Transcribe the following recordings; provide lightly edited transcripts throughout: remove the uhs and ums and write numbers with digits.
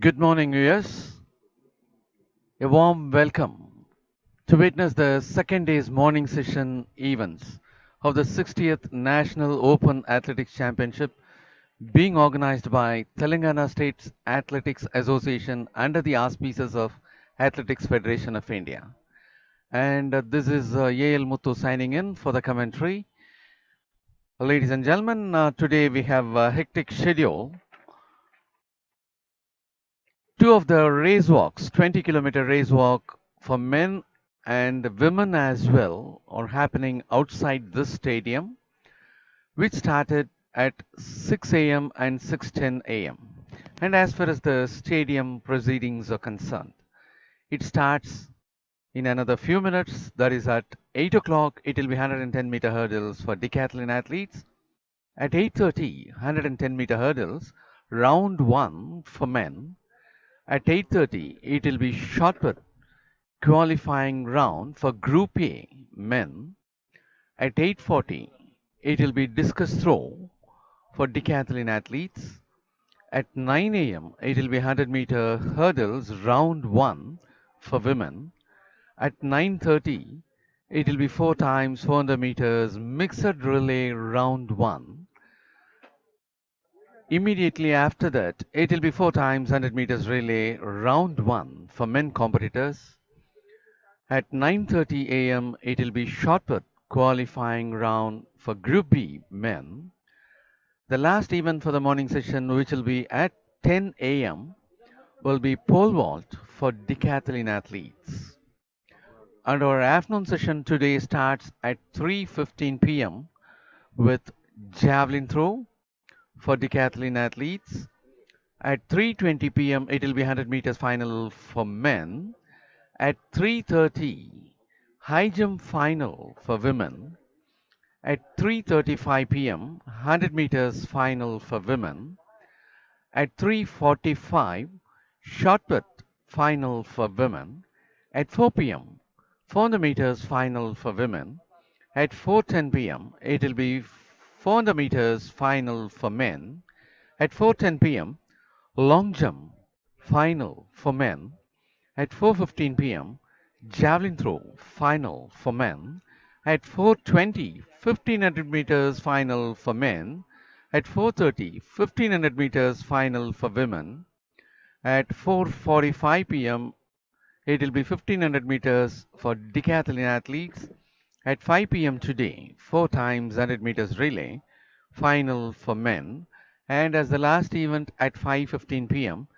Good morning, viewers. A warm welcome to witness the second day's morning session events of the 60th National Open Athletics Championship being organized by Telangana State Athletics Association under the auspices of Athletics Federation of India. And this is A.L. Muthu signing in for the commentary. Ladies and gentlemen, today we have a hectic schedule. Two of the race walks, 20-kilometer race walk for men and women as well, are happening outside this stadium, which started at 6 a.m. and 6:10 a.m. And as far as the stadium proceedings are concerned, it starts in another few minutes. That is at 8 o'clock, it will be 110-meter hurdles for decathlon athletes. At 8:30, 110-meter hurdles, round 1 for men. At 8:30, it will be shot put qualifying round for Group A men. At 8:40, it will be discus throw for decathlon athletes. At 9 a.m., it will be 100-meter hurdles round 1 for women. At 9:30, it will be 4 times 400 meters mixed relay round 1. Immediately after that, it will be 4 times 100 meters relay round 1 for men competitors. At 9:30 a.m., it will be shot put qualifying round for Group B men. The last event for the morning session, which will be at 10 a.m., will be pole vault for decathlon athletes. And our afternoon session today starts at 3:15 p.m. with javelin throw for decathlon athletes. At 3:20 p.m., it will be 100 meters final for men. At 3:30, high jump final for women. At 3:35 p.m., 100 meters final for women. At 3:45, shot put final for women. At 4 p.m., 400 meters final for women. At 4:10 p.m., it will be 400 meters final for men. At 4:10 p.m., long jump final for men. At 4:15 p.m., javelin throw final for men. At 4:20, 1500 meters final for men. At 4:30, 1500 meters final for women. At 4:45 p.m., it will be 1500 meters for decathlon athletes. At 5 p.m. today, 4 times 100 meters relay final for men. And as the last event at 5:15 p.m.,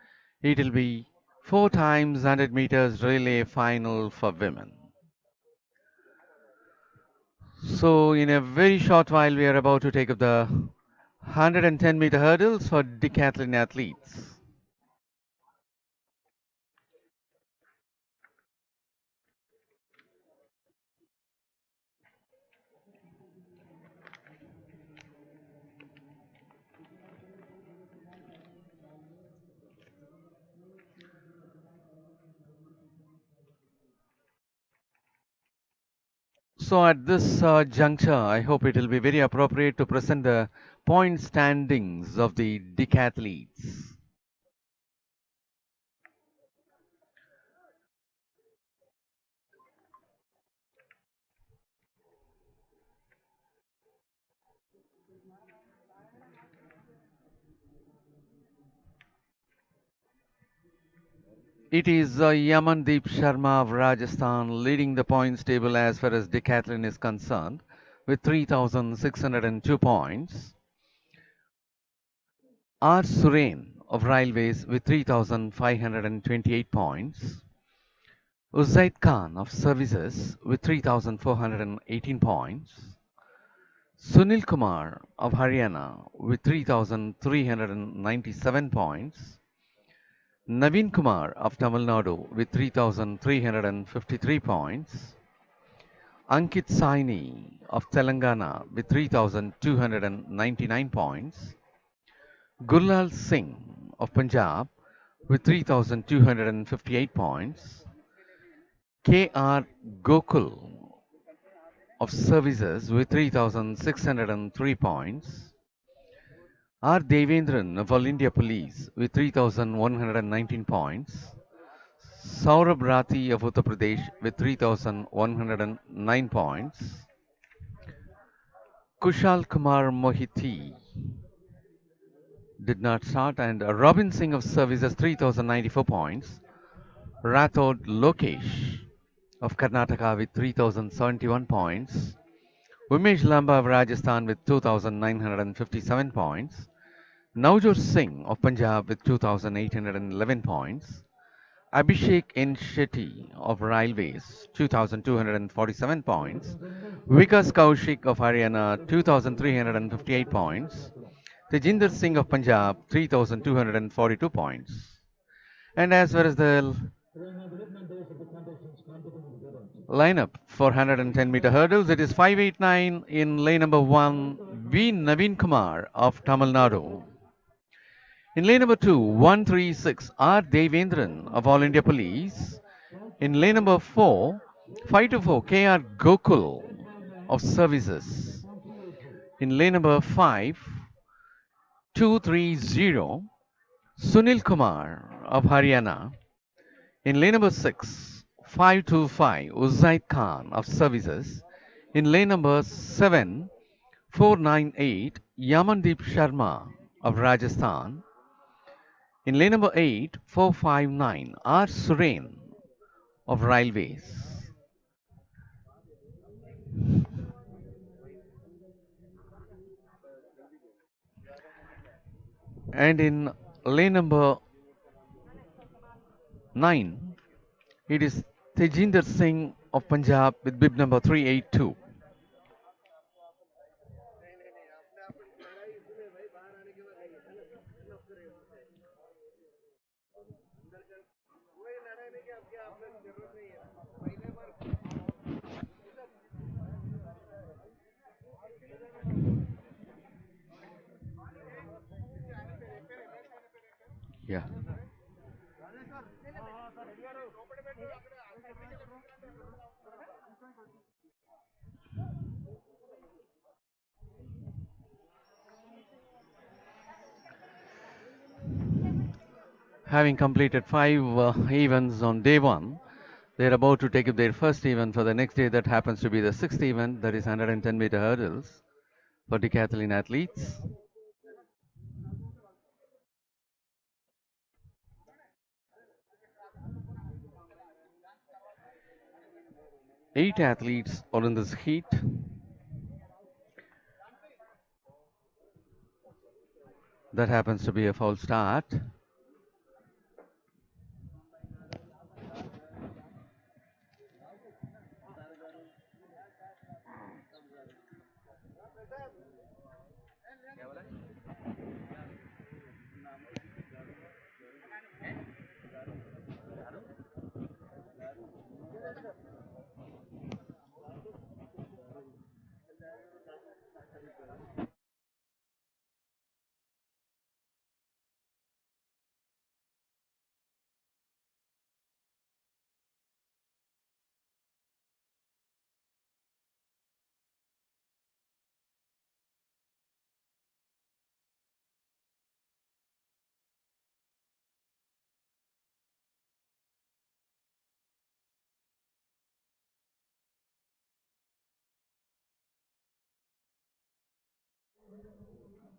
it will be 4 times 100 meters relay final for women. So in a very short while, we are about to take up the 110-meter hurdles for decathlon athletes. So at this juncture, I hope it will be very appropriate to present the point standings of the decathletes. It is Yamandeep Sharma of Rajasthan leading the points table as far as decathlon is concerned with 3,602 points. R. Suren of Railways with 3,528 points. Uzaid Khan of Services with 3,418 points. Sunil Kumar of Haryana with 3,397 points. Naveen Kumar of Tamil Nadu with 3,353 points. Ankit Saini of Telangana with 3,299 points. Gurlal Singh of Punjab with 3,258 points. K.R. Gokul of Services with 3,603 points. R. Devendran of All India Police with 3,119 points. Saurabh Rathi of Uttar Pradesh with 3,109 points. Kushal Kumar Mohiti did not start, and Robin Singh of Services 3,094 points. Rathod Lokesh of Karnataka with 3,071 points. Umesh Lamba of Rajasthan with 2,957 points. Navjot Singh of Punjab with 2,811 points. Abhishek N. Shetty of Railways, 2,247 points. Vikas Kaushik of Haryana, 2,358 points. Tejinder Singh of Punjab, 3,242 points. And as far as the lineup for 110-meter hurdles, it is 589 in lane number 1, V. Naveen Kumar of Tamil Nadu. In lane number 2, 136, R. Devendran of All India Police. In lane number 4, 524, K.R. Gokul of Services. In lane number 5, 230, Sunil Kumar of Haryana. In lane number 6, 525, Uzaid Khan of Services. In lane number 7, 498, Yamandeep Sharma of Rajasthan. In lane number 8, 459, R. Suren of Railways. And in lane number 9, it is Tejinder Singh of Punjab with bib number 382. Yeah. Having completed 5 events on day 1, they are about to take up their first event for the next day, that happens to be the 6th event, that is 110-meter hurdles for decathlon athletes. 8 athletes are in this heat. That happens to be a false start.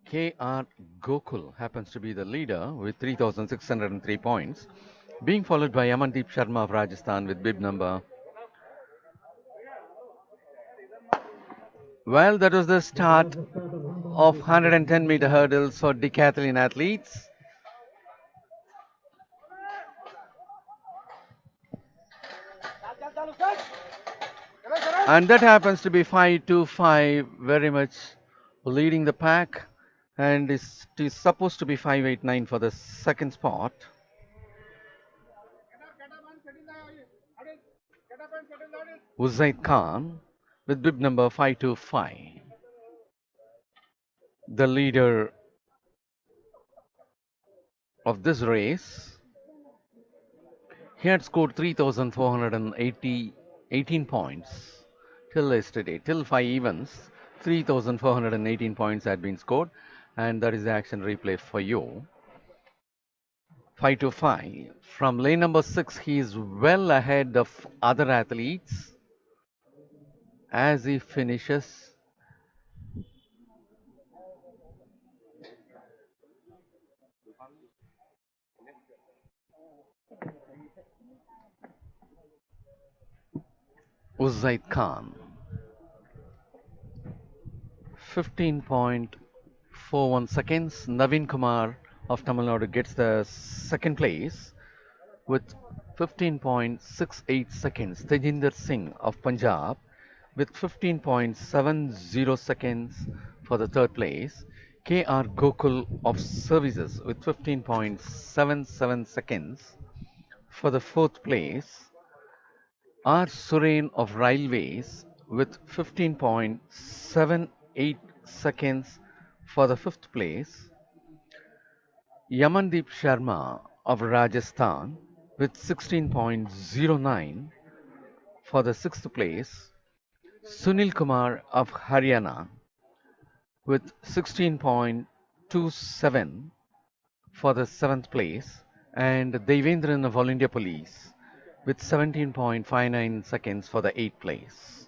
K.R. Gokul happens to be the leader with 3,603 points, being followed by Amandeep Sharma of Rajasthan with bib number. Well, that was the start of 110-meter hurdles for decathlon athletes. And that happens to be 525, very much leading the pack, and it is supposed to be 589 for the second spot. Uzaid Khan with bib number 525. The leader of this race. He had scored 3,418 points till yesterday, till 5 events. 3,418 points had been scored, and that is the action replay for you. 5 to 5. From lane number 6, he is well ahead of other athletes as he finishes. Uzaid Khan, 15.41 seconds. Naveen Kumar of Tamil Nadu gets the second place with 15.68 seconds. Tejinder Singh of Punjab with 15.70 seconds for the third place. K.R. Gokul of Services with 15.77 seconds for the fourth place. R. Suren of Railways with 15.78 seconds for the fifth place. Yamandeep Sharma of Rajasthan with 16.09 for the sixth place. Sunil Kumar of Haryana with 16.27 for the seventh place, and Devendran of All India Police with 17.59 seconds for the eighth place.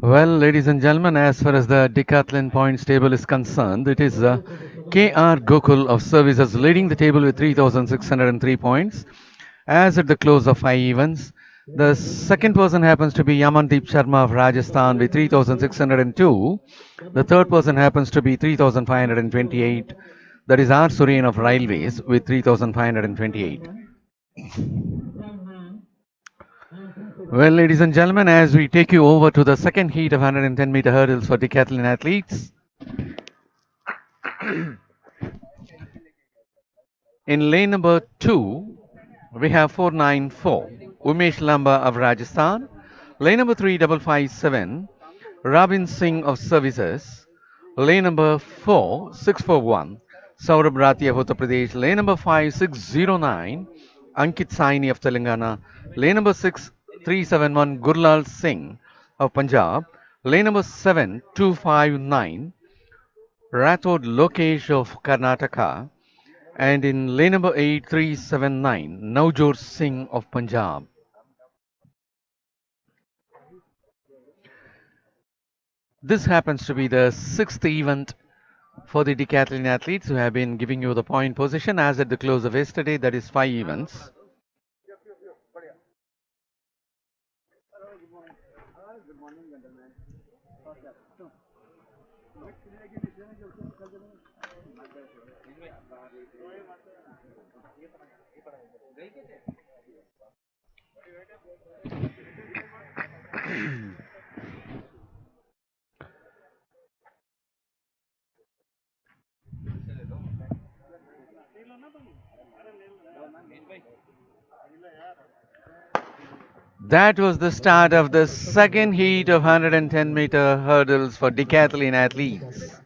Well, ladies and gentlemen, as far as the decathlon points table is concerned, it is K.R. Gokul of Services leading the table with 3,603 points. As at the close of 5 events, the second person happens to be Yamandeep Sharma of Rajasthan with 3,602. The third person happens to be 3,528. That is R. Suryan of Railways with 3,528. Well, ladies and gentlemen, as we take you over to the second heat of 110-meter hurdles for decathlon athletes. In lane number 2, we have 494, Umesh Lamba of Rajasthan. Lane number 3, 557, Rabin Singh of Services, lane number 4641, Saurabh Rathi of Uttar Pradesh, lane number 5609, Ankit Saini of Telangana, lane number 6371, Gurlal Singh of Punjab, lane number 7259, Rathod Lokesh of Karnataka, and in lane number 8379, Navjot Singh of Punjab. This happens to be the sixth event for the decathlon athletes who have been giving you the point position as at the close of yesterday, that is 5 events. That was the start of the second heat of 110-meter hurdles for decathlon athletes.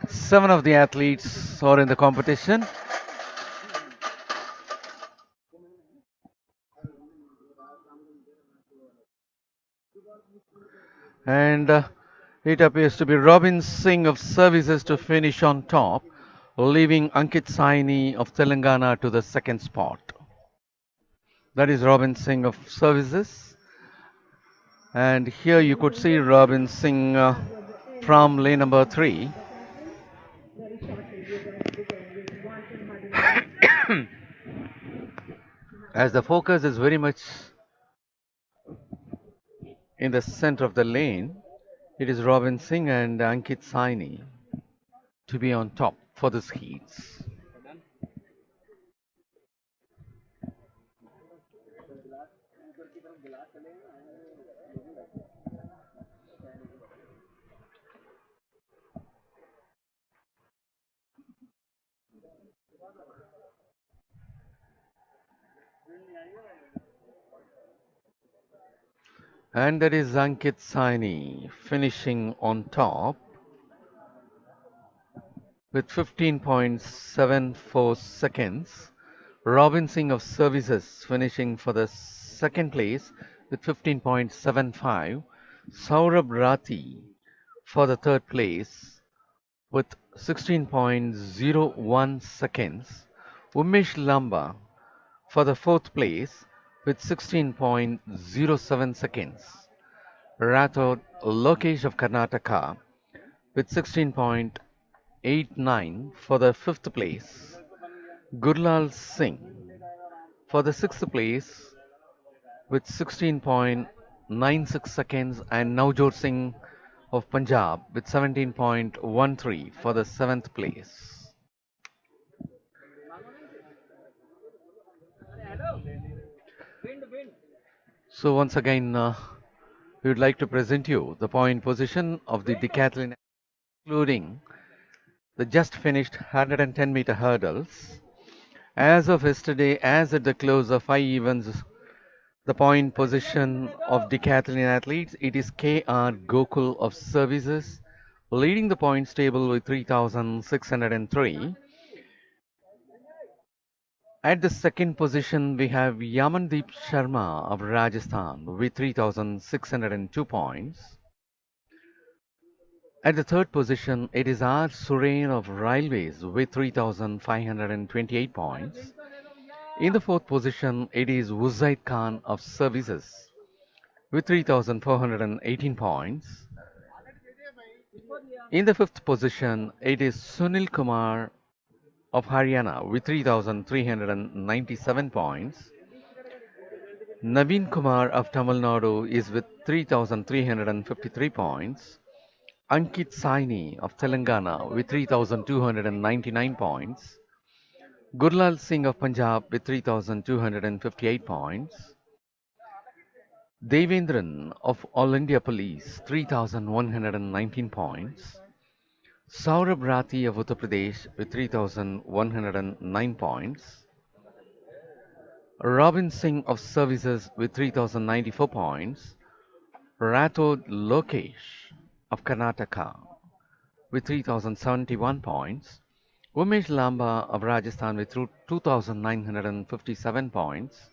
7 of the athletes are in the competition. And it appears to be Robin Singh of Services to finish on top, leaving Ankit Saini of Telangana to the second spot. That is Robin Singh of Services. And here you could see Robin Singh from lane number 3. As the focus is very much in the center of the lane, it is Robin Singh and Ankit Saini to be on top for this heats. And that is Ankit Saini finishing on top with 15.74 seconds. Robin Singh of Services finishing for the second place with 15.75. Saurabh Rathi for the third place with 16.01 seconds. Umesh Lamba for the fourth place with 16.07 seconds. Rathod Lokesh of Karnataka with 16.89 for the fifth place. Gurlal Singh for the sixth place with 16.96 seconds, and Navjot Singh of Punjab with 17.13 for the seventh place. So once again, we would like to present you the point position of the decathlon, including the just finished 110-meter hurdles. As of yesterday, as at the close of 5 events, the point position of decathlon athletes, it is K.R. Gokul of Services, leading the points table with 3,603. At the second position, we have Yamandeep Sharma of Rajasthan with 3,602 points. At the third position, it is R. Surain of Railways with 3,528 points. In the fourth position, it is Uzaid Khan of Services with 3,418 points. In the fifth position, it is Sunil Kumar of Haryana with 3,397 points. Naveen Kumar of Tamil Nadu is with 3,353 points. Ankit Saini of Telangana with 3,299 points. Gurlal Singh of Punjab with 3,258 points. Devendran of All India Police 3,119 points. Saurabh Rathi of Uttar Pradesh with 3,109 points. Robin Singh of Services with 3094 points, Rathod Lokesh of Karnataka with 3071 points, Umesh Lamba of Rajasthan with 2957 points,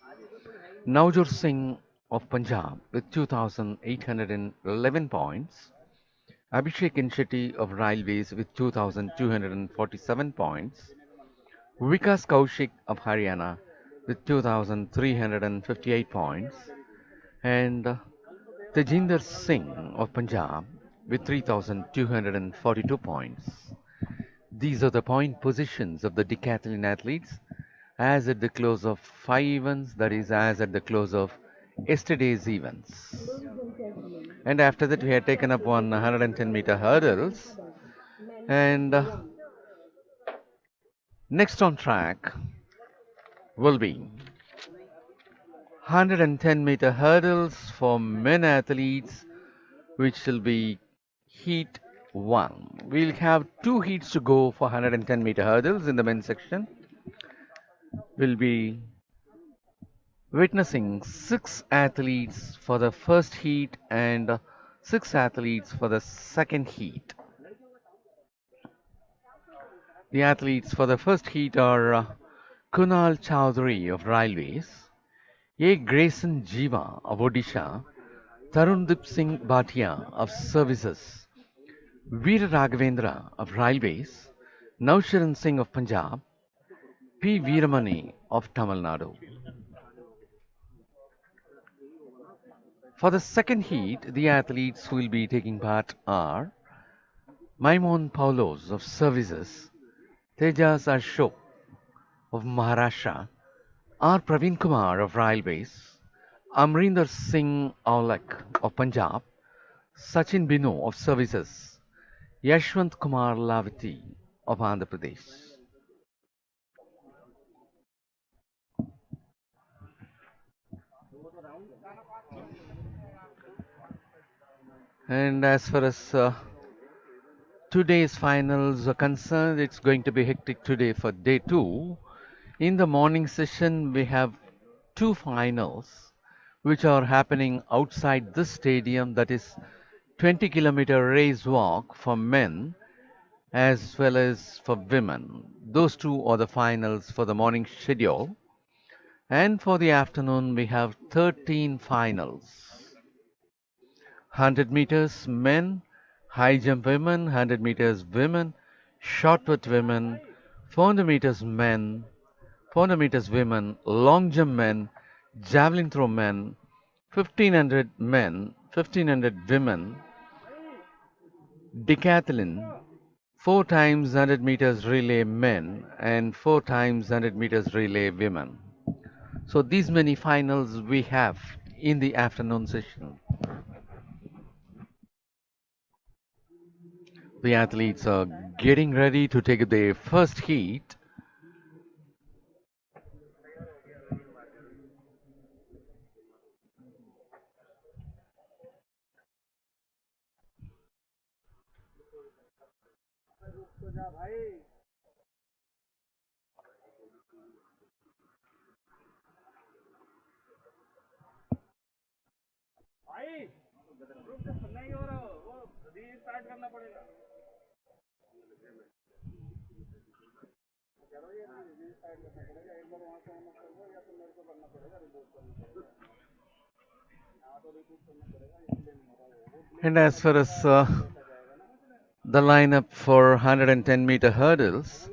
Navjot Singh of Punjab with 2811 points, Abhishek Shetty of Railways with 2247 points, Vikas Kaushik of Haryana with 2358 points, and Tejinder Singh of Punjab with 3242 points. These are the point positions of the decathlon athletes as at the close of five events, that is, as at the close of yesterday's events. And after that, we had taken up 110-meter hurdles. And next on track will be 110-meter hurdles for men athletes, which will be heat 1. We'll have two heats to go for 110-meter hurdles in the men's section. We'll be witnessing six athletes for the first heat and six athletes for the second heat. The athletes for the first heat are Kunal Chowdhury of Railways, A. Grayson Jiva of Odisha, Tarundip Singh Bhatia of Services, Veer Raghavendra of Railways, Nausharan Singh of Punjab, P. Veeramani of Tamil Nadu. For the second heat, the athletes who will be taking part are Maimon Paulos of Services, Tejas Ashok of Maharashtra, R. Praveen Kumar of Railways, Amrinder Singh Aulak of Punjab, Sachin Bino of Services, Yashwant Kumar Lavati of Andhra Pradesh. And as far as today's finals are concerned, it's going to be hectic today for day 2. In the morning session, we have two finals which are happening outside this stadium, that is 20-kilometer race walk for men as well as for women. Those two are the finals for the morning schedule. And for the afternoon, we have 13 finals. 100 meters men, high jump women, 100 meters women, shot put women, 400 meters men, 400 meters women, long jump men, javelin throw men, 1500 men, 1500 women, decathlon, 4 times 100 meters relay men, and 4 times 100 meters relay women. So these many finals we have in the afternoon session. The athletes are getting ready to take their first heat. And as far as the lineup for 110-meter hurdles,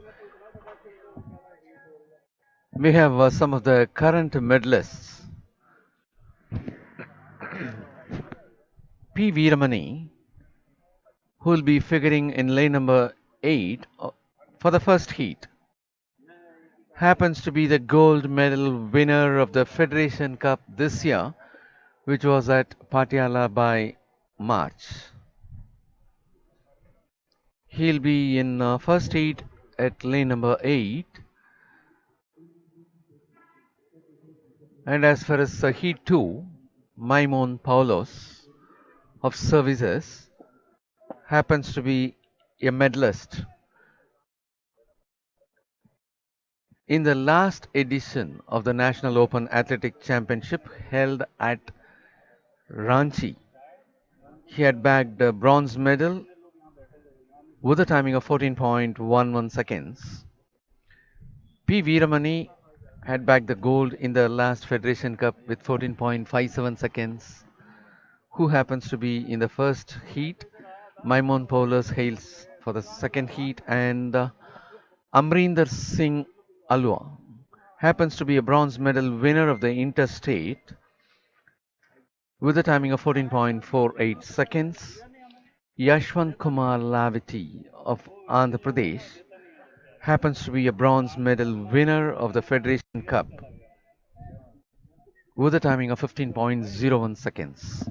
we have some of the current medalists. P. Veeramani, who will be figuring in lane number 8 for the first heat, happens to be the gold medal winner of the Federation Cup this year, which was at Patiala by March. He'll be in first heat at lane number 8. And as far as heat 2, Maimon Paulos of Services happens to be a medalist In the last edition of the National Open Athletic Championship held at Ranchi, he had bagged a bronze medal with a timing of 14.11 seconds. P. Veeramani had bagged the gold in the last Federation Cup with 14.57 seconds. Who happens to be in the first heat? Maimon Paulus hails for the second heat, and Amrinder Singh Alua happens to be a bronze medal winner of the interstate with a timing of 14.48 seconds. Yashwant Kumar Laviti of Andhra Pradesh happens to be a bronze medal winner of the Federation Cup with a timing of 15.01 seconds.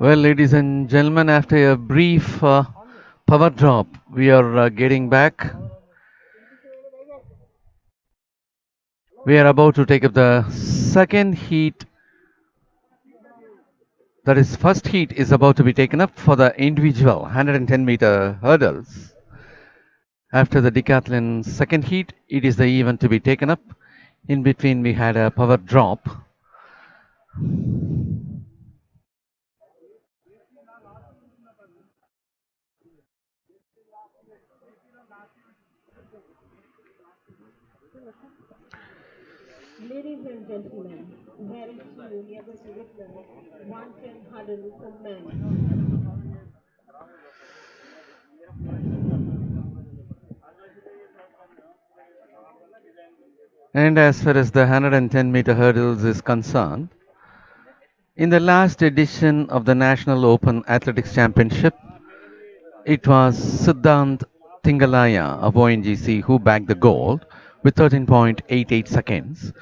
Well, ladies and gentlemen, after a brief power drop, we are getting back. We are about to take up the second heat. That is, first heat is about to be taken up for the individual 110-meter hurdles. After the decathlon second heat, it is the event to be taken up. In between, we had a power drop. Ladies and gentlemen, very soon we are going to witness 110 hurdle for men. And as far as the 110-meter hurdles is concerned, in the last edition of the National Open Athletics Championship, it was Siddhant Tingalaya of ONGC who bagged the gold with 13.88 seconds,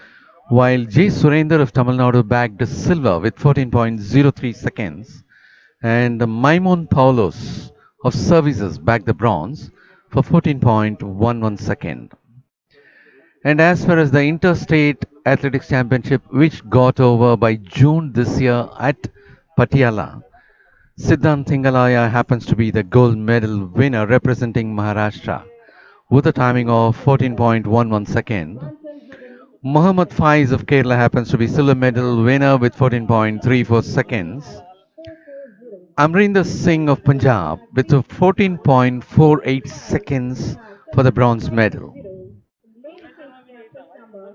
while J. Surender of Tamil Nadu bagged silver with 14.03 seconds, and Maimon Paulos of Services bagged the bronze for 14.11 second. And as far as the Interstate Athletics Championship, which got over by June this year at Patiala, Siddhant Thingalaya happens to be the gold medal winner representing Maharashtra with a timing of 14.11 second. 110 hurdle, Muhammad Faiz of Kerala happens to be silver medal winner with 14.34 seconds. 440. Amrinder Singh of Punjab with 14.48 seconds Now, for test the number bronze medal. 560. Ladies and gentlemen, test number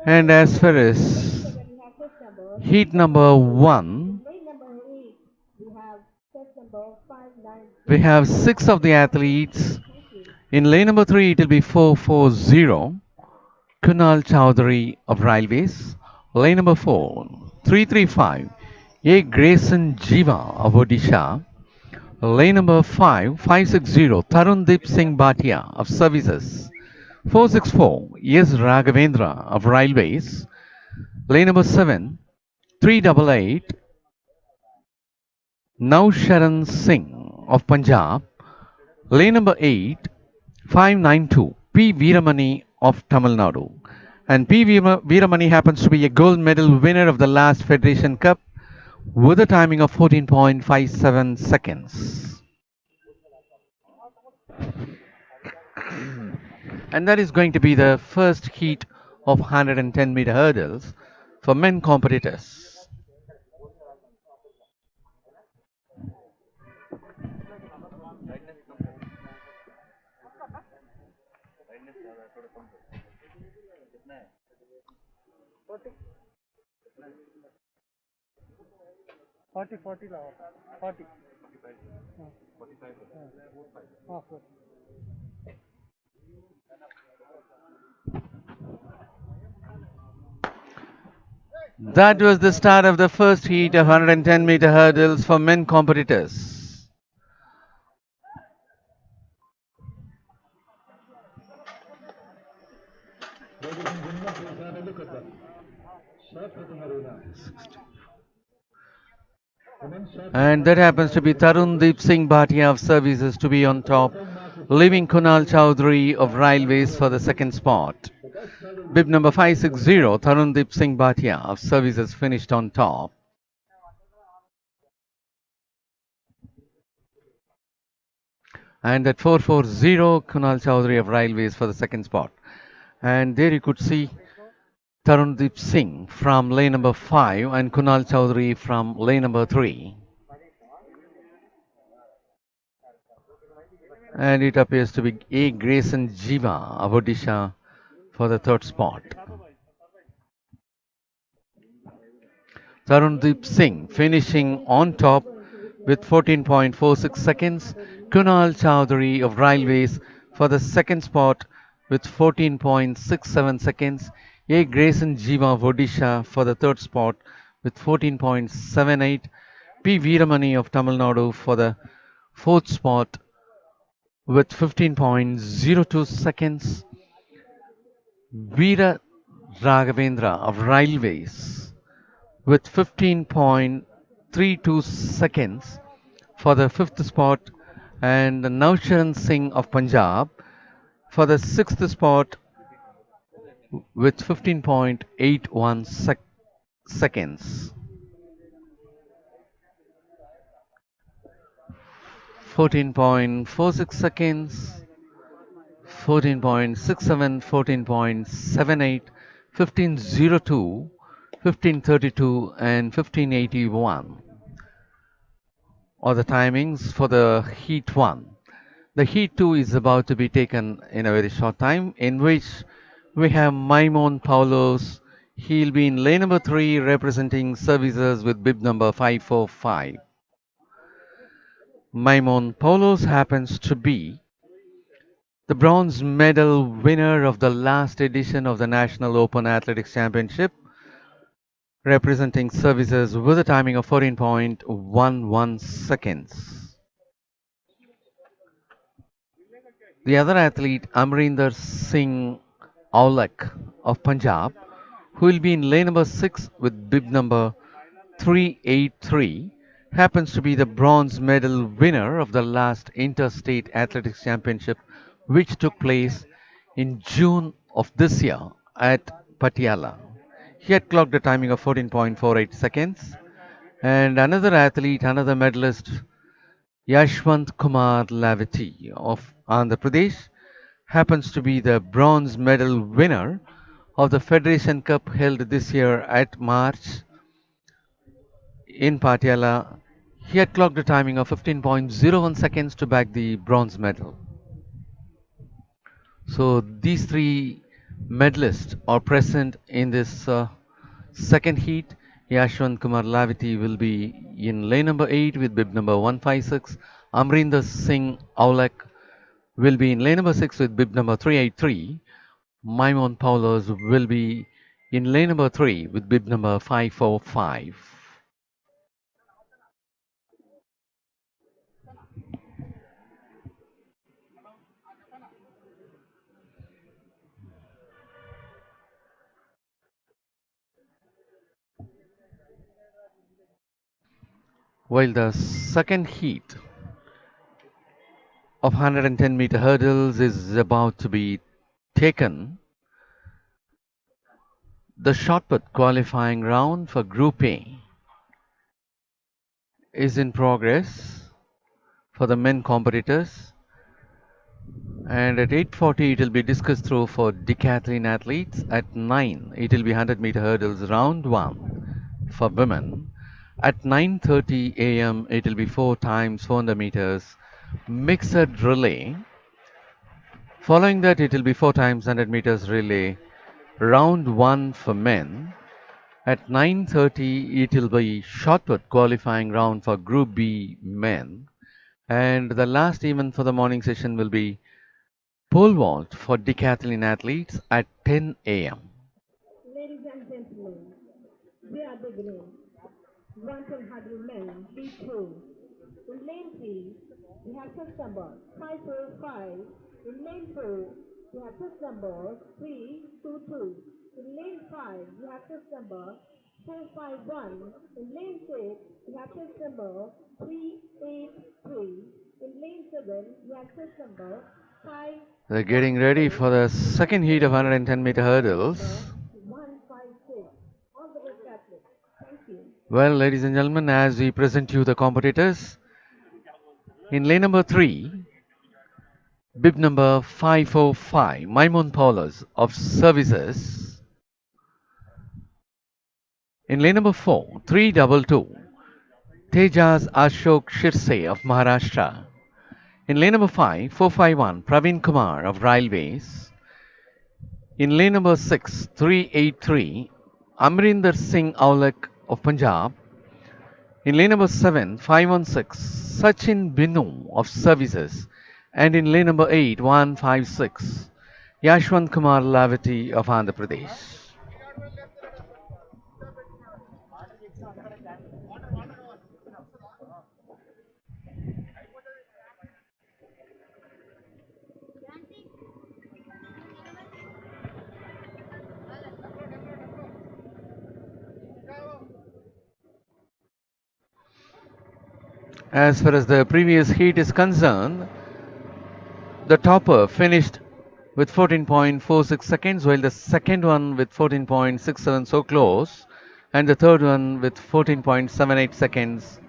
And as far 440. Ladies as and gentlemen, we have test number heat number 560. 1, In lane number 8, we have test number we 590. have 6 of the athletes. Thank you. In lane number 3, it will be 440. Kunal Chowdhury of Railways. Lane number 4, 335. A. Grayson Jiva of Odisha. Lane number 5, 560. Tarundeep Singh Bhatia of Services. 464. S. Raghavendra of Railways. Lane number 7, 388. Nausharan Singh of Punjab. Lane number 8, 592. P. Veeramani of Tamil Nadu. And P. Veeramani happens to be a gold medal winner of the last Federation Cup with a timing of 14.57 seconds. And that is going to be the first heat of 110-meter hurdles for men competitors. That was the start of the first heat of 110-meter hurdles for men competitors. And that happens to be Tarundeep Singh Bhatia of Services to be on top, leaving Kunal Chowdhury of Railways for the second spot. Bib number 560, Tarundeep Singh Bhatia of Services finished on top. And at 440, Kunal Chowdhury of Railways for the second spot. And there you could see Tarundeep Singh from lane number 5 and Kunal Chowdhury from lane number 3. And it appears to be A. Grayson Jiva of Odisha for the third spot. Tarundeep Singh finishing on top with 14.46 seconds. Kunal Chowdhury of Railways for the second spot with 14.67 seconds. A. Grayson Jiva of Odisha for the third spot with 14.78. P. Veeramani of Tamil Nadu for the fourth spot with 15.02 seconds. Veera Raghavendra of Railways with 15.32 seconds for the fifth spot, and Nausharan Singh of Punjab for the sixth spot with 15.81 seconds. 14.46 seconds, 14.67, 14.78, 15.02, 15.32, and 15.81 are the timings for the Heat 1. The Heat 2 is about to be taken in a very short time, in which we have Maimon Paulos. He'll be in lane number 3 representing services with bib number 545. Maimon Paulos happens to be the bronze medal winner of the last edition of the National Open Athletics Championship, representing services with a timing of 14.11 seconds. The other athlete, Amrinder Singh Aulak of Punjab, who will be in lane number 6 with bib number 383, happens to be the bronze medal winner of the last Interstate Athletics Championship, which took place in June of this year at Patiala. He had clocked a timing of 14.48 seconds. And another athlete, another medalist, Yashwant Kumar Lavati of Andhra Pradesh, happens to be the bronze medal winner of the Federation Cup held this year at March in Patiala. He had clocked a timing of 15.01 seconds to bag the bronze medal. So these three medalists are present in this second heat. Yashwant Kumar Lavati will be in lane number 8 with bib number 156. Amrinder Singh Aulak will be in lane number 6 with bib number 383. Maimon Paulos will be in lane number 3 with bib number 545. While the second heat of 110-meter hurdles is about to be taken, the shot put qualifying round for Group A is in progress for the men competitors, and at 8:40 it will be discussed through for decathlon athletes. At 9 it will be 100-meter hurdles round 1 for women. At 9:30 a.m. it will be 4 times 400 meters mixed relay. Following that it will be 4 times 100 meters relay round 1 for men. At 9:30 it will be shot put qualifying round for Group B men, and the last event for the morning session will be pole vault for decathlon athletes at 10 a.m. Ladies and gentlemen, we are beginning. 100 men, B2. In lane 3, we have test number 545. In lane 4, we have test number 322. In lane 5, we have test number 451. In lane 6, we have test number 383. In lane 7, we have test number 5. They're getting ready for the second heat of 110-meter hurdles. 156. All the best athletes. Thank you. Well, ladies and gentlemen, as we present you the competitors, in lane number 3, bib number 545, Maimon Paulos of Services. In lane number 4, 322, Tejas Ashok Shirse of Maharashtra. In lane number 5, 451, Praveen Kumar of Railways. In lane number 6, 383, Amrinder Singh Aulak of Punjab. In lane number 7, 516, Sachin Binu of Services. And in lane number 8, 156, Yashwant Kumar Lavati of Andhra Pradesh. As far as the previous heat is concerned, the topper finished with 14.46 seconds, while the second one with 14.67, so close, and the third one with 14.78 seconds.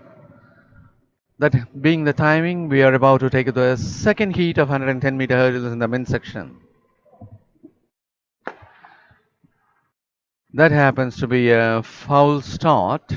That being the timing, we are about to take the second heat of 110-meter hurdles in the men's section. That happens to be a foul start.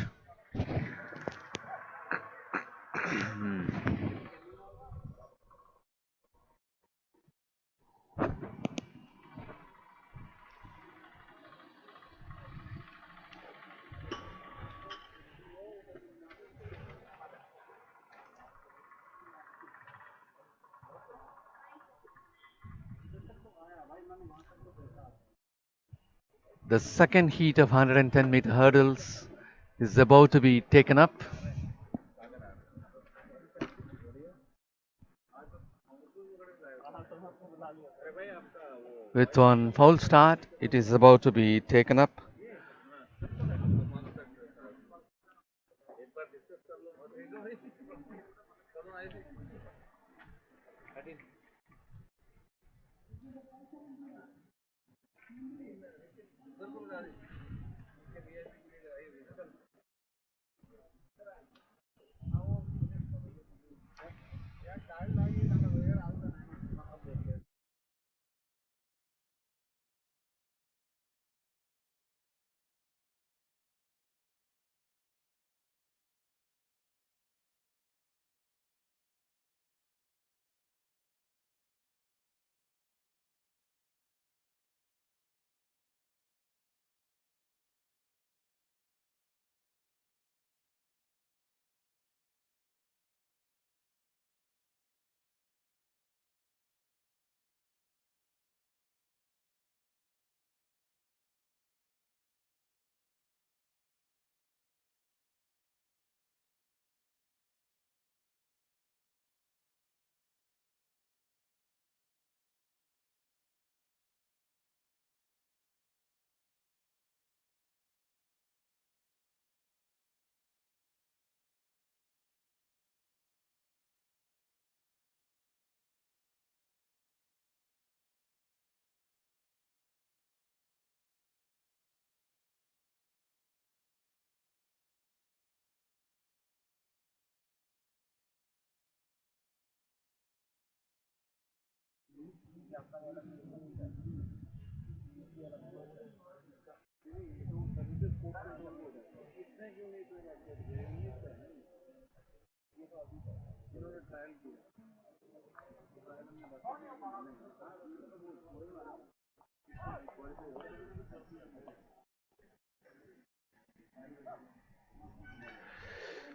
The second heat of 110-meter hurdles is about to be taken up. With one foul start, it is about to be taken up.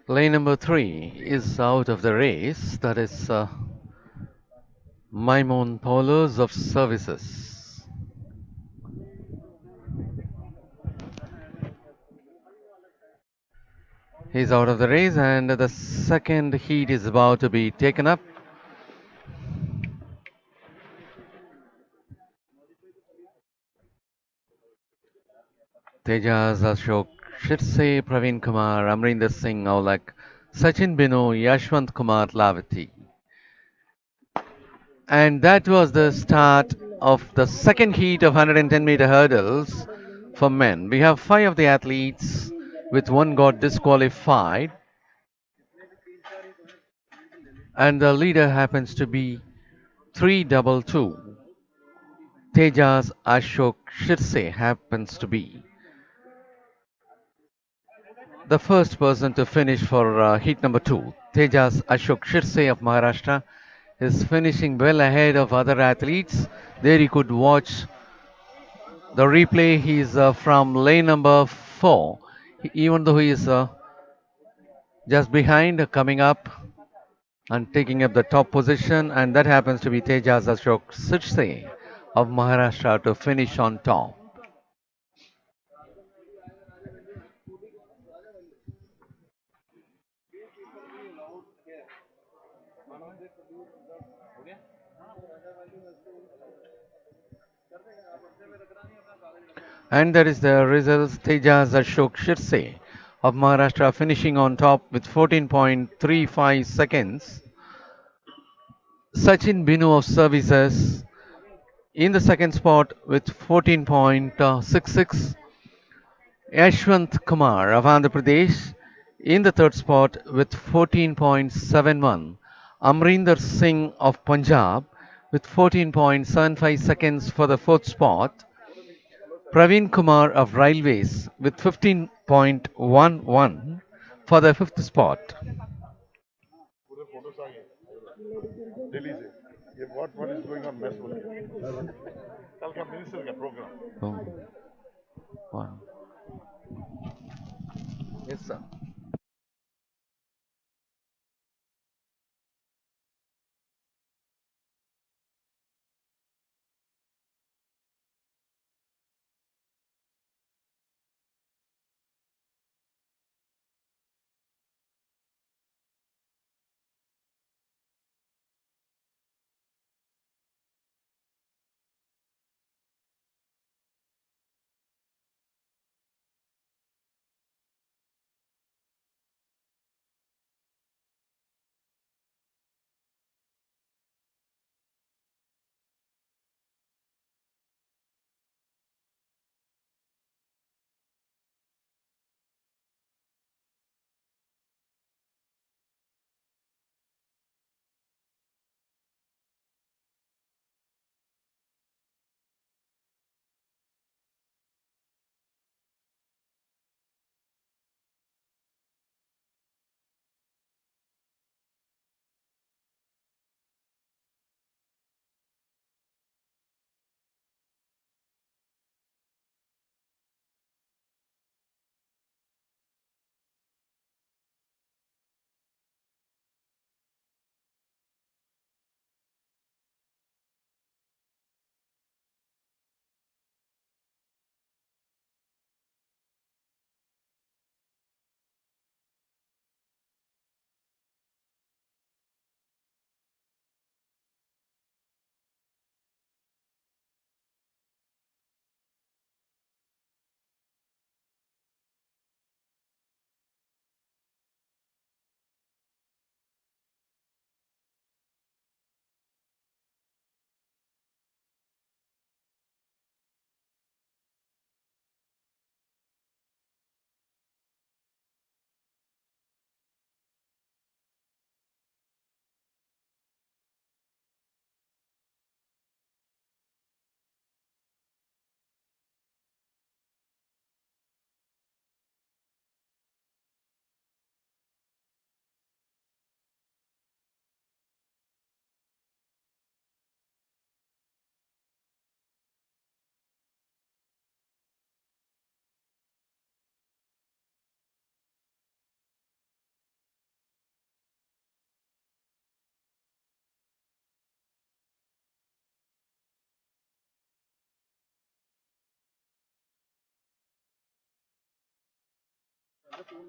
Lane number 3 is out of the race. That is Maimon Paulus of Services. He's out of the race, and the second heat is about to be taken up. Tejas Ashok, Shirse Praveen Kumar, Amrinder Singh Aulak, Sachin Binu, Yashwant Kumar Lavati. And that was the start of the second heat of 110-meter hurdles for men. We have 5 of the athletes, with one got disqualified. And the leader happens to be 322. Tejas Ashok Shirse happens to be the first person to finish for heat number 2. Tejas Ashok Shirse of Maharashtra is finishing well ahead of other athletes. There you could watch the replay. He's from lane number 4. Even though he is just behind, coming up and taking up the top position, and that happens to be Tejas Ashok Shirse of Maharashtra to finish on top. And that is the results. Tejas Ashok Shirse of Maharashtra finishing on top with 14.35 seconds. Sachin Binu of Services In the second spot with 14.66, Yashwant Kumar of Andhra Pradesh. In the third spot with 14.71, Amrinder Singh of Punjab with 14.75 seconds for the fourth spot. Praveen Kumar of Railways with 15.11 for the fifth spot. Oh, wow. Yes, sir.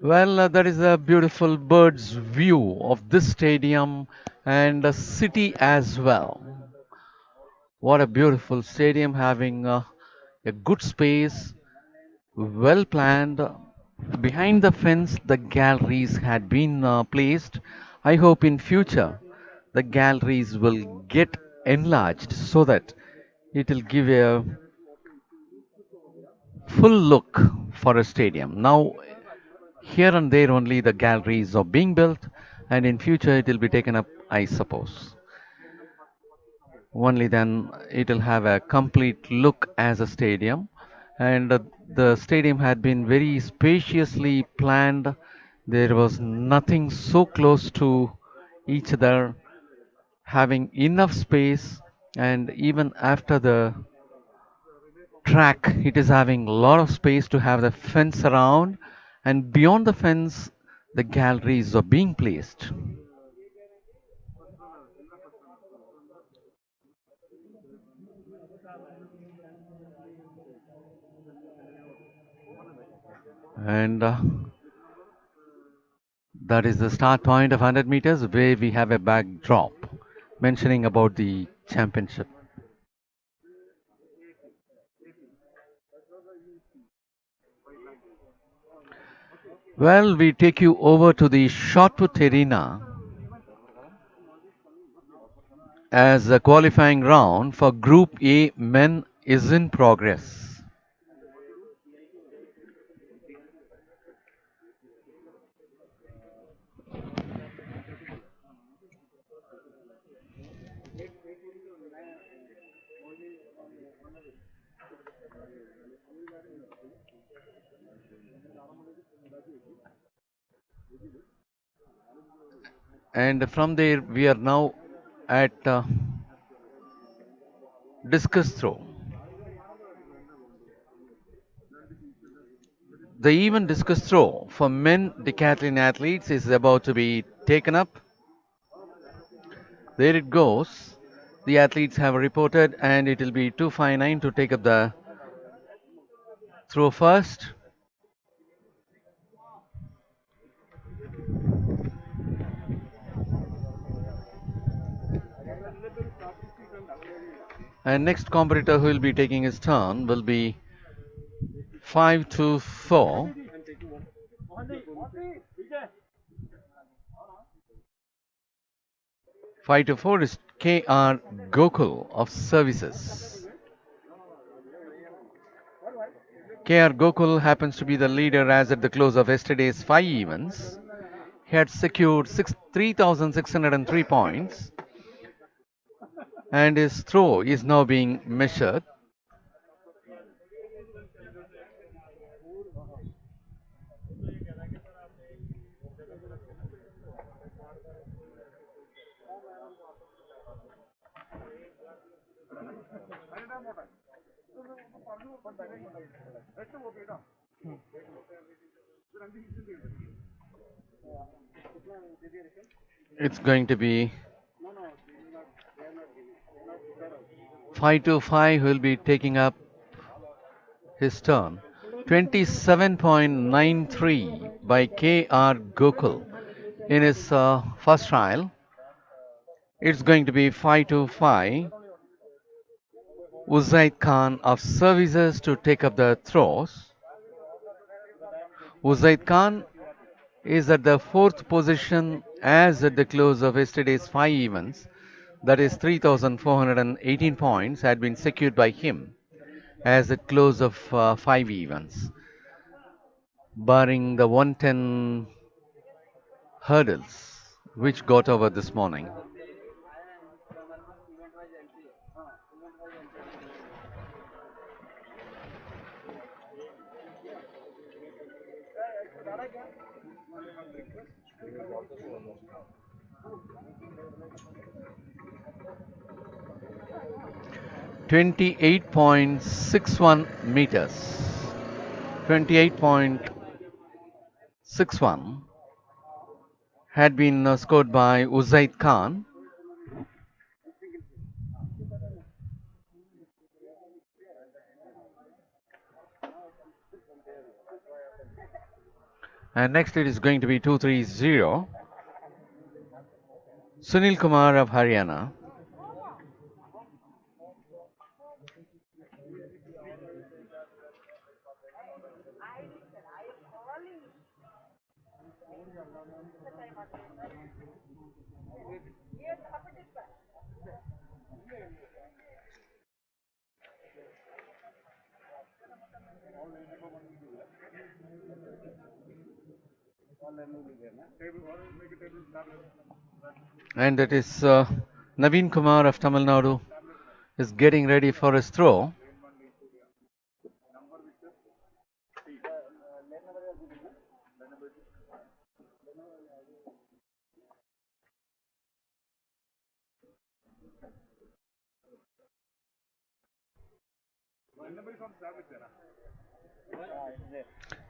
Well, that is a beautiful bird's view of this stadium and the city as well. What a beautiful stadium having a good space, well planned. Behind the fence, the galleries had been placed. I hope in future the galleries will get enlarged so that it will give a full look for a stadium. Now, here and there only the galleries are being built, and in future it will be taken up, I suppose. Only then it will have a complete look as a stadium. And the stadium had been very spaciously planned. There was nothing so close to each other, having enough space, and even after the track, it is having a lot of space to have the fence around, and beyond the fence, the galleries are being placed. And that is the start point of 100 meters where we have a backdrop mentioning about the championship. Well, we take you over to the shot put arena as the qualifying round for Group A men is in progress. And from there, we are now at discus throw. The even discus throw for men decathlon athletes is about to be taken up. There it goes. The athletes have reported, and it will be 259 to take up the throw first. And next competitor who will be taking his turn will be 524. 524 is KR Gokul of Services. KR Gokul happens to be the leader as at the close of yesterday's 5 events. He had secured 3,603 points, and his throw is now being measured. It's going to be 525 who will be taking up his turn. 27.93 by KR Gokul in his first trial. It's going to be 525. Uzaid Khan of Services to take up the throws. Uzaid Khan is at the fourth position as at the close of yesterday's 5 events. That is 3,418 points had been secured by him as at close of 5 events, barring the 110 hurdles which got over this morning. .61 meters. 28.61 had been scored by Uzaid Khan. And next it is going to be 230. Sunil Kumar of Haryana. And that is Naveen Kumar of Tamil Nadu is getting ready for his throw.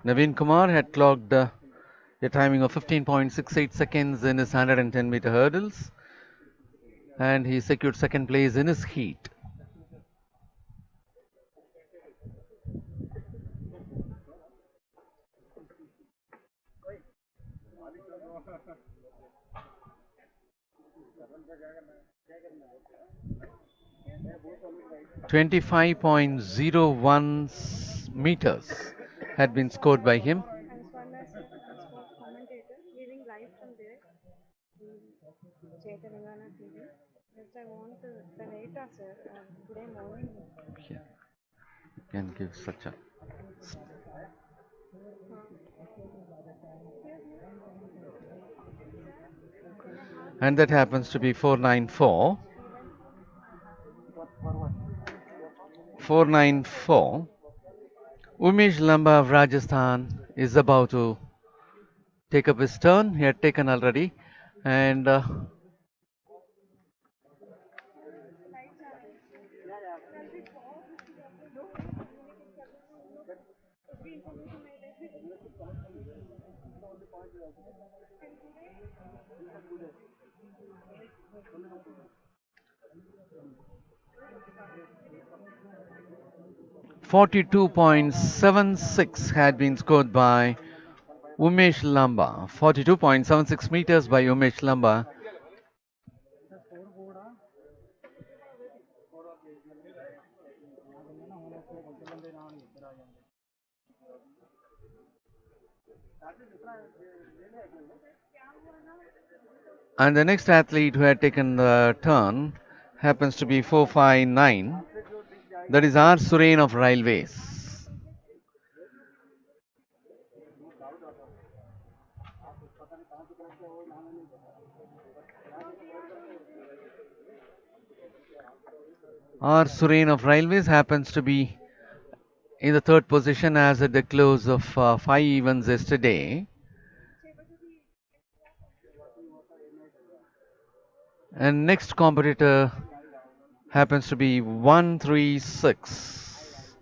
Naveen Kumar had clocked a timing of 15.68 seconds in his 110-meter hurdles, and he secured second place in his heat. .2501 meters had been scored by him. Telangana TV. I want the data, sir. Today morning. Yeah, can give such a. And that happens to be 494. 494. Umesh Lamba of Rajasthan is about to take up his turn. He had taken already. And 42.76 had been scored by Umesh Lamba. 42.76 meters by Umesh Lamba. And the next athlete who had taken the turn happens to be 459. That is R. Surain of Railways. R. Surain of Railways happens to be in the third position as at the close of 5 events yesterday. And next competitor happens to be 136.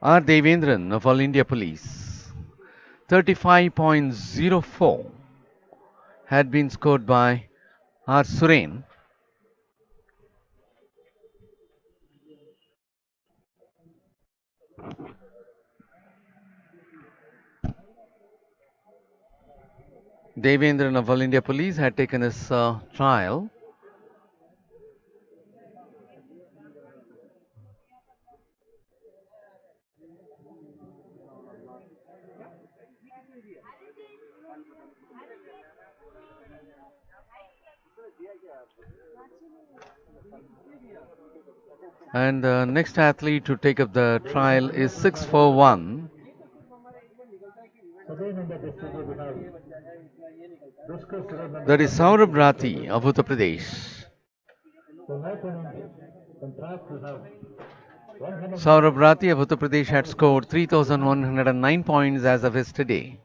R. Devendran of All India Police. 35.04 had been scored by R. Surain. Devendran of All India Police had taken his trial. And the next athlete to take up the trial is 641. That is Saurabh Rathi of Uttar Pradesh. Saurabh Rathi of Uttar Pradesh had scored 3,109 points as of yesterday.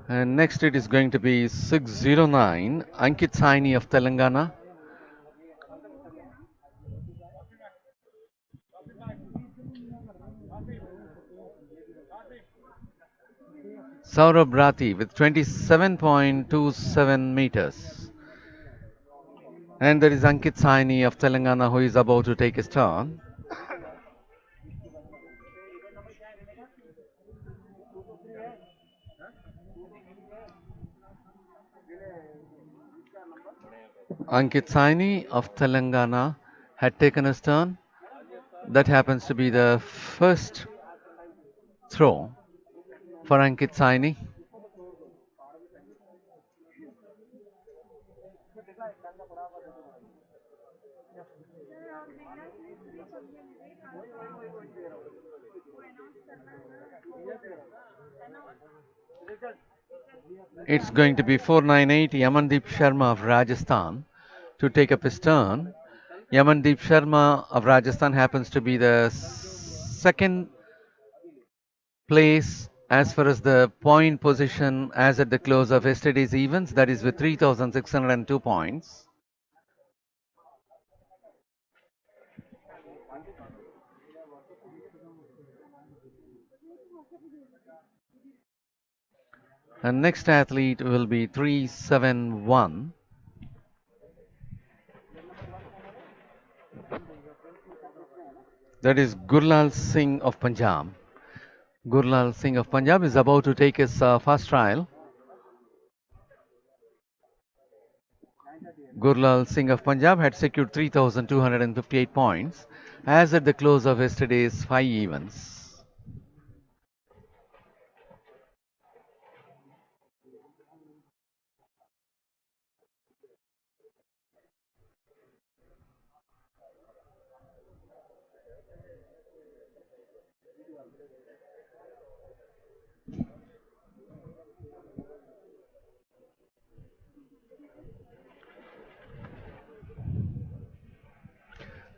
And next it is going to be 609, Ankit Saini of Telangana. Saurabh Rathi with 27.27 meters. And there is Ankit Saini of Telangana who is about to take his turn. Ankit Saini of Telangana had taken his turn. That happens to be the first throw for Ankit Saini. It's going to be 498 Yamandeep Sharma of Rajasthan to take up his turn. Yamandeep Sharma of Rajasthan happens to be the second place as far as the point position as at the close of yesterday's events, that is with 3,602 points. And next athlete will be 371. That is Gurlal Singh of Punjab. Gurlal Singh of Punjab is about to take his first trial. Gurlal Singh of Punjab had secured 3,258 points as at the close of yesterday's 5 events.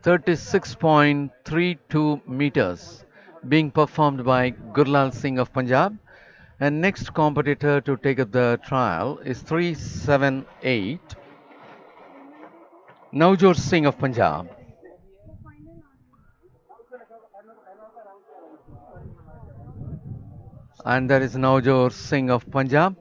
36.32 meters being performed by Gurlal Singh of Punjab. And next competitor to take up the trial is 378 Navjot Singh of Punjab. And that is Navjot Singh of Punjab.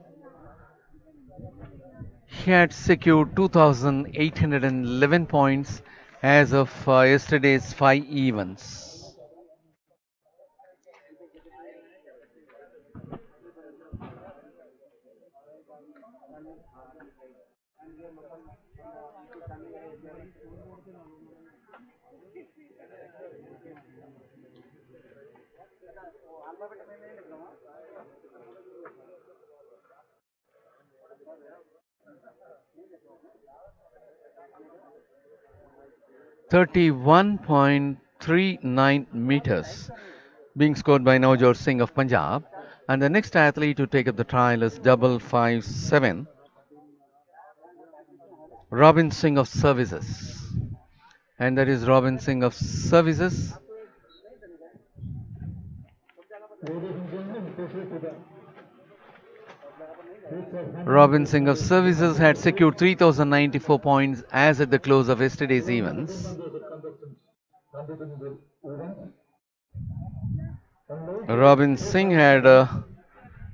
He had secured 2,811 points as of yesterday's 5 events. (31.39 meters) being scored by Navjot Singh of Punjab. And the next athlete to take up the trial is 557 Robin Singh of Services. And that is Robin Singh of Services. Robin Singh of Services had secured 3,094 points as at the close of yesterday's events. Robin Singh had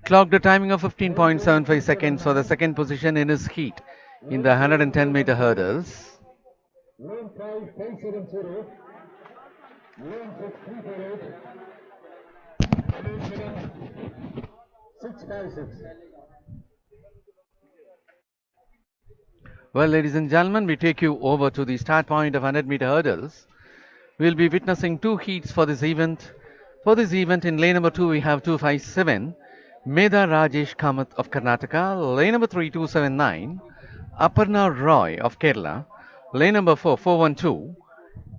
clocked a timing of 15.75 seconds for the second position in his heat in the 110-meter hurdles. Well, ladies and gentlemen, we take you over to the start point of 100-meter hurdles. We'll be witnessing two heats for this event. For this event, in lane number 2, we have 257 Medha Rajesh Kamath of Karnataka. Lane number 3, 279 Aparna Roy of Kerala. Lane number 4, 412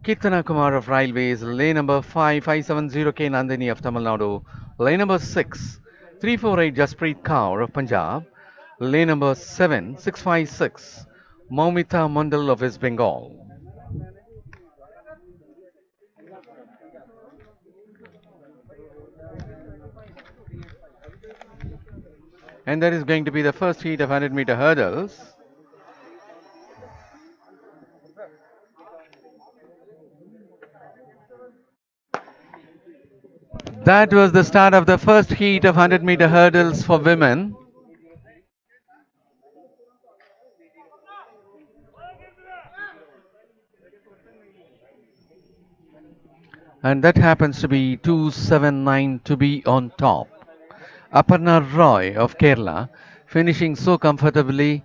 Kirtana Kumar of Railways. Lane number 5, 570 K Nandini of Tamil Nadu. Lane number 6, 348 Jasprit Kaur of Punjab. Lane number 7, 656 Maumita Mandal of West Bengal. And that is going to be the first heat of 100-meter hurdles. That was the start of the first heat of 100-meter hurdles for women. And that happens to be 279 to be on top. Aparna Roy of Kerala finishing so comfortably,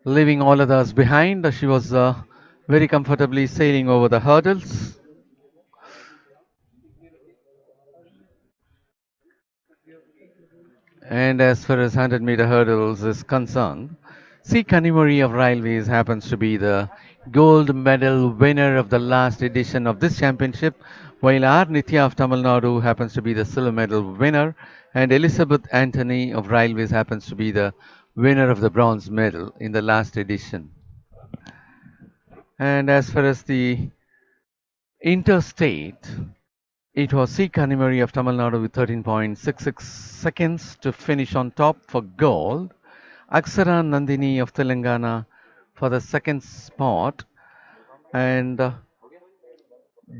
leaving all others behind. She was very comfortably sailing over the hurdles. And as far as 100-meter hurdles is concerned, C. Kanimori of Railways happens to be the gold medal winner of the last edition of this championship, while R. Nithya of Tamil Nadu happens to be the silver medal winner, and Elizabeth Anthony of Railways happens to be the winner of the bronze medal in the last edition. And as far as the interstate, it was C. Kanimori of Tamil Nadu with 13.66 seconds to finish on top for gold. Aksara Nandini of Telangana for the second spot, and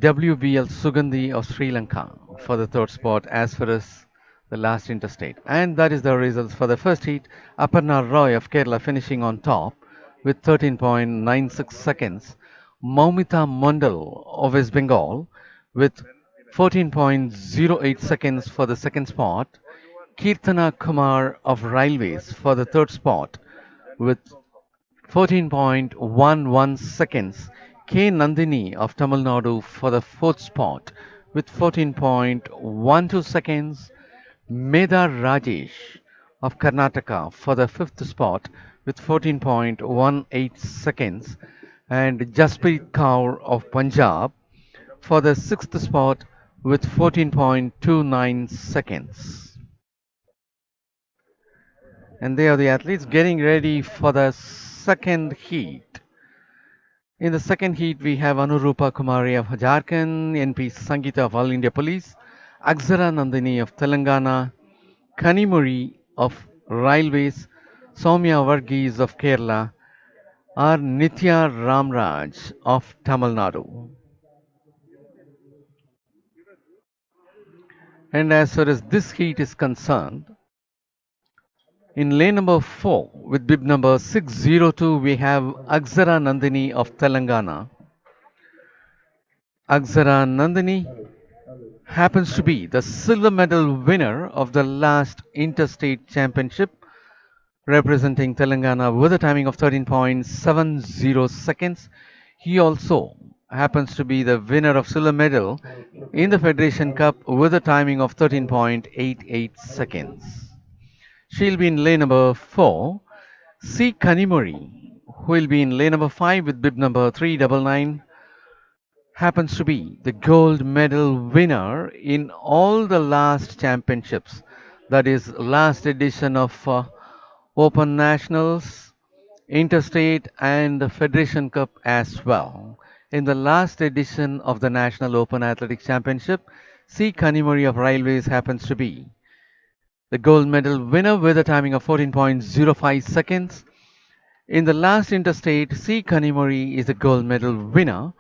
WBL Sugandhi of Sri Lanka for the third spot as far as the last interstate. And that is the results for the first heat. Aparna Roy of Kerala finishing on top with 13.96 seconds. Maumita Mandal of West Bengal with 14.08 seconds for the second spot. Kirtana Kumar of Railways for the third spot with 14.11 seconds. K. Nandini of Tamil Nadu for the fourth spot with 14.12 seconds. Medha Rajesh of Karnataka for the fifth spot with 14.18 seconds. And Jasprit Kaur of Punjab for the sixth spot with 14.29 seconds. And they are the athletes getting ready for the second heat. In the second heat, we have Anurupa Kumari of Jharkhand, NP Sangeeta of All India Police, Akshara Nandini of Telangana, Kanimuri of Railways, Soumya Varghese of Kerala, or Nitya Ramraj of Tamil Nadu. And as far as this heat is concerned, in lane number 4 with bib number 602, we have Akshara Nandini of Telangana. Akshara Nandini happens to be the silver medal winner of the last interstate championship representing Telangana with a timing of 13.70 seconds. He also happens to be the winner of silver medal in the Federation Cup with a timing of 13.88 seconds. She'll be in lane number 4. C. Kanimori, who will be in lane number 5 with bib number 399, happens to be the gold medal winner in all the last championships. That is, last edition of Open Nationals, Interstate, and the Federation Cup as well. In the last edition of the National Open Athletics Championship, C. Kanimori of Railways happens to be the gold medal winner with a timing of 14.05 seconds. In the last interstate, C. Kanimori is the gold medal winner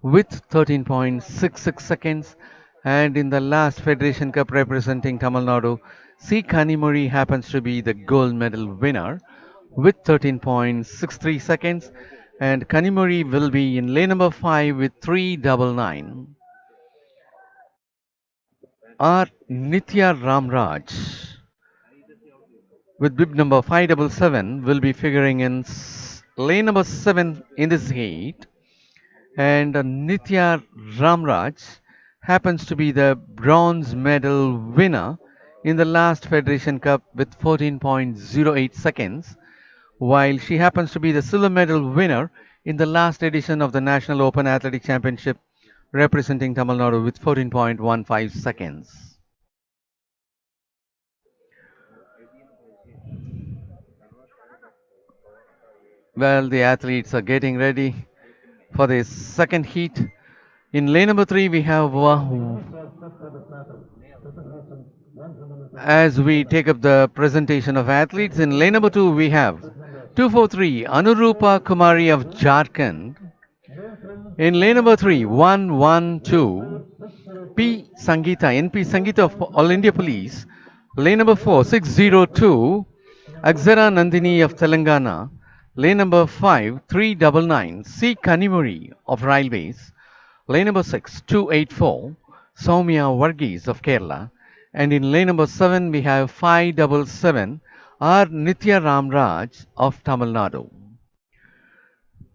with 13.66 seconds. And in the last Federation Cup representing Tamil Nadu, C. Kanimori happens to be the gold medal winner with 13.63 seconds. And Kanimori will be in lane number 5 with 399. R. Nitya Ramraj with bib number 577 will be figuring in lane number 7 in this heat. And Nitya Ramraj happens to be the bronze medal winner in the last Federation Cup with 14.08 seconds, while she happens to be the silver medal winner in the last edition of the National Open Athletic Championship representing Tamil Nadu with 14.15 seconds. Well, the athletes are getting ready for the second heat. In lane number 3, we have, as we take up the presentation of athletes, in lane number 2, we have 243 Anurupa Kumari of Jharkhand. In lane number 3, 112 P. Sangeeta, NP Sangeeta of All India Police. Lane number 4, 602 Akshara Nandini of Telangana. Lane number 5, 399 C. Kanimuri of Railways. Lane number 6, 284 Soumya Varghese of Kerala. And in lane number 7, we have 577 R. Nitya Ramraj of Tamil Nadu.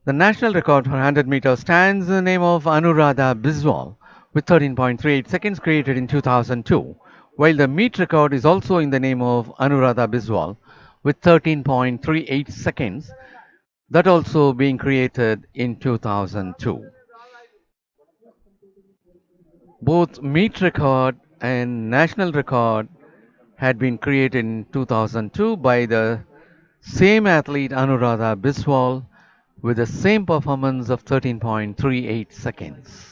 The national record for 100 meters stands in the name of Anuradha Biswal with 13.38 seconds created in 2002, while the meet record is also in the name of Anuradha Biswal with 13.38 seconds, that also being created in 2002. Both meet record and national record had been created in 2002 by the same athlete Anuradha Biswal with the same performance of 13.38 seconds.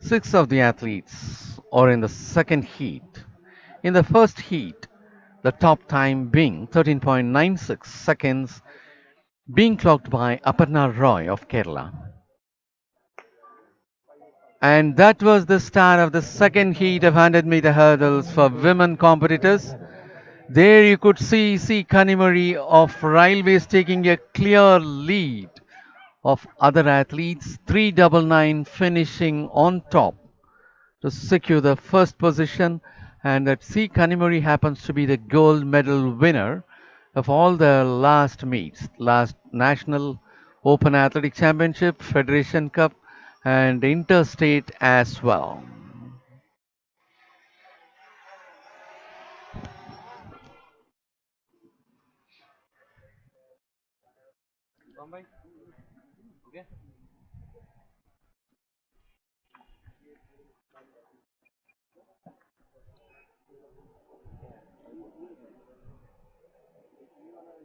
6 of the athletes are in the second heat. In the first heat, the top time being 13.96 seconds, being clocked by Aparna Roy of Kerala. And that was the start of the second heat of 100-meter hurdles for women competitors. There you could see Kanimari of Railways taking a clear lead of other athletes, 399 finishing on top to secure the first position, and that C. Kanimuri happens to be the gold medal winner of all the last meets, last National Open Athletic Championship, Federation Cup, and Interstate as well.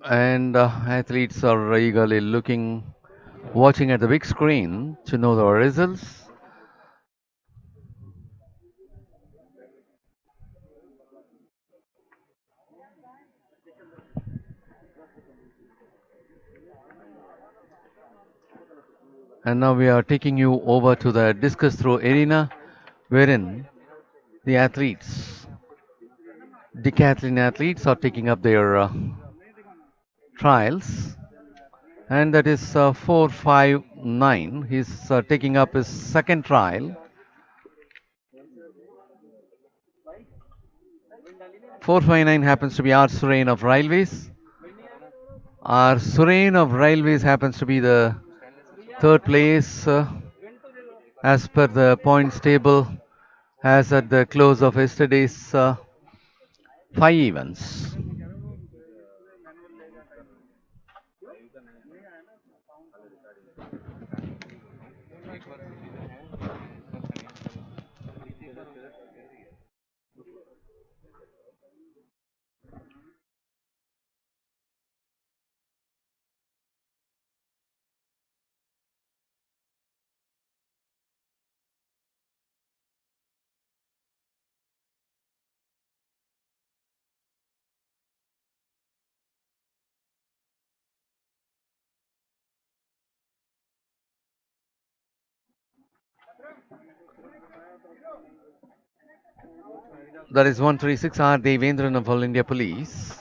And athletes are eagerly watching at the big screen to know the results. And now we are taking you over to the discus throw arena, wherein the decathlon athletes, are taking up their trials. And that is 459. He's taking up his second trial. 459 happens to be R. Surain of Railways. R. Surain of Railways happens to be the third place as per the points table as at the close of yesterday's five events. That is 136 R. Devendran of All India Police.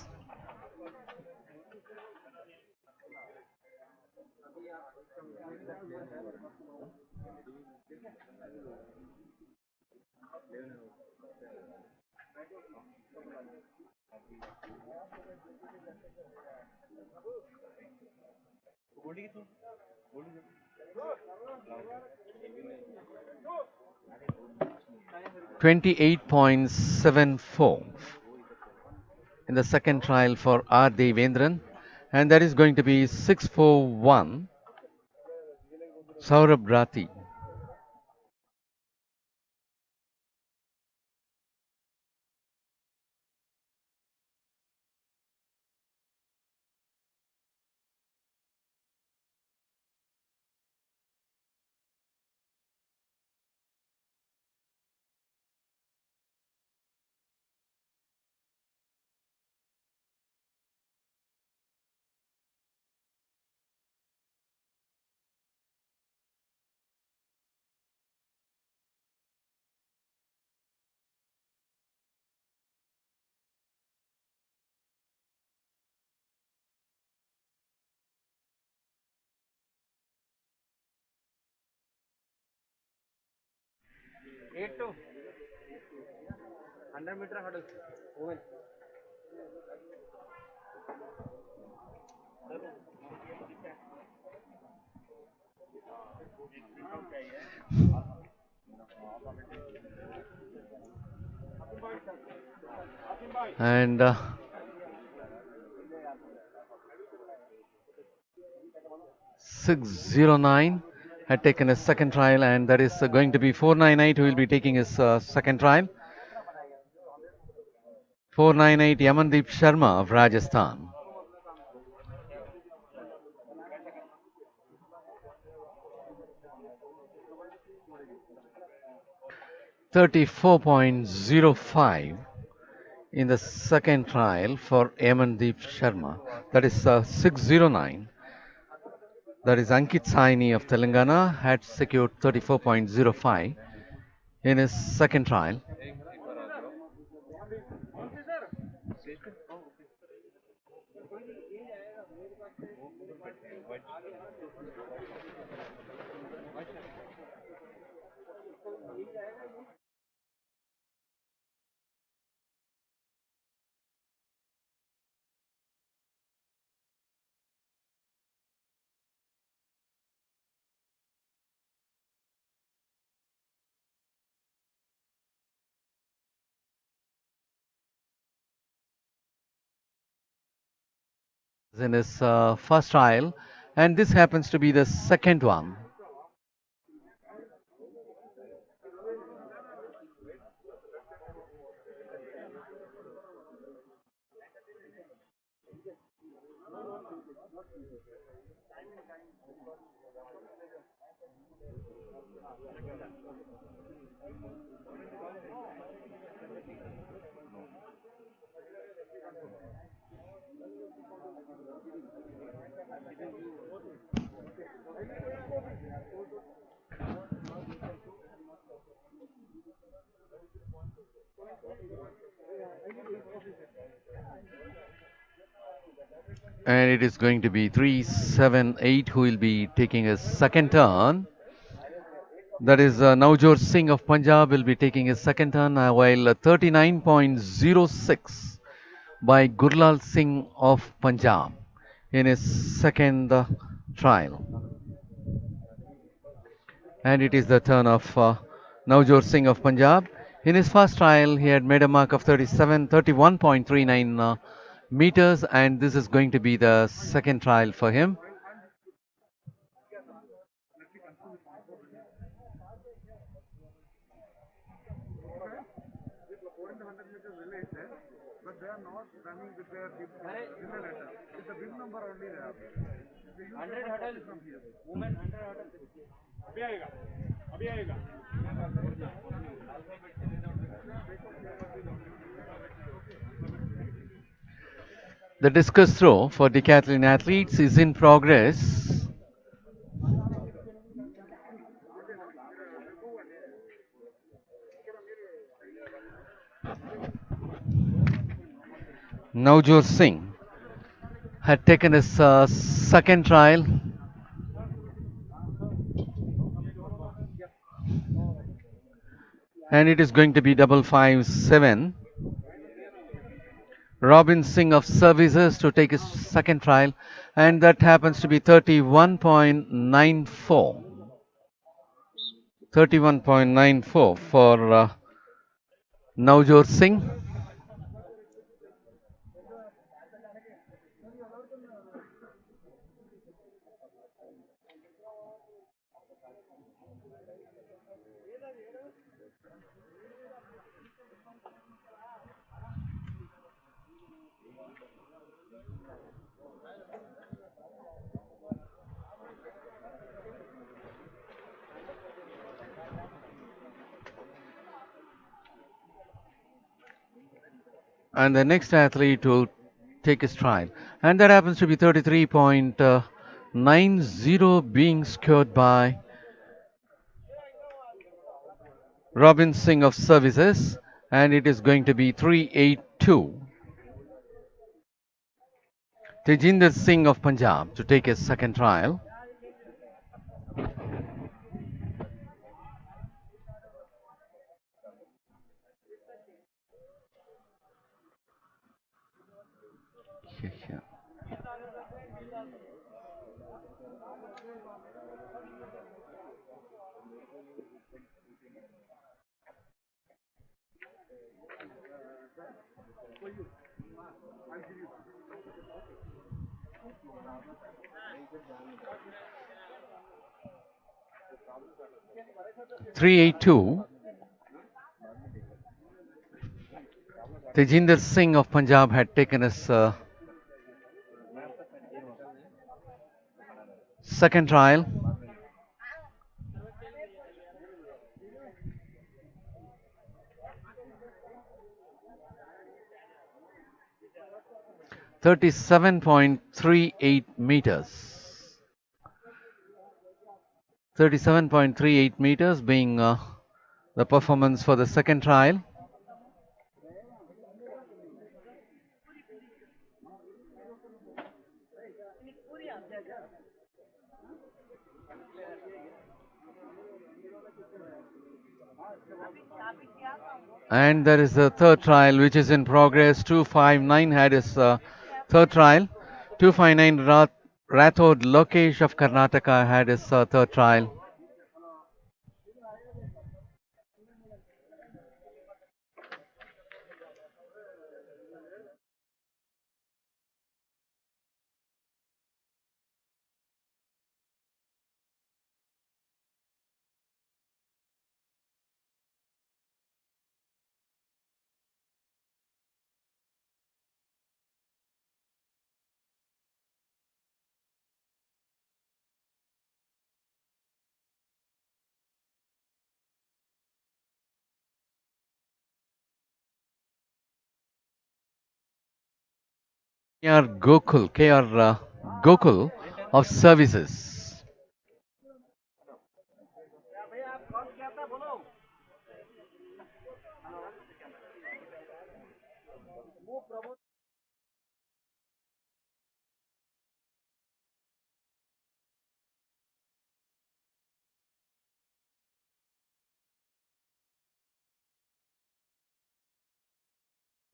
.74 in the second trial for R. Devendran, and that is going to be 641 Saurabh Rati. And 609 had taken his second trial, and that is going to be 498 who will be taking his second trial. 498 Yamandeep Sharma of Rajasthan. .04.05 in the second trial for Yamandeep Sharma. That is 609. That is Ankit Saini of Telangana had secured 34.05 in his second trial. In his first trial, and this happens to be the second one. And it is going to be 378 who will be taking a second turn. That is Navjot Singh of Punjab will be taking his second turn, while 39.06 by Gurlal Singh of Punjab in his second trial. And it is the turn of Navjot Singh of Punjab. In his first trial, he had made a mark of 31.39 meters, and this is going to be the second trial for him. The discus throw for decathlon athletes is in progress. Navjot Singh had taken his second trial, and it is going to be 557. Robin Singh of Services to take his second trial, and that happens to be 31.94. 31.94 for Navjot Singh. And the next athlete will take his trial, and that happens to be 33.90 being scored by Robin Singh of Services, and it is going to be 382. Tejinder Singh of Punjab to take his second trial. Yeah. 382. Tejinder Singh of Punjab had taken his second trial. $37.38 meters. 37.38 meters being the performance for the second trial. And there is the third trial which is in progress. 259 had his third trial. 259 Rathod Lokesh of Karnataka had his third trial. KR Gokul of Services.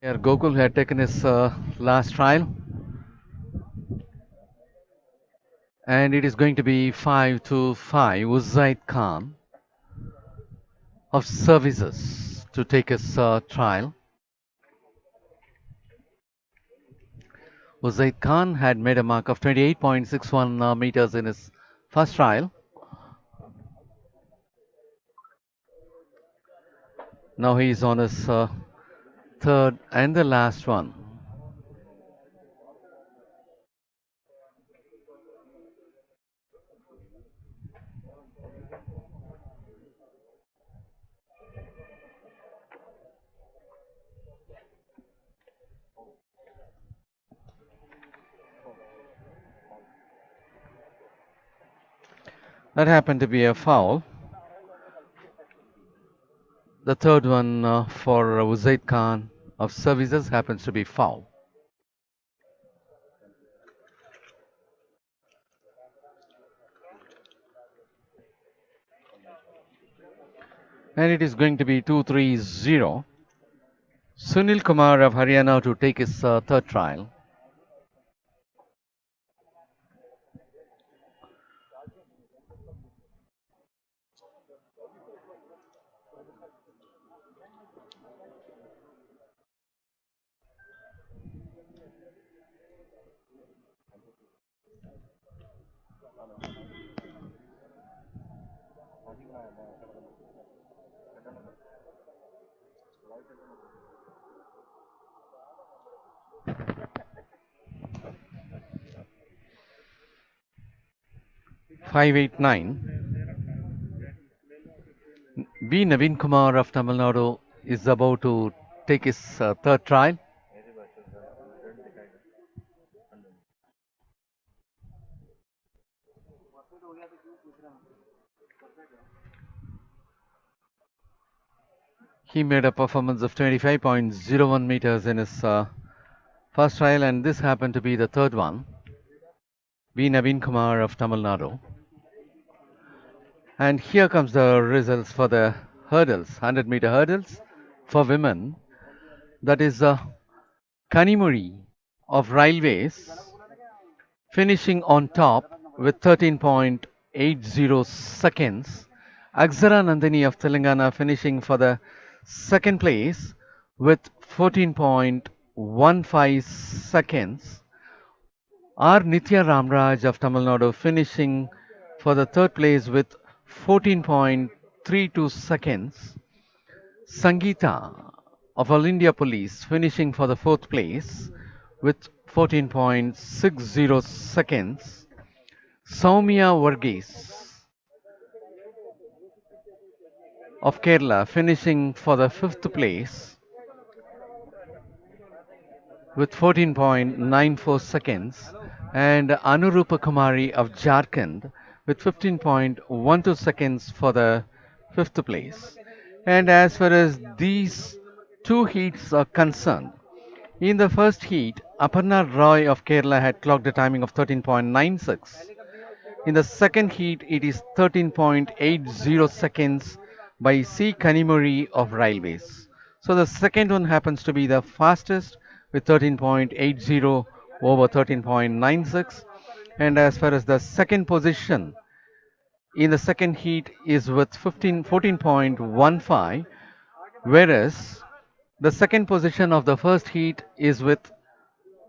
KR Gokul had taken his last trial, and it is going to be 5-5 Uzaid Khan of Services to take his trial. Uzaid Khan had made a mark of 28.61 meters in his first trial. Now he is on his third and the last one. That happened to be a foul. The third one for Uzaid Khan of Services happens to be foul. And it is going to be 2-3-0. Sunil Kumar of Haryana to take his third trial. Five, eight, nine. B. Naveen Kumar of Tamil Nadu is about to take his third trial. He made a performance of 25.01 meters in his first trial, and this happened to be the third one. B. Naveen Kumar of Tamil Nadu. And here comes the results for the hurdles, 100-meter hurdles for women. That is Kanimuri of Railways finishing on top with 13.80 seconds. Akshara Nandini of Telangana finishing for the second place with 14.15 seconds. R. Nitya Ramraj of Tamil Nadu finishing for the third place with 14.32 seconds. Sangeeta of All India Police finishing for the fourth place with 14.60 seconds. Soumya Varghese of Kerala finishing for the fifth place with 14.94 seconds, and Anurupa Kumari of Jharkhand with 15.12 seconds for the fifth place. And as far as these two heats are concerned, in the first heat, Aparna Roy of Kerala had clocked a timing of 13.96. In the second heat, it is 13.80 seconds by C. Kanimori of Railways. So the second one happens to be the fastest with 13.80 over 13.96. And as far as the second position in the second heat is with 14.15, whereas the second position of the first heat is with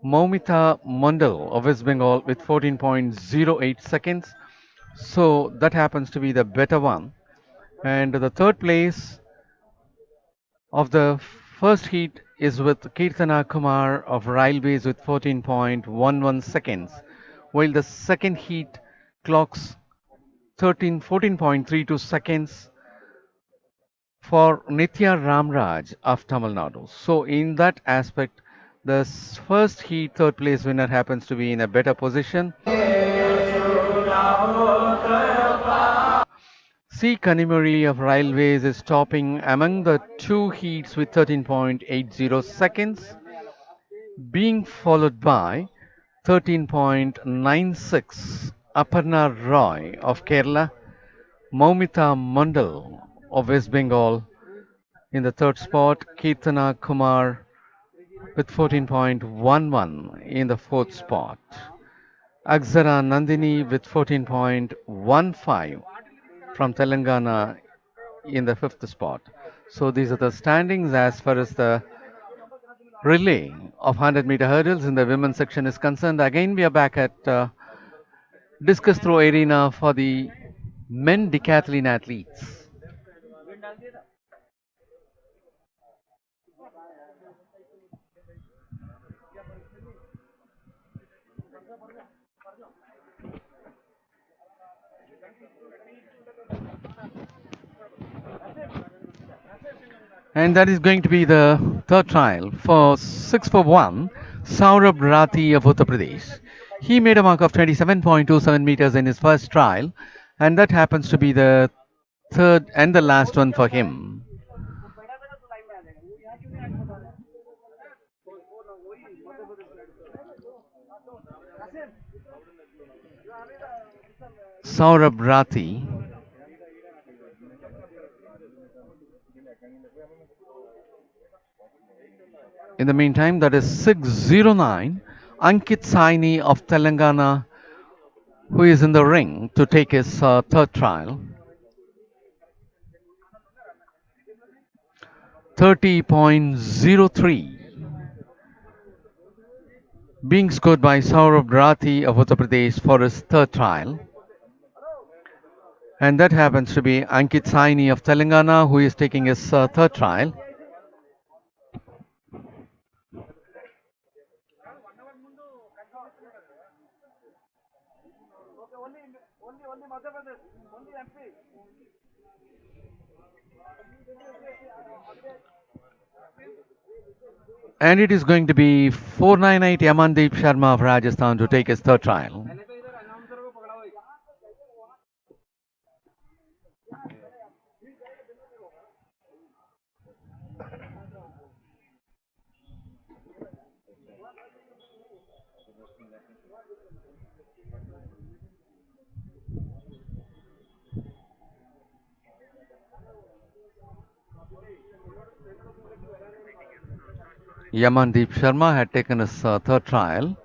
Moumita Mandal of West Bengal with 14.08 seconds. So that happens to be the better one. And the third place of the first heat is with Kirtana Kumar of Railways with 14.11 seconds, while the second heat clocks 14.32 seconds for Nitya Ramraj of Tamil Nadu. So in that aspect, the first heat third place winner happens to be in a better position. C. Kanimori of Railways is topping among the two heats with 13.80 seconds, being followed by 13.96 Aparna Roy of Kerala, Moumita Mandal of West Bengal in the third spot, Kirtana Kumar with 14.11 in the fourth spot, Akshara Nandini with 14.15 from Telangana in the fifth spot. So these are the standings as far as the relay of 100-meter hurdles in the women's section is concerned. Again, we are back at discus throw arena for the men decathlon athletes. And that is going to be the third trial for 6 for 1, Saurabh Rathi of Uttar Pradesh. He made a mark of 27.27 meters in his first trial, and that happens to be the third and the last one for him. Saurabh Rathi. In the meantime, that is 609, Ankit Saini of Telangana, who is in the ring to take his third trial. 30.03 being scored by Saurabh Rathi of Uttar Pradesh for his third trial. And that happens to be Ankit Saini of Telangana, who is taking his third trial. And it is going to be 498 Yamandeep Sharma of Rajasthan to take his third trial. Yamandeep Sharma had taken his third trial.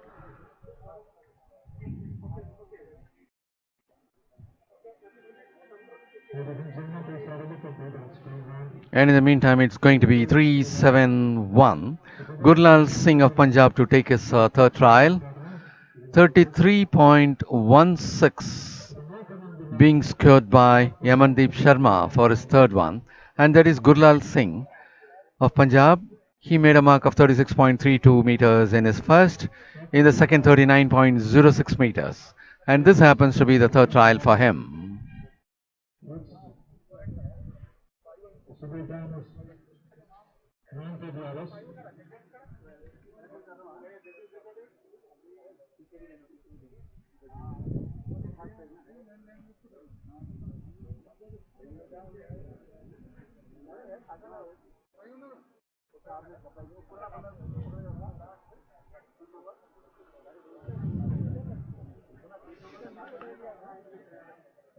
And in the meantime, it's going to be 371. Gurlal Singh of Punjab to take his third trial. 33.16 being scored by Yamandeep Sharma for his third one. And that is Gurlal Singh of Punjab. He made a mark of 36.32 meters in his first. In the second, 39.06 meters. And this happens to be the third trial for him.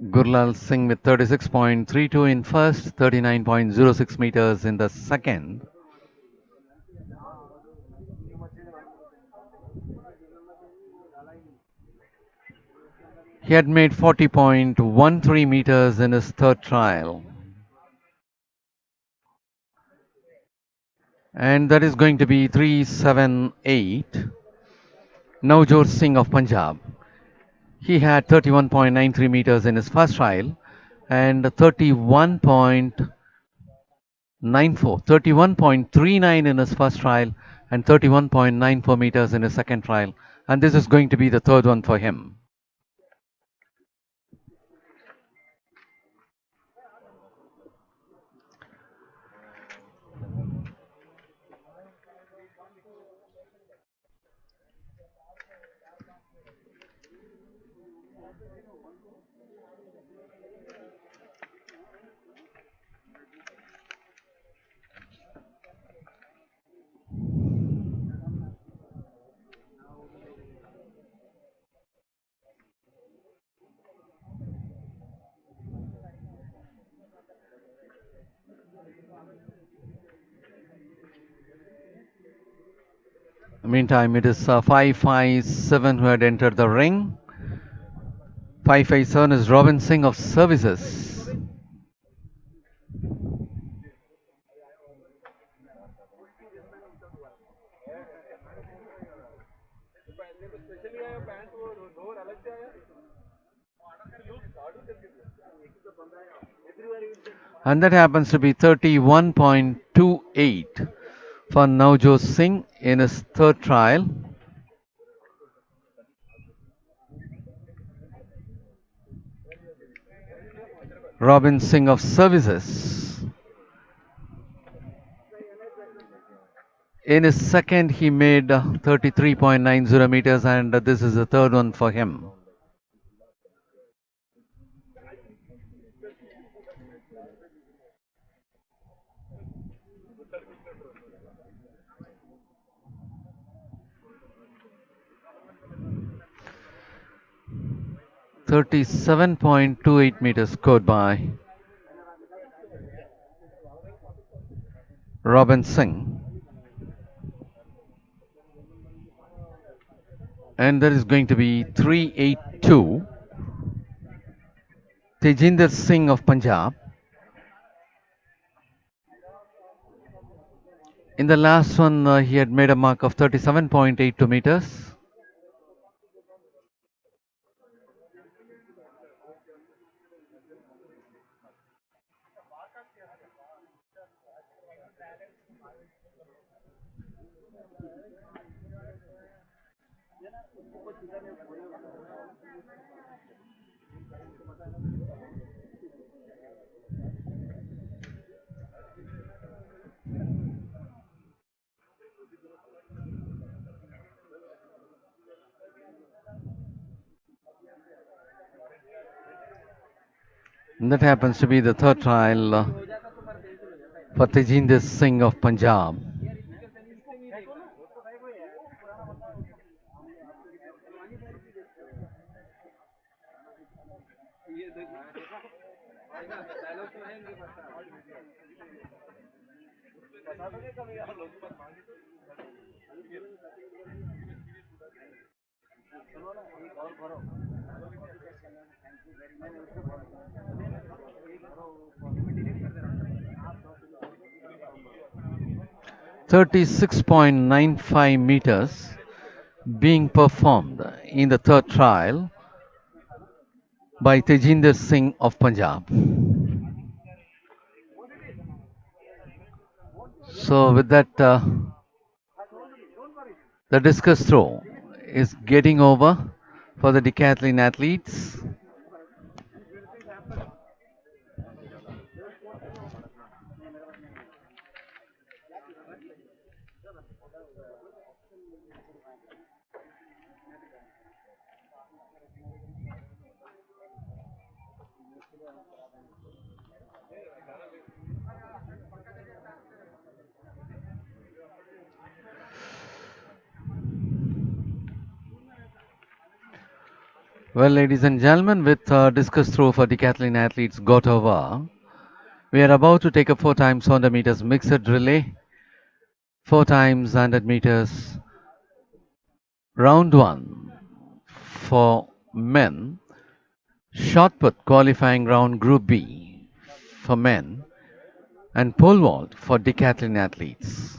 Gurlal Singh with 36.32 in first, 39.06 meters in the second. He had made 40.13 meters in his third trial. And that is going to be 378. Navjot Singh of Punjab. He had 31.93 meters in his first trial and 31.39 in his first trial and 31.94 meters in his second trial. And this is going to be the third one for him. Meantime, it is 557 who had entered the ring. 557 is Robin Singh of Services. And that happens to be 31.28 for Navjot Singh in his third trial. Robin Singh of Services. In his second, he made 33.90 meters, and this is the third one for him. .28 meters scored by Robin Singh. And there is going to be 382. Tejinder Singh of Punjab. In the last one, he had made a mark of 37.82 meters. And that happens to be the third trial for Tejinder Singh of Punjab. .3695 meters being performed in the third trial by Tejinder Singh of Punjab. So with that, the discus throw is getting over for the decathlon athletes. Well, ladies and gentlemen, with discus throw for decathlon athletes got over, we are about to take a 4 times 100 meters mixed relay, 4 times 100 meters round 1 for men, shot put qualifying round group B for men, and pole vault for decathlon athletes.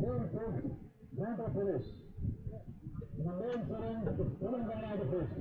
Andhra Pradesh. In the men's event, Telangana the first.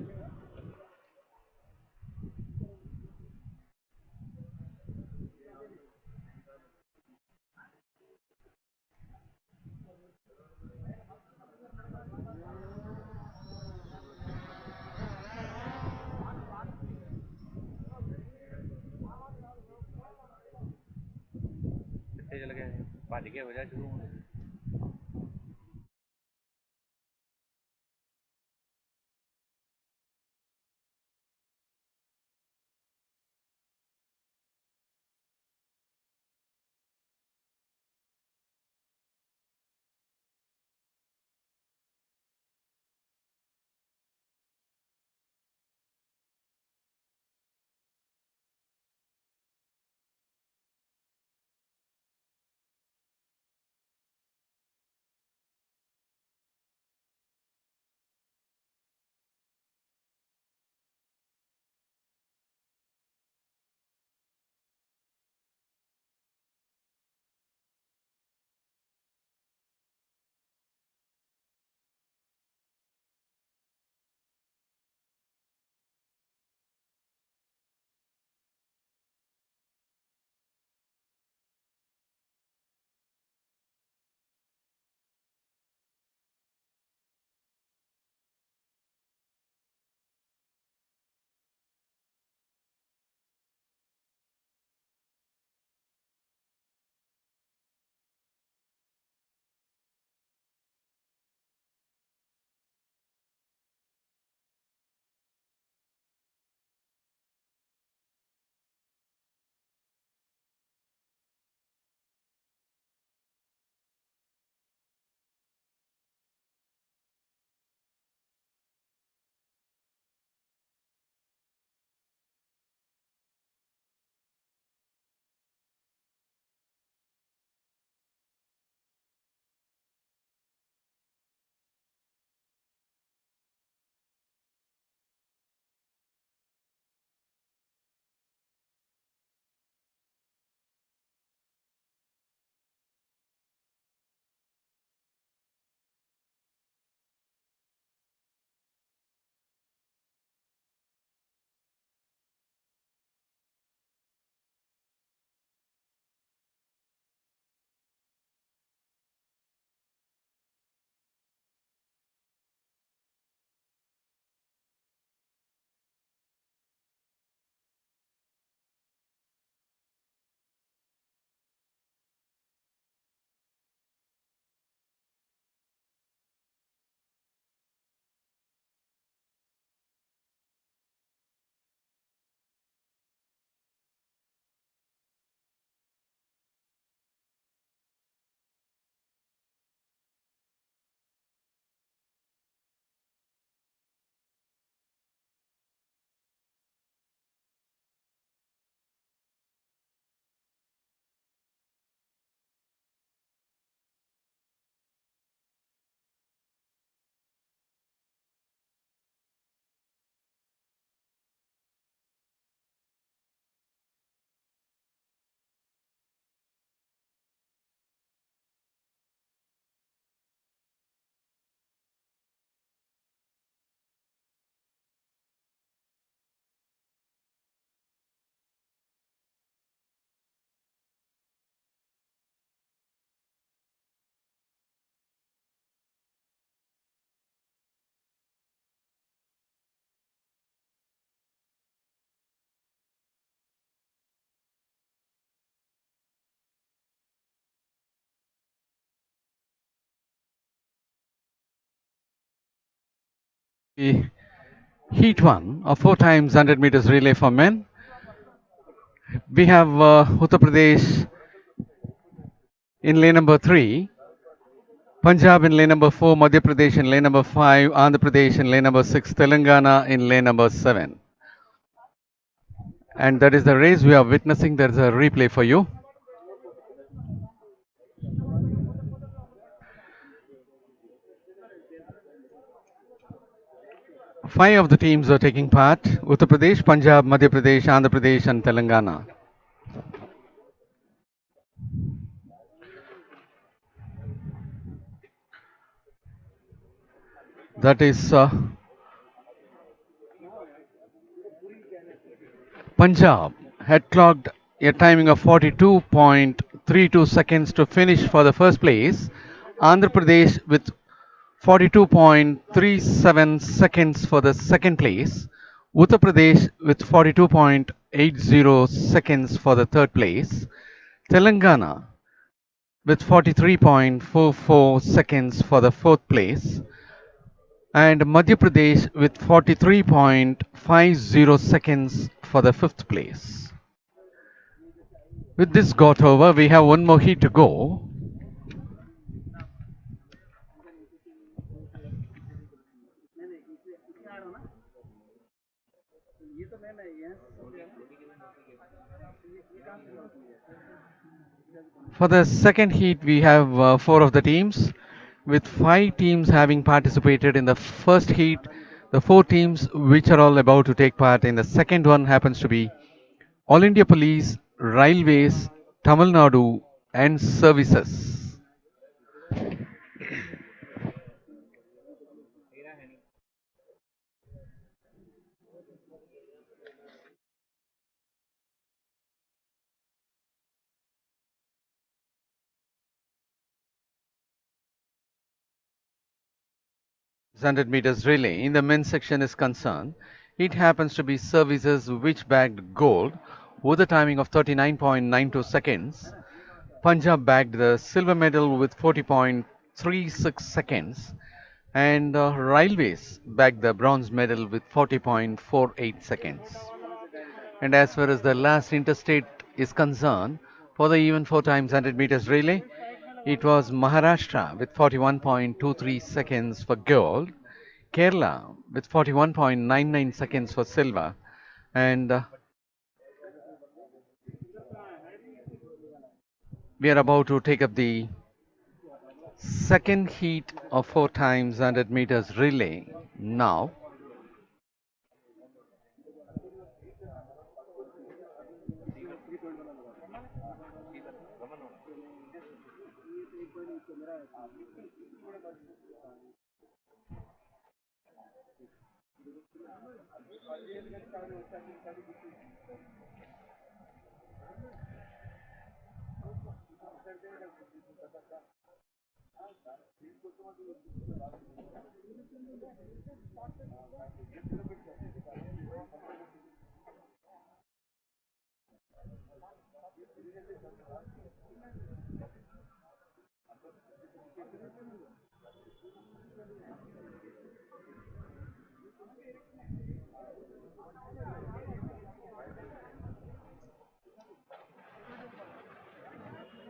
The Heat 1 of 4 times 100 meters relay for men. We have Uttar Pradesh in lane number 3, Punjab in lane number 4, Madhya Pradesh in lane number 5, Andhra Pradesh in lane number 6, Telangana in lane number 7. And that is the race we are witnessing. There is a replay for you. Five of the teams are taking part: Uttar Pradesh, Punjab, Madhya Pradesh, Andhra Pradesh, and Telangana. That is Punjab had clocked a timing of 42.32 seconds to finish for the first place. Andhra Pradesh with 42.37 seconds for the second place. Uttar Pradesh with 42.80 seconds for the third place. Telangana with 43.44 seconds for the fourth place. And Madhya Pradesh with 43.50 seconds for the fifth place. With this got over, we have one more heat to go. For the second heat, we have four of the teams, with five teams having participated in the first heat. The four teams which are all about to take part in the second one happens to be All India Police, Railways, Tamil Nadu, and Services. One hundred meters relay in the men's section is concerned, it happens to be Services which bagged gold with a timing of 39.92 seconds. Punjab bagged the silver medal with 40.36 seconds, and Railways bagged the bronze medal with 40.48 seconds. And as far as the last interstate is concerned, for the even 4 times 100 meters relay, it was Maharashtra with 41.23 seconds for gold, Kerala with 41.99 seconds for silver, and we are about to take up the second heat of 4 times 100 meters relay now.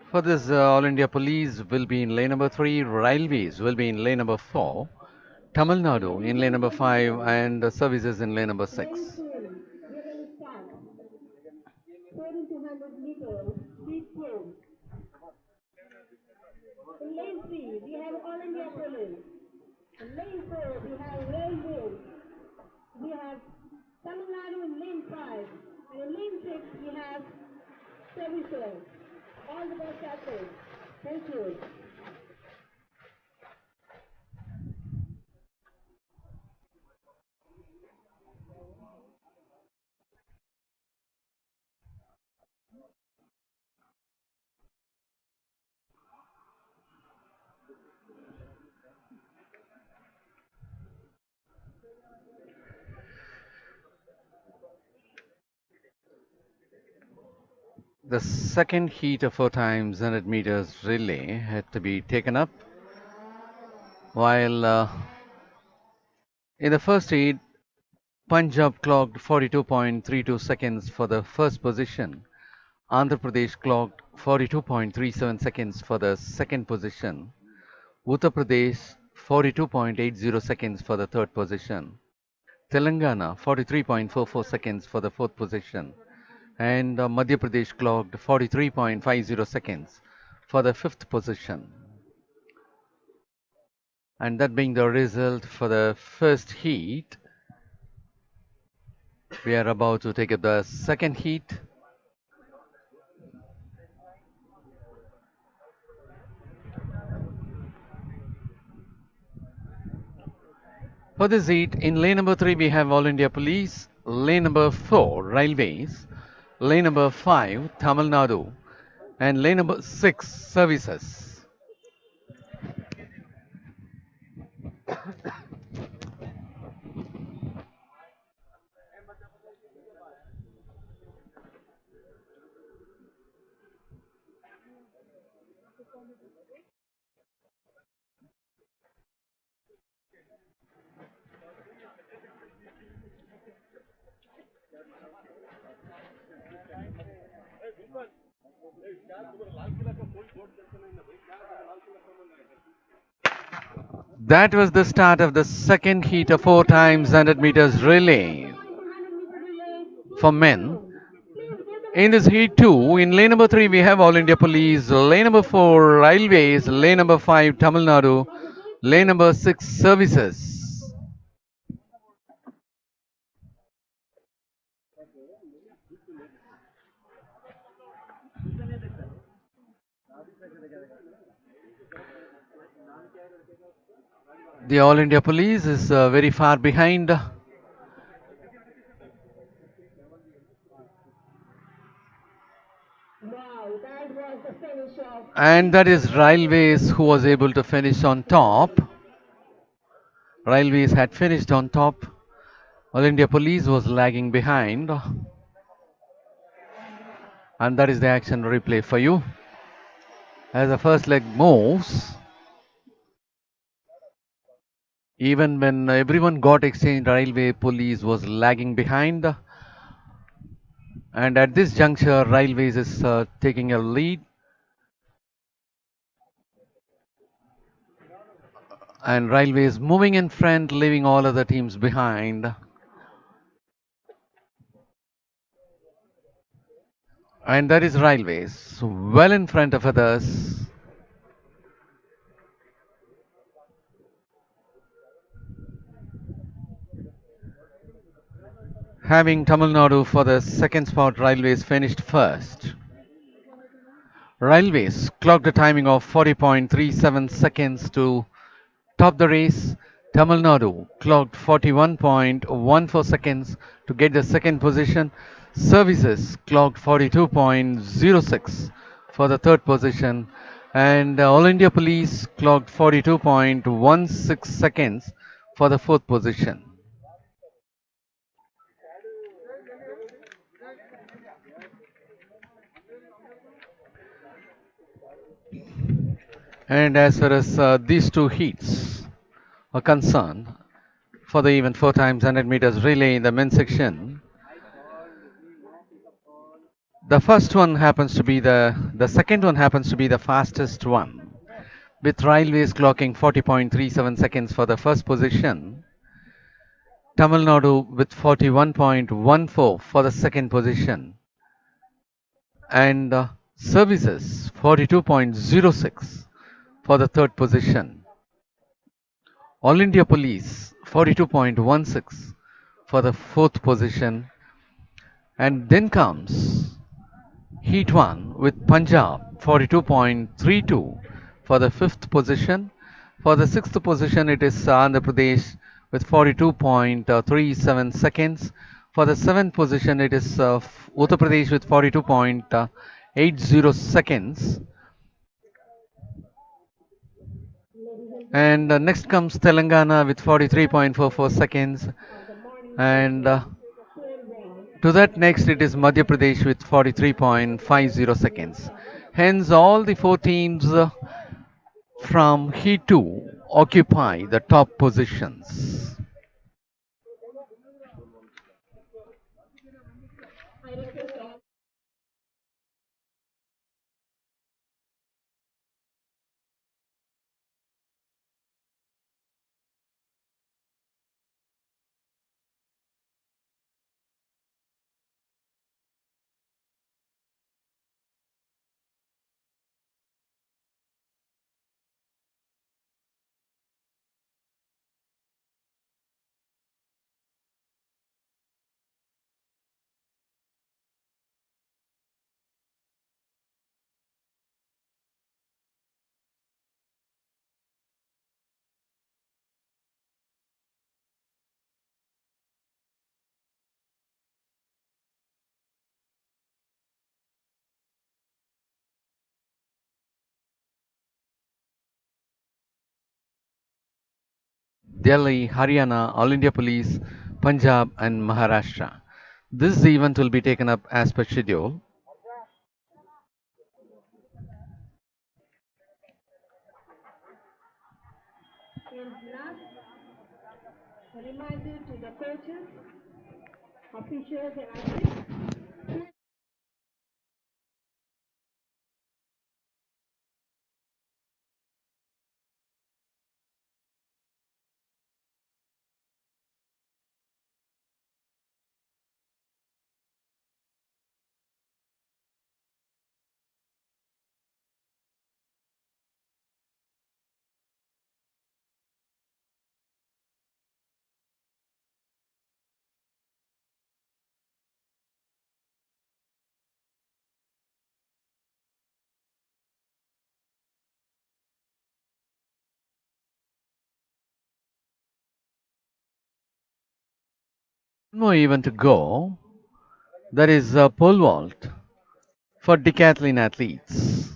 For this, All India Police will be in lane number 3, Railways will be in lane number 4, Tamil Nadu in lane number 5, and Services in lane number Lane 6. 2, we're going to start. 4 into 100 meters, speed flow. In lane 3, we have All India Police. In lane 4, we have Railways. We have Tamil Nadu in lane 5. And in lane 6, we have Services. All the best athletes. Thank you. The second heat of 4 times 100 meters relay had to be taken up, while in the first heat, Punjab clocked 42.32 seconds for the first position. Andhra Pradesh clocked 42.37 seconds for the second position. Uttar Pradesh 42.80 seconds for the third position. Telangana 43.44 seconds for the fourth position. And Madhya Pradesh clocked 43.50 seconds for the fifth position. And that being the result for the first heat, we are about to take up the second heat. For this heat, in lane number 3 we have All India Police, lane number 4 Railways, lane number 5 Tamil Nadu, and lane number 6 Services. That was the start of the second heat of 4 times 100 meters relay for men. In this heat 2, in lane number 3 we have All India Police, lane number 4 Railways, lane number 5 Tamil Nadu, lane number 6 Services. The All India Police is very far behind, Wow, that was the finish of and that is Railways who was able to finish on top. Railways had finished on top. All India Police was lagging behind, and that is the action replay for you. As the first leg moves, even when everyone got exchanged, Railway Police was lagging behind. And at this juncture, Railways is taking a lead. And Railways moving in front, leaving all other teams behind. And that is Railways, well in front of others. Having Tamil Nadu for the second spot, Railways finished first. Railways clocked a timing of 40.37 seconds to top the race. Tamil Nadu clocked 41.14 seconds to get the second position. Services clocked 42.06 for the third position. And All India Police clocked 42.16 seconds for the fourth position. And as far as these two heats are concerned, for the event 4 times 100 meters relay in the men's section, the second one happens to be the fastest one, with Railways clocking 40.37 seconds for the first position, Tamil Nadu with 41.14 for the second position, and Services 42.06 for the third position. All India Police 42.16 for the fourth position, and then comes Heat 1 with Punjab 42.32 for the fifth position. For the sixth position, it is Andhra Pradesh with 42.37 seconds. For the seventh position, it is Uttar Pradesh with 42.80 seconds. And next comes Telangana with 43.44 seconds. of the morning And played well. to that next, it is Madhya Pradesh with 43.50 seconds. Hence, all the four teams from Heat 2 occupy the top positions. I request all Delhi, Haryana, All India Police, Punjab, and Maharashtra. This event will be taken up as per schedule. And last, a reminder to the coaches, officials, and athletes. One more event to go, that is pole vault for decathlon athletes.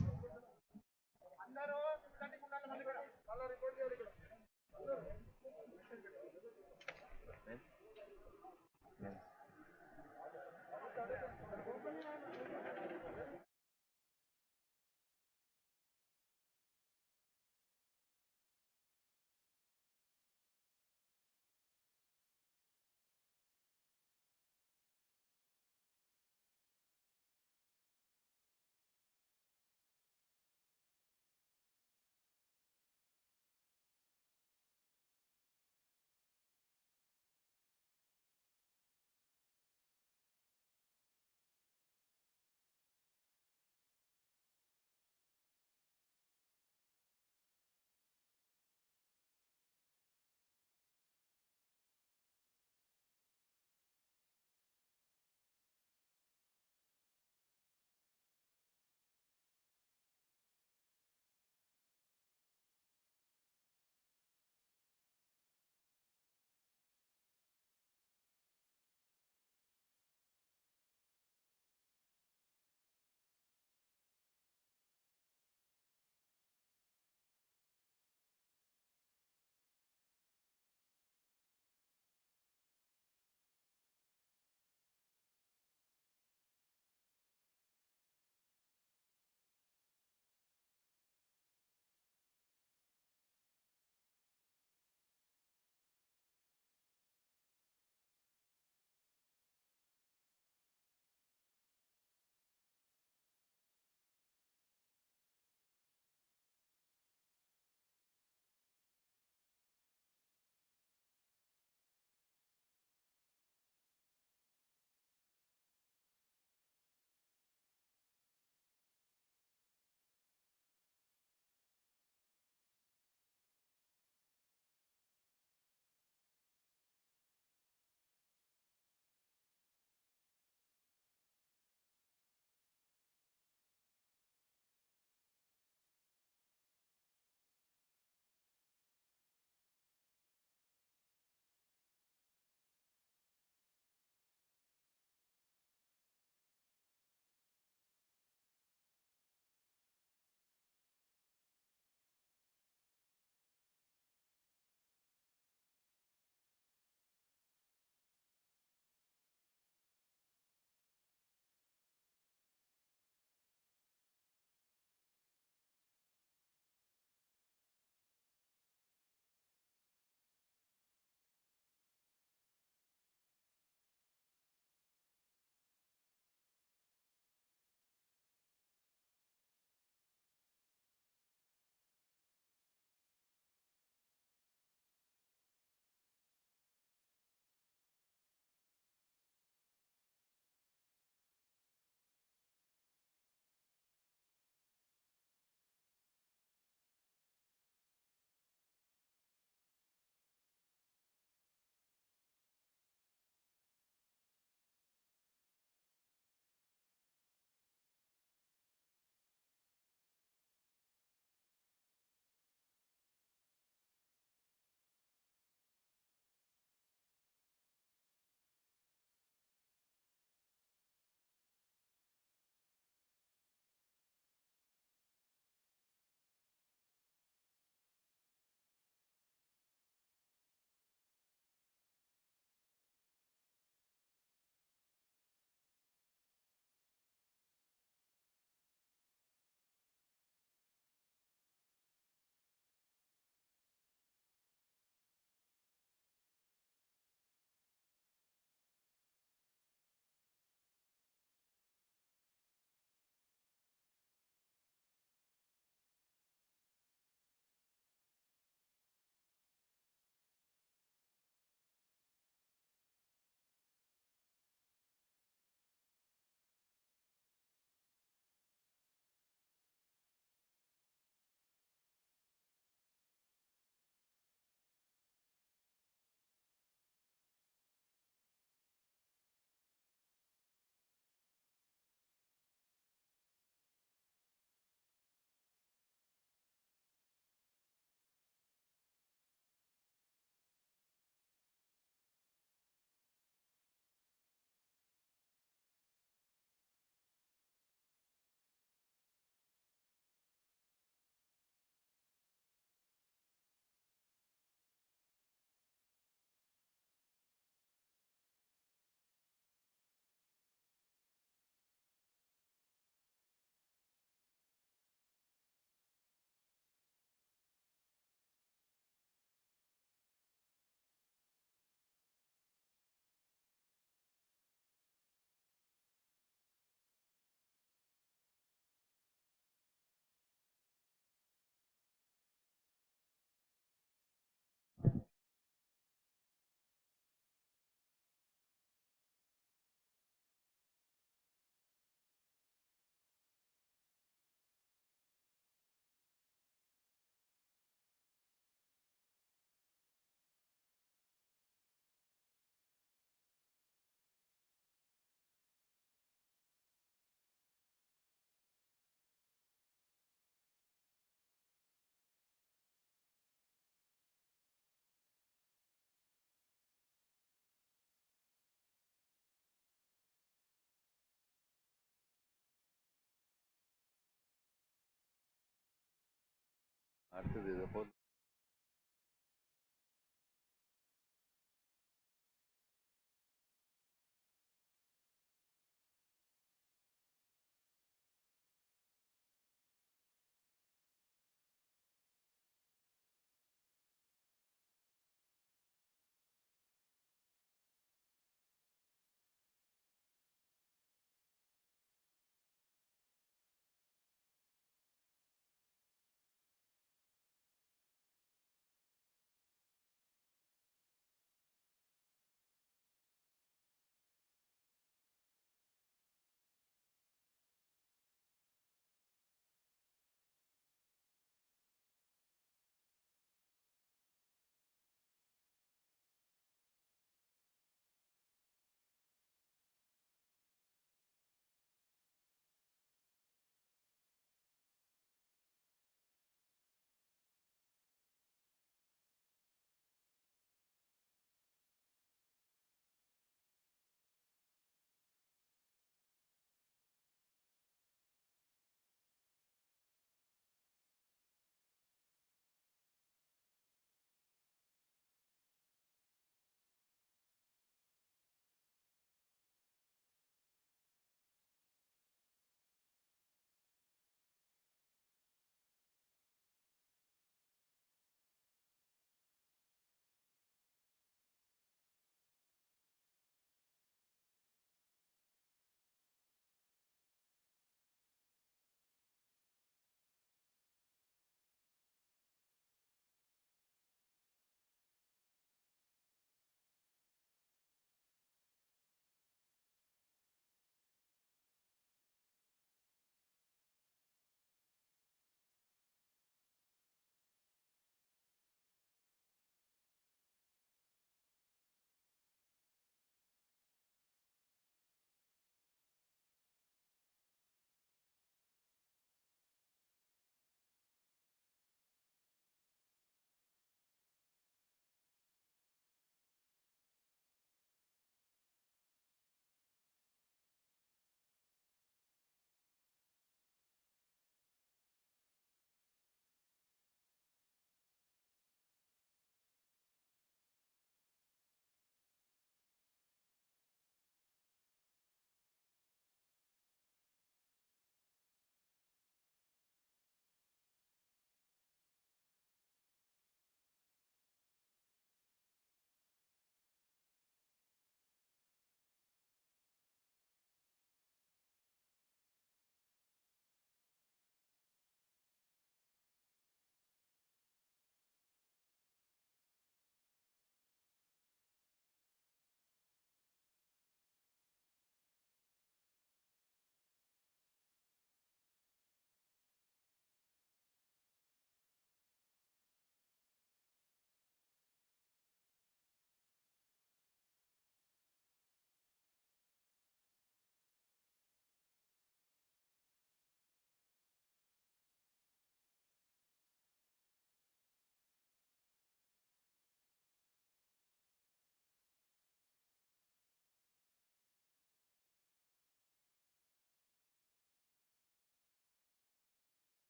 அடுத்தது இதை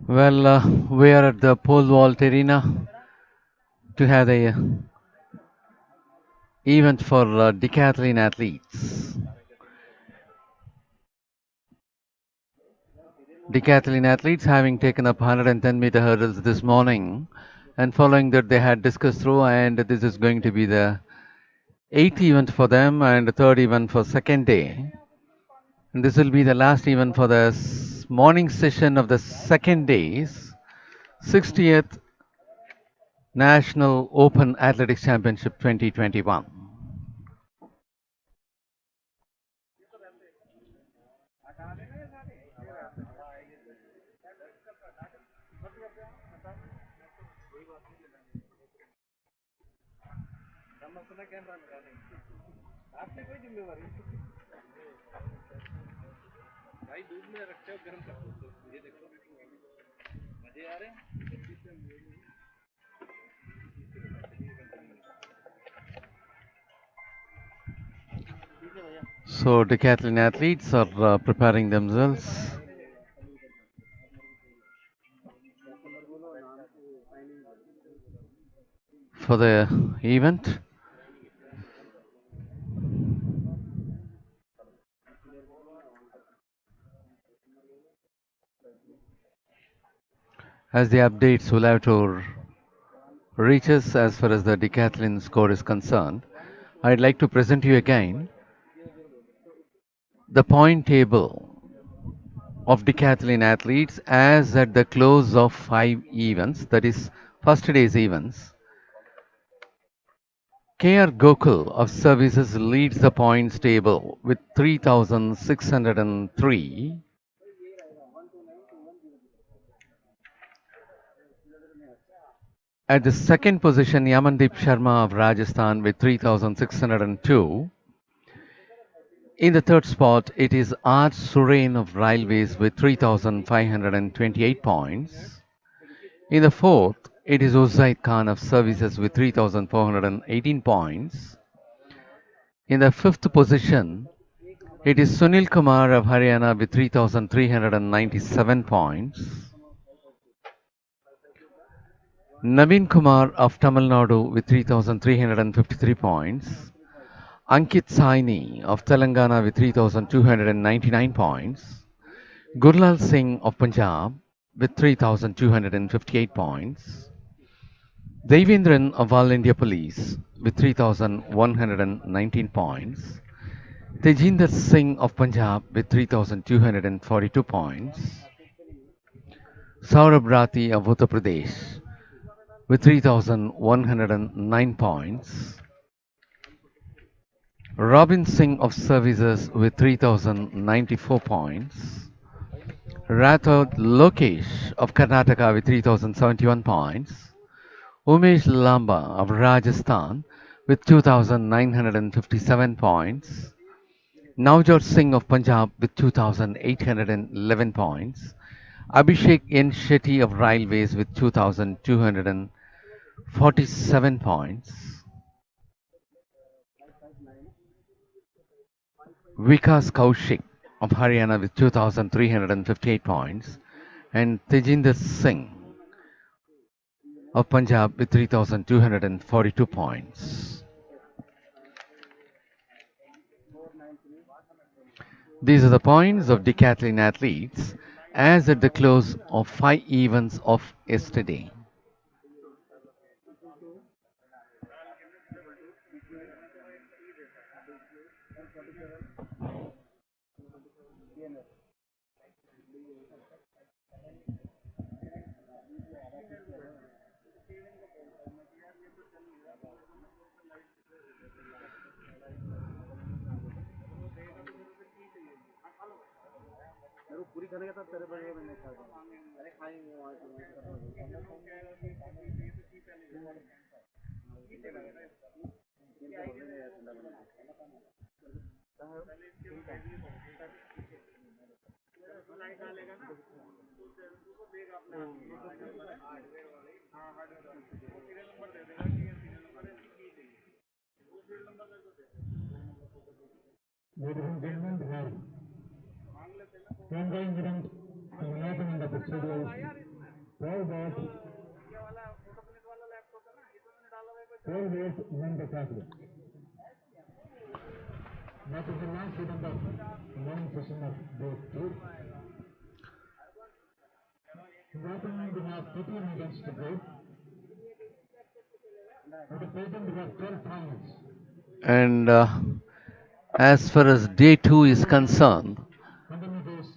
Well, we are at the pole vault arena to have the event for decathlon athletes. Decathlon athletes having taken up 110-meter hurdles this morning, and following that they had discussed through, and this is going to be the eighth event for them and the third event for second day. And this will be the last event for the morning session of the second day's 60th National Open Athletics Championship 2021. So decathlon athletes are preparing themselves for the event. As the updates will have to reach us as far as the decathlon score is concerned, I'd like to present you again the point table of decathlon athletes as at the close of 5 events, that is first day's events. KR Gokul of services leads the points table with 3,603. At the second position, Yamandeep Sharma of Rajasthan with 3,602. In the third spot, it is R. Surain of Railways with 3,528 points. In the fourth, it is Uzaid Khan of Services with 3,418 points. In the fifth position, it is Sunil Kumar of Haryana with 3,397 points. Naveen Kumar of Tamil Nadu with 3,353 points. Ankit Saini of Telangana with 3,299 points. Gurlal Singh of Punjab with 3,258 points. Devendran of All India Police with 3,119 points. Tejinder Singh of Punjab with 3,242 points. Saurabh Rathi of Uttar Pradesh with 3,109 points. Robin Singh of Services with 3,094 points. Rathod Lokesh of Karnataka with 3,071 points. Umesh Lamba of Rajasthan with 2,957 points. Navjot Singh of Punjab with 2,811 points. Abhishek N. Shetty of Railways with 2,247 points. Vikas Kaushik of Haryana with 2,358 points. And Tejinder Singh of Punjab with 3,242 points. These are the points of decathlon athletes as at the close of 5 events of yesterday. Ladies and gentlemen, we have 10 incidents in the open in the studio. 12 boat, 12 boat men decathlon. That is the last event of the morning session of day 2. In the afternoon we have 13 events to go. At the present we have 12 finals. And as far as day 2 is concerned, 100 meters,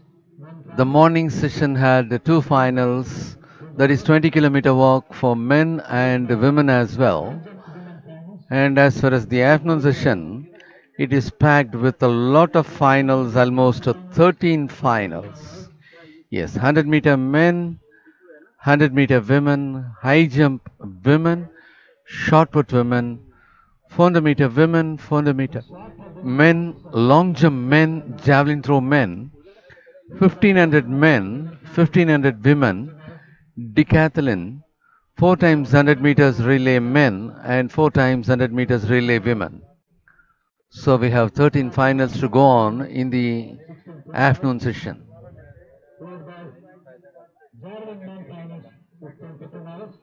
the morning session had the two finals, that is 20-kilometer walk for men and women as well. women finals. And as far as the afternoon session, it is packed with a lot of finals, almost 13 finals. Yes, 100-meter men, 100-meter women, high jump women, shot put women, 400-meter women, 400-meter men, long jump men, javelin throw men, 1500 men, 1500 women, decathlon, 4 times 100 meters relay men, and 4 times 100 meters relay women. So we have 13 finals to go on in the afternoon session. Followed by javelin men finals, 15 hours.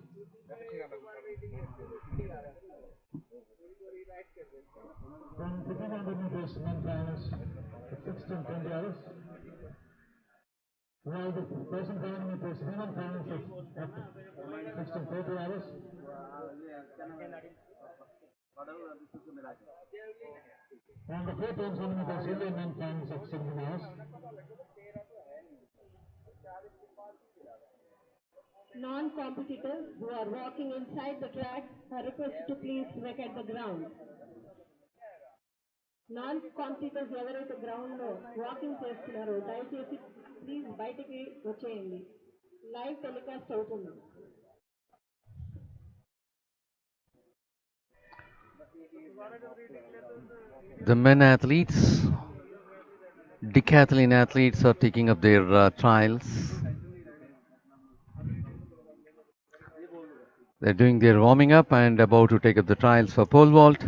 Then 1500 meters men finals, 16-20 hours. While the 1500 meters women finals is at 16-30 hours. And the 4 times 100 meters relay men finals at 17 hours. Non-competitors who are walking inside the track are requested to please vacate the ground. Non-competitors ఎవరైతే ground లో walking చేస్తున్నారో దయచేసి please బయటికి వచ్చేయండి. Live telecast అవుతుంది. The men athletes, decathlon athletes are taking up their trials. They're doing their warming up and about to take up the trials for pole vault.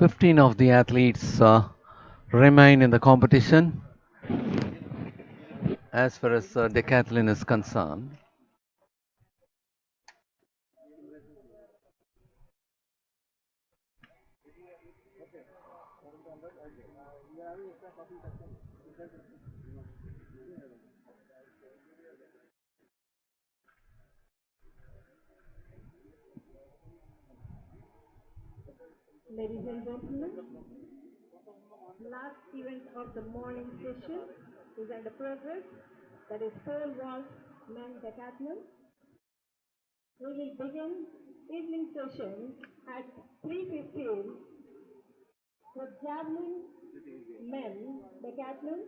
Fifteen of the athletes remain in the competition as far as decathlon is concerned. Ladies and gentlemen, last event of the morning session is under progress. That is pole vault men decathlon. We will begin evening session at 3:15 with javelin men decathlon.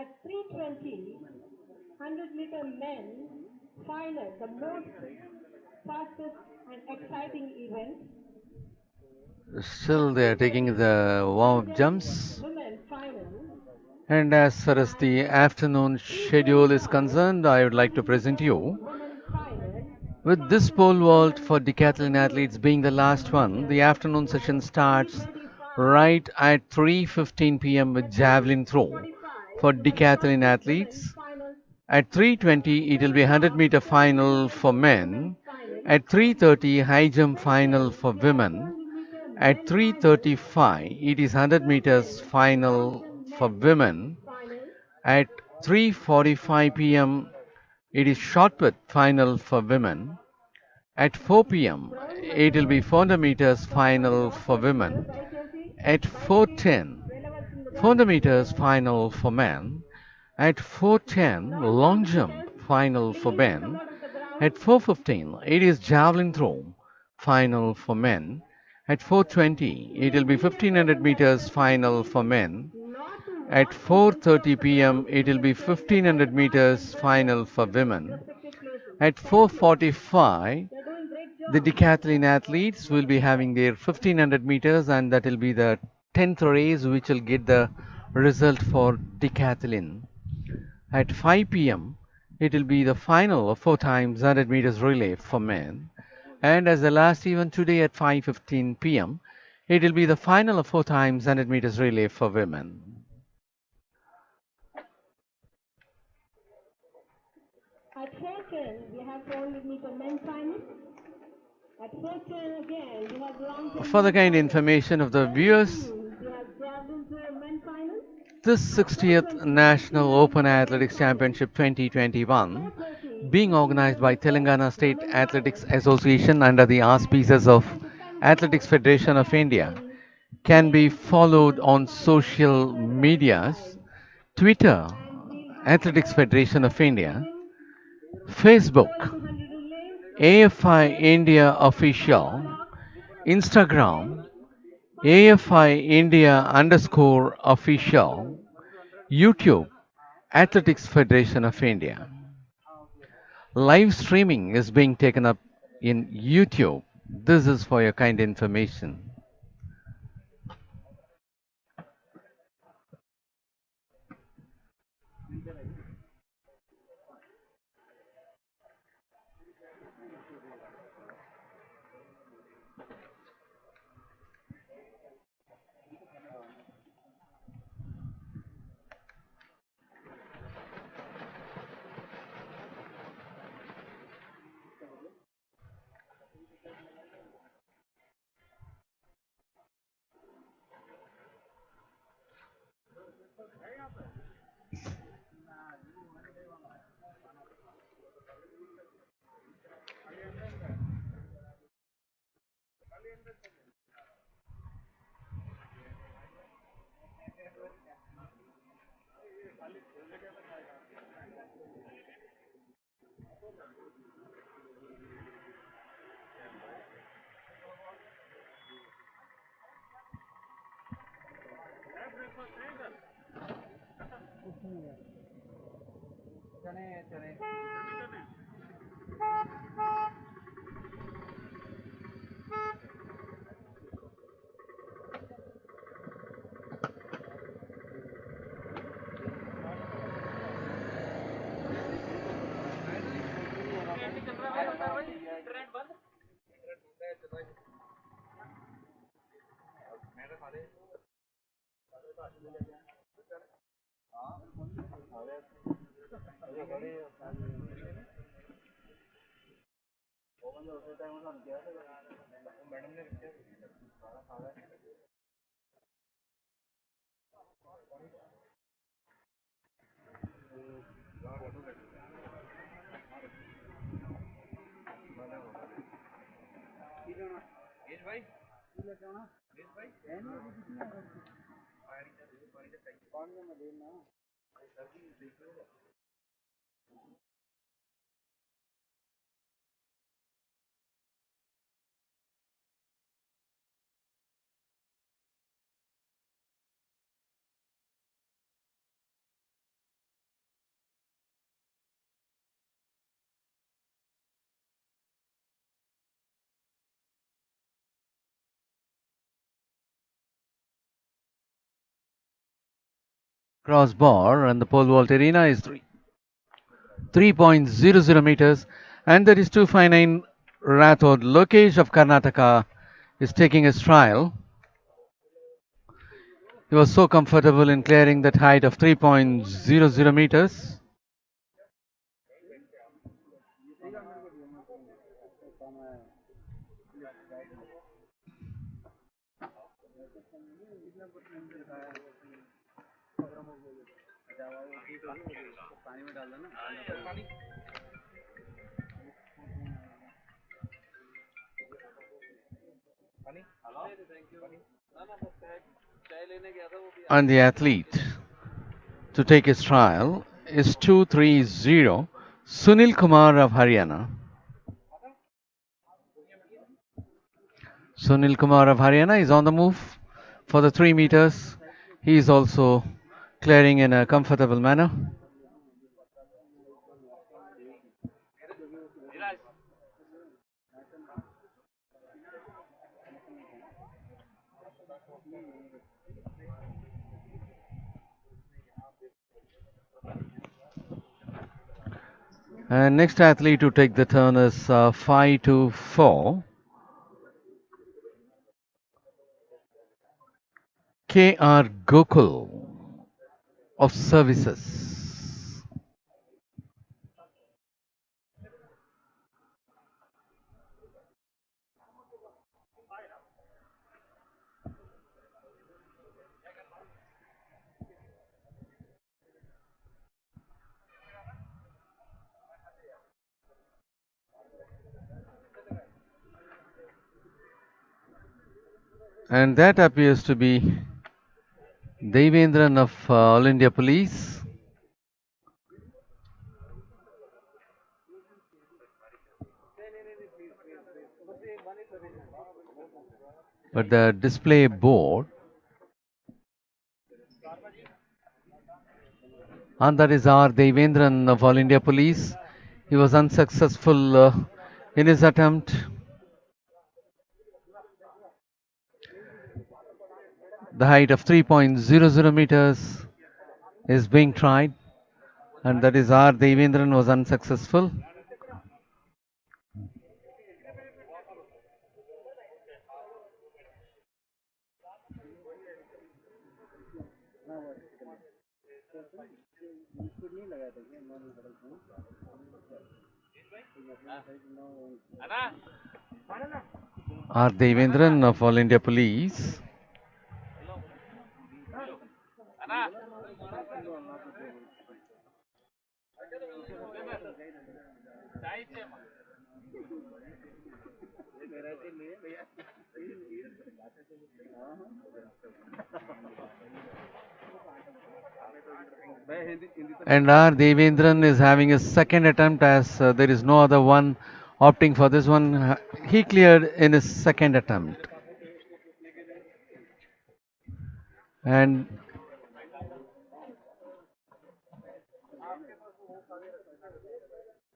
At 3:20, 100-meter men final, the most fastest and exciting event. Still they are taking the warm-up jumps. Women final. And as far as the afternoon schedule is concerned, I would like to present you Women final. with this pole vault for decathlon athletes being the last one. The afternoon session starts right at 3:15 p.m. with javelin throw for decathlon athletes. At 3:20 it will be 100-meter final for men. At 3:30 high jump final for women. At 3:35 it is 100 meters final for women. At 3:45 p.m. it is shot put final for women. At 4 p.m. it will be 400 meters final for women. At 4:10 400 meters final for men. At 4:10 long jump final for men. At 4:15 it is javelin throw final for men. At 4:20 it will be 1500 meters final for men. At 4:30 p.m. it will be 1500 meters final for women. At 4:45 the decathlon athletes will be having their 1500 meters, and that will be the 10th race which will get the result for decathlon. At 5 p.m., it will be the final of 4 times 100 meters relay for men. And as the last event today at 5:15 p.m., it will be the final of 4 times 100 meters relay for women. At 4:10, we have 400-meter men's final. At 4:10 again, we have long jump For the men's kind final. information of the viewers, We have javelin throw men's final. this 60th National Open Athletics Championship 2021 being organized by Telangana State Athletics Association under the auspices of Athletics Federation of India can be followed on social medias, Twitter, Athletics Federation of India, Facebook, 200 relay, AFI India Official, Instagram, AFI India underscore official, YouTube, Athletics Federation of India. Live streaming is being taken up in YouTube. This is for your kind information. Crossbar and the pole vault arena is 3.00 meters, and that is 259 Rathod Lokesh of Karnataka is taking his trial. He was so comfortable in clearing that height of 3.00 meters. And the athlete to take his trial is 230 Sunil Kumar of Haryana. Sunil Kumar of Haryana is on the move for the 3 meters. He is also clearing in a comfortable manner. And next athlete to take the turn is 5 to 4. K.R. Gokul of Services. And that appears to be Devendran of All India Police. But the display board, and that is R. Devendran of All India Police. He was unsuccessful in his attempt. The height of 3.00 meters is being tried, and that is R. Devendran was unsuccessful. R. Devendran of All India Police. And R. Devendran is having a second attempt as there is no other one opting for this one. He cleared in his second attempt. And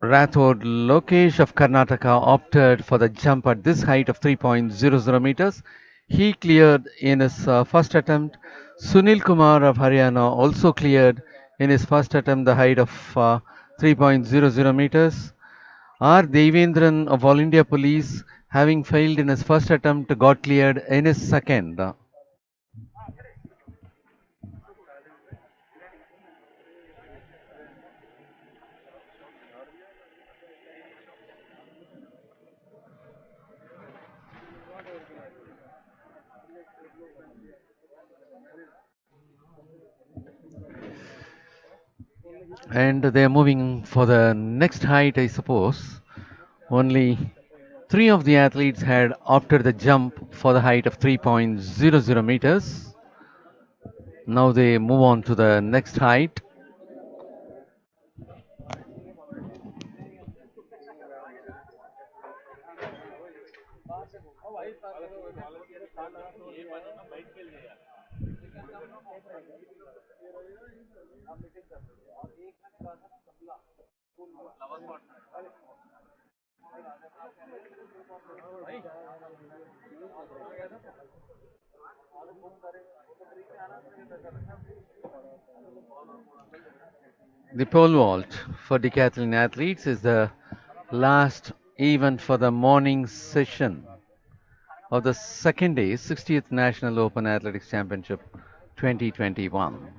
Rathod Lokesh of Karnataka opted for the jump at this height of 3.00 meters. He cleared in his first attempt. Sunil Kumar of Haryana also cleared in his first attempt the height of 3.00 meters. R. Devendran of All India Police, having failed in his first attempt, got cleared in his second. And they are moving for the next height, I suppose. Only three of the athletes had opted the jump for the height of 3.00 meters. Now they move on to the next height. The pole vault for decathlon athletes is the last event for the morning session of the second day 60th National Open Athletics Championship 2021.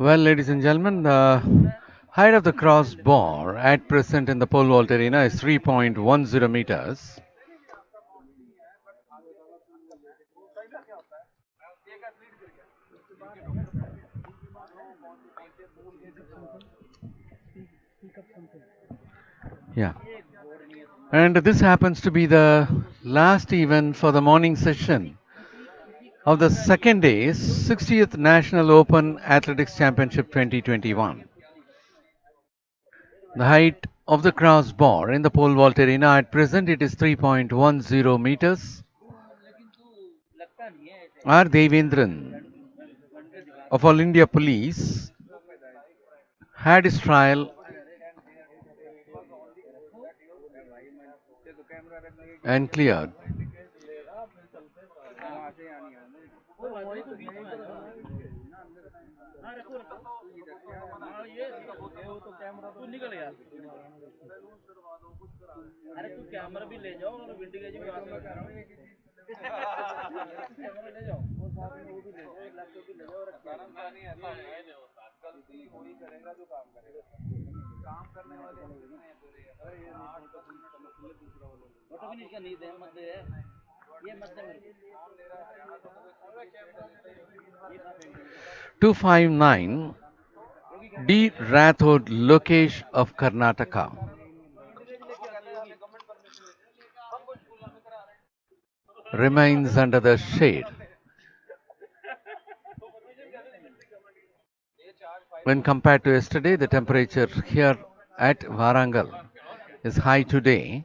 Well, ladies and gentlemen, the height of the crossbar at present in the pole vault arena is 3.10 meters. Yeah. And this happens to be the last event for the morning session of the second day's 60th National Open Athletics Championship 2021. The height of the crossbar in the pole vault arena at present it is 3.10 meters. R. Devendran of All India Police had his trial and cleared. Two five nine D. Rathod Lokesh of Karnataka remains under the shade. When compared to yesterday, the temperature here at Warangal is high today.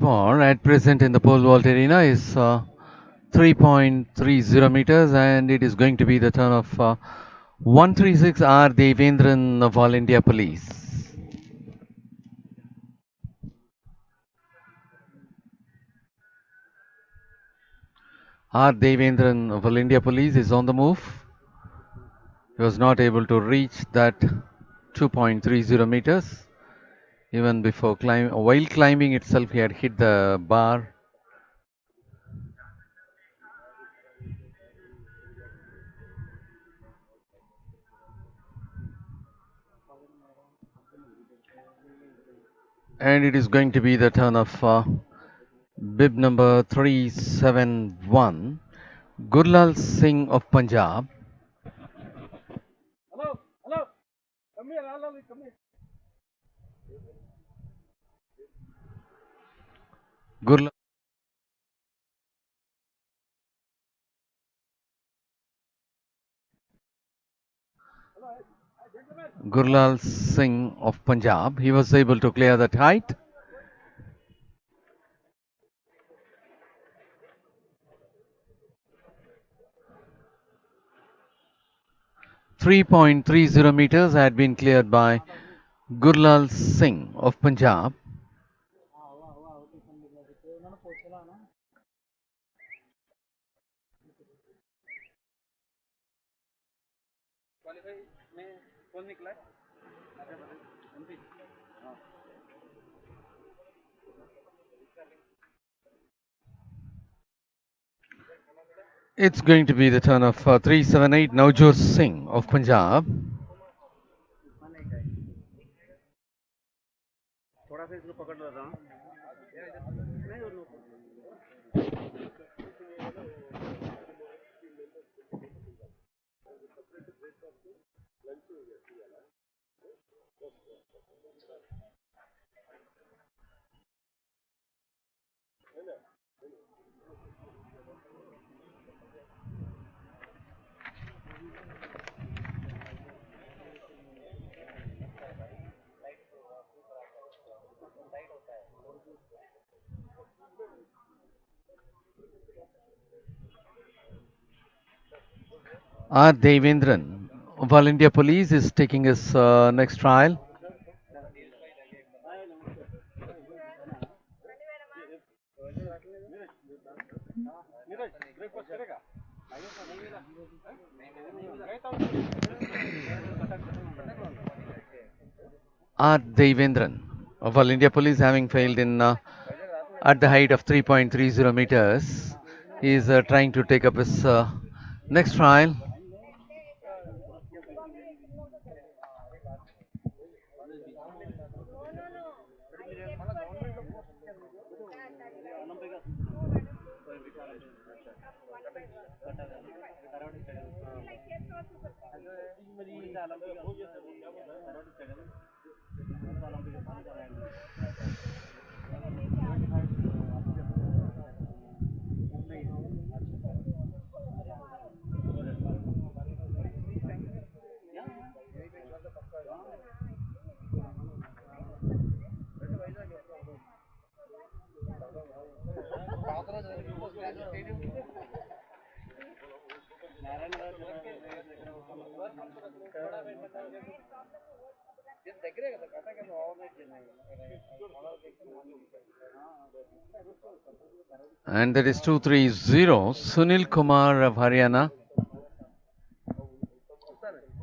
Bar at present in the pole vault arena is 3.30 meters, and it is going to be the turn of 136 R Devendran of All India Police. R Devendran of All India Police is on the move. He was not able to reach that 2.30 meters. Even before while climbing itself, he had hit the bar. And it is going to be the turn of bib number 371, Gurlal Singh of Punjab. Gurlal Gurlal Singh of Punjab. He was able to clear that height. .30 meters had been cleared by Gurlal Singh of Punjab. It's going to be the turn of 378, Navjot Singh of Punjab. R. Devendran of All India Police is taking his next trial. R. Devendran of All India Police, having failed in at the height of 3.30 meters, he is trying to take up his next trial. And that is 230, Sunil Kumar of Haryana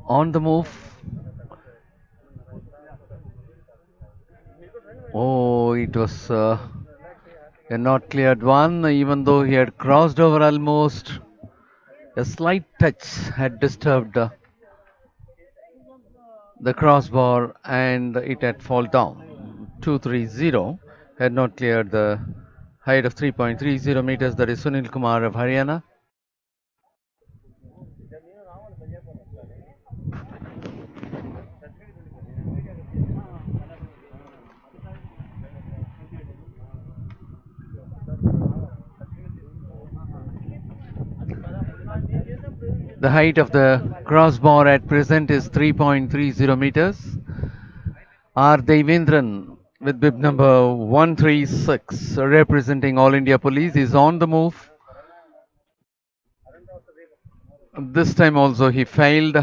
on the move. Oh, it was a not cleared one, even though he had crossed over almost. A slight touch had disturbed the crossbar and it had fallen down. 230 had not cleared the height of 3.30 meters. That is Sunil Kumar of Haryana. The height of the crossbar at present is 3.30 meters. R. Devendran with bib number 136 representing All India Police is on the move. This time also he failed.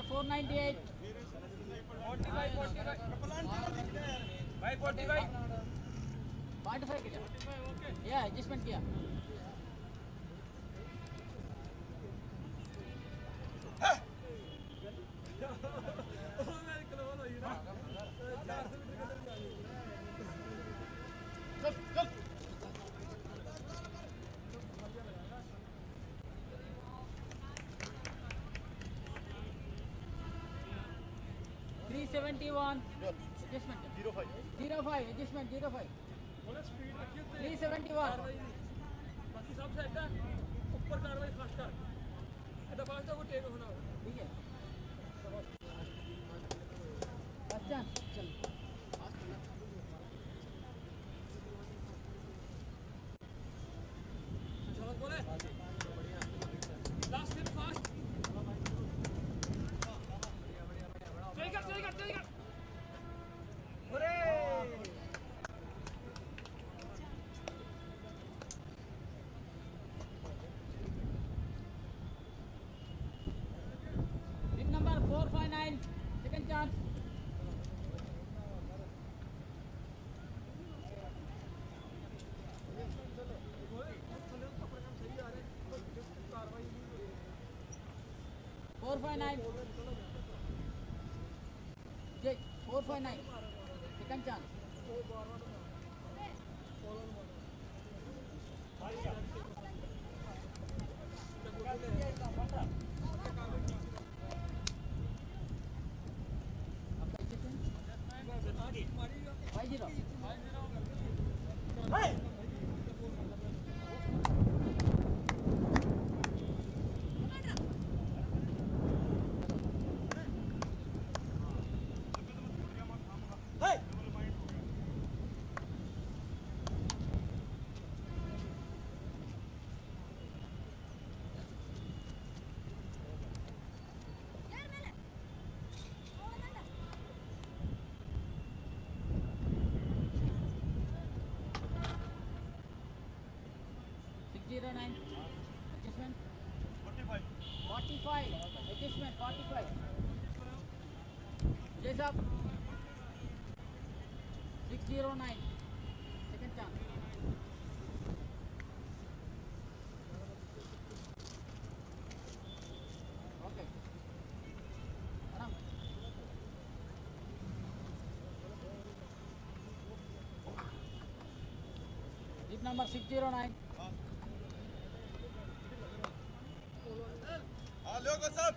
498. 45, 45. 45. 45 किया. Yeah, adjustment किया. चल 371. Adjustment. 05. 05. Adjustment 05. 371. बाकी सब set है ऊपर कार्रवाई fast कर दबा दो वो टेक होना ठीक है. अच्छा चल. चलो बोले लास्ट दिन फास्ट टेक कर अरे Pin number 459. Second chance. Four five nine. Jay, 459. Second chance. Five zero. Zero nine. Adjustment. 45. 45. Adjustment 45. Chase up. 609. Second chance. Okay. Aram. Jeep number 609. लोगो सब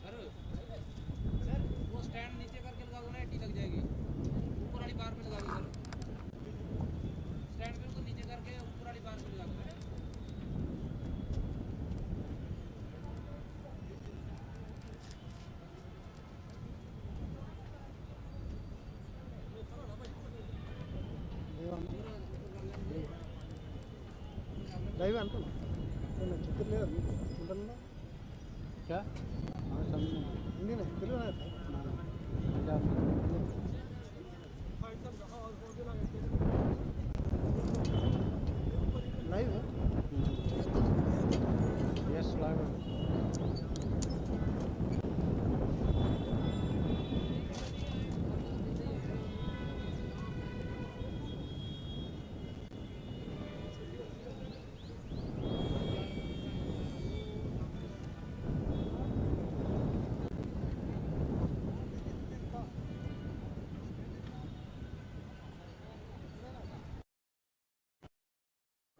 सर वो स्टैंड नीचे करके लगा दो ना एटी लग जाएगी ऊपर वाली बार पे लगा दो सर स्टैंड बिल्कुल नीचे करके ऊपर वाली बार पे लगा दो డ్రైవ్ అనుకున్నా చిత్తూరు లేదా ఉంటుందా क्या हिंदी नहीं తెలుగు लाइव है यस लाइव है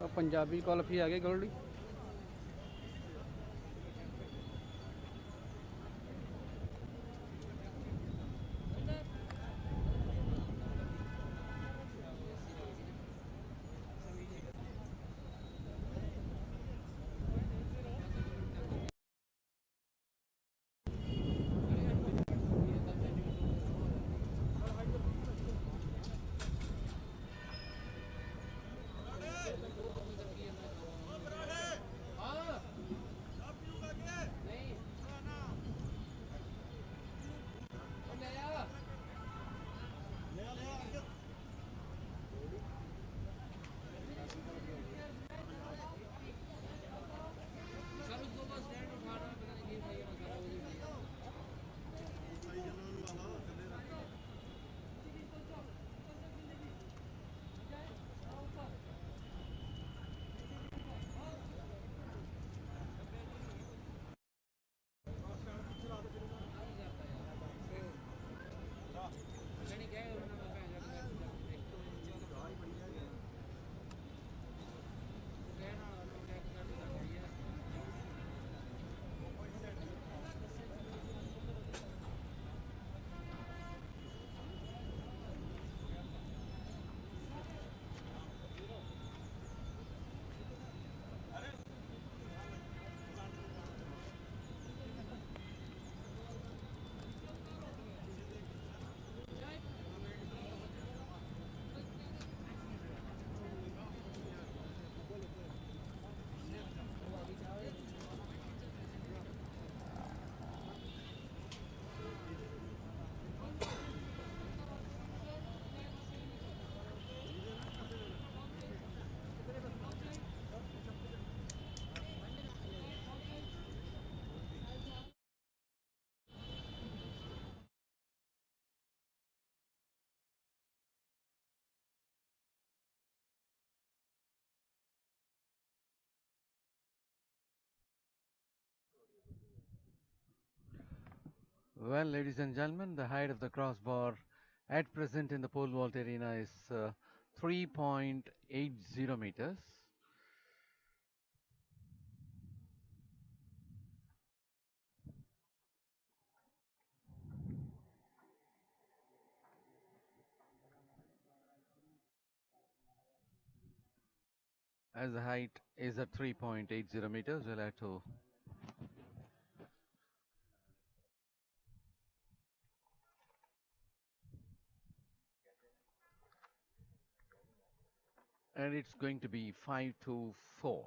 पंजाबी कुल्फी आ गई Goldy Well, ladies and gentlemen, the height of the crossbar at present in the pole vault arena is 3.80 meters. As the height is at 3.80 meters, we'll have to and it's going to be 5 to 4.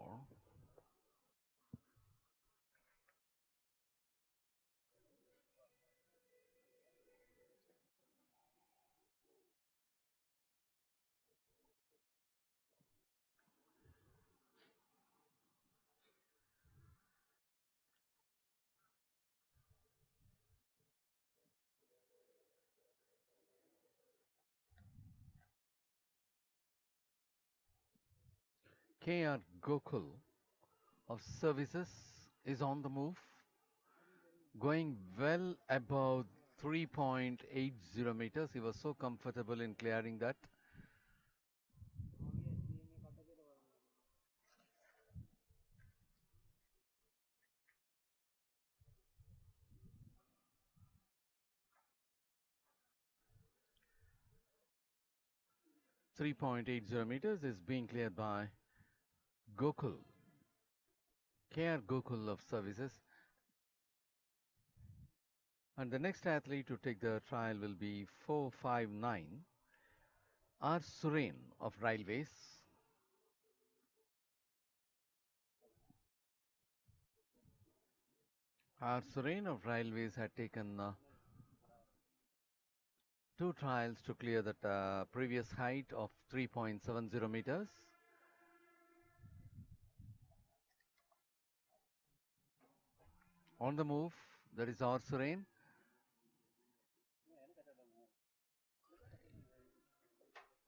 KR Gokul of services is on the move, going well above 3.80 meters. He was so comfortable in clearing that. .80 meters is being cleared by Gokul, KR Gokul of services. And the next athlete to take the trial will be 459 R. Suren of railways. R. Suren of railways had taken 2 trials to clear that previous height of 3.70 meters. On the move, there is R. Suren.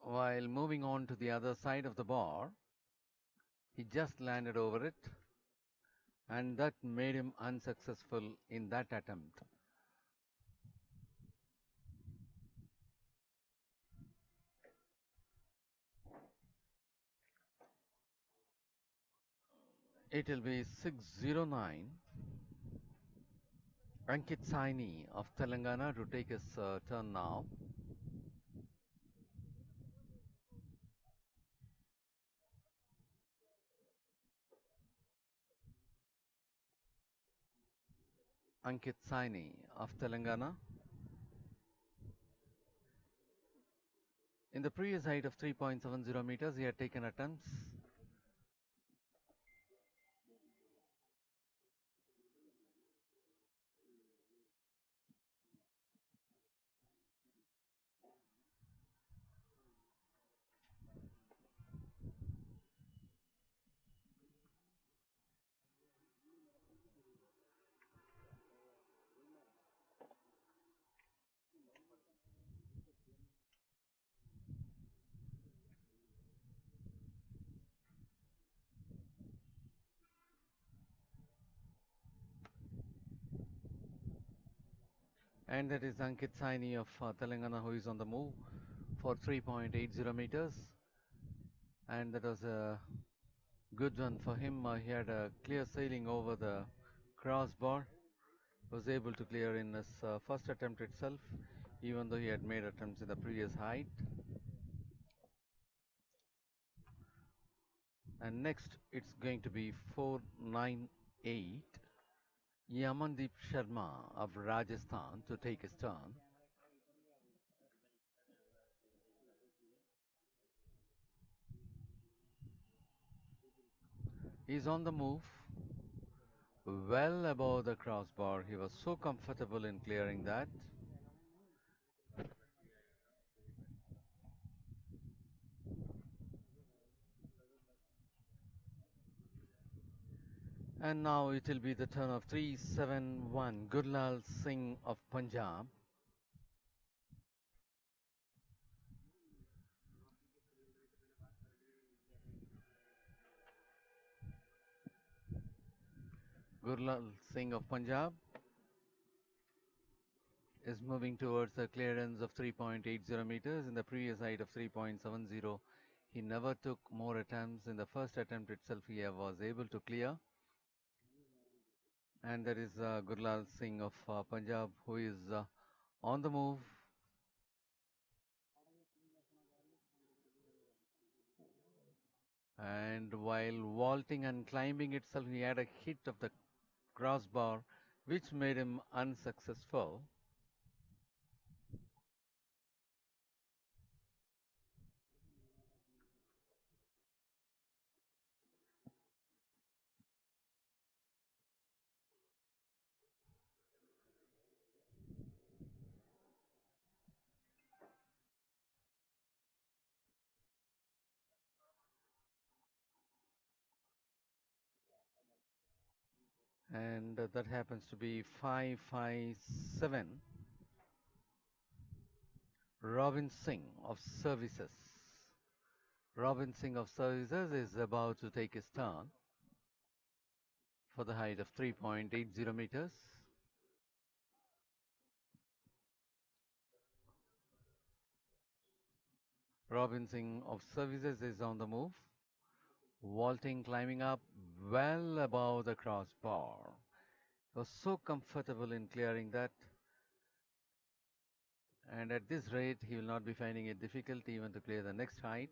While moving on to the other side of the bar, he just landed over it, and that made him unsuccessful in that attempt. It will be 609. Ankit Saini of Telangana to take his turn now. Ankit Saini of Telangana. In the previous height of 3.70 meters, he had taken attempts. And that is Ankit Saini of Telangana, who is on the move for 3.80 meters. And that was a good one for him. He had a clear sailing over the crossbar. Was able to clear in his first attempt itself, even though he had made attempts in the previous height. And next, it's going to be 498 Yamandeep Sharma of Rajasthan to take his turn. He's on the move, well above the crossbar. He was so comfortable in clearing that. And now it will be the turn of 371 Gurlal Singh of Punjab. Gurlal Singh of Punjab. is moving towards a clearance of 3.80 meters. In the previous height of 3.70, he never took more attempts. In the first attempt itself, he was able to clear. And there is Gurlal Singh of Punjab, who is on the move. And while vaulting and climbing itself, he had a hit of the crossbar, which made him unsuccessful. And that happens to be 557. Robin Singh of Services. Robin Singh of Services is about to take his turn for the height of 3.80 meters. Robin Singh of Services is on the move, vaulting, climbing up well above the crossbar. He was so comfortable in clearing that, and at this rate, he will not be finding it difficult even to clear the next height.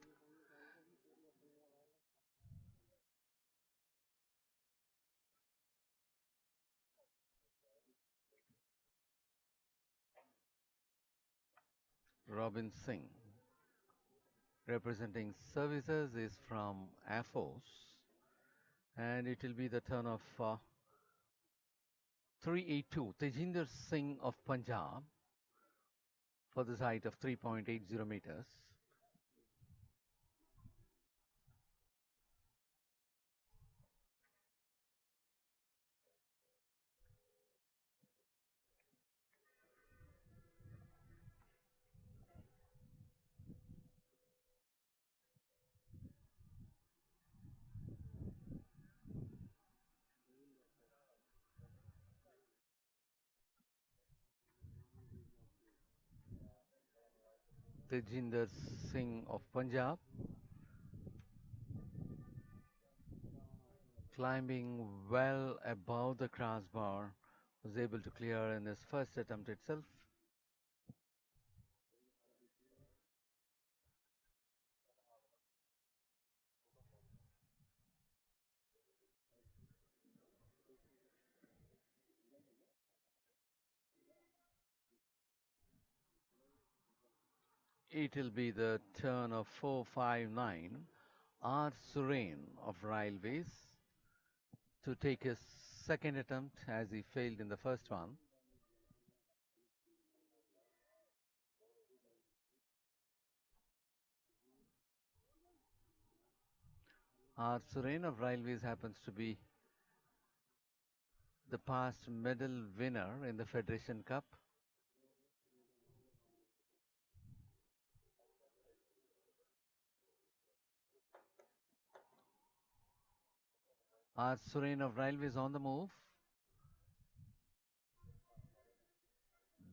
Robin Singh, representing Services, is from Air Force, and it will be the turn of 382 Tejinder Singh of Punjab for this height of 3.80 meters. Tejinder Singh of Punjab, climbing well above the crossbar, was able to clear in his first attempt itself. It will be the turn of 459 R. Surain of Railways to take his second attempt as he failed in the first one. R. Surain of Railways happens to be the past medal winner in the Federation Cup. R. Surain of Railways on the move.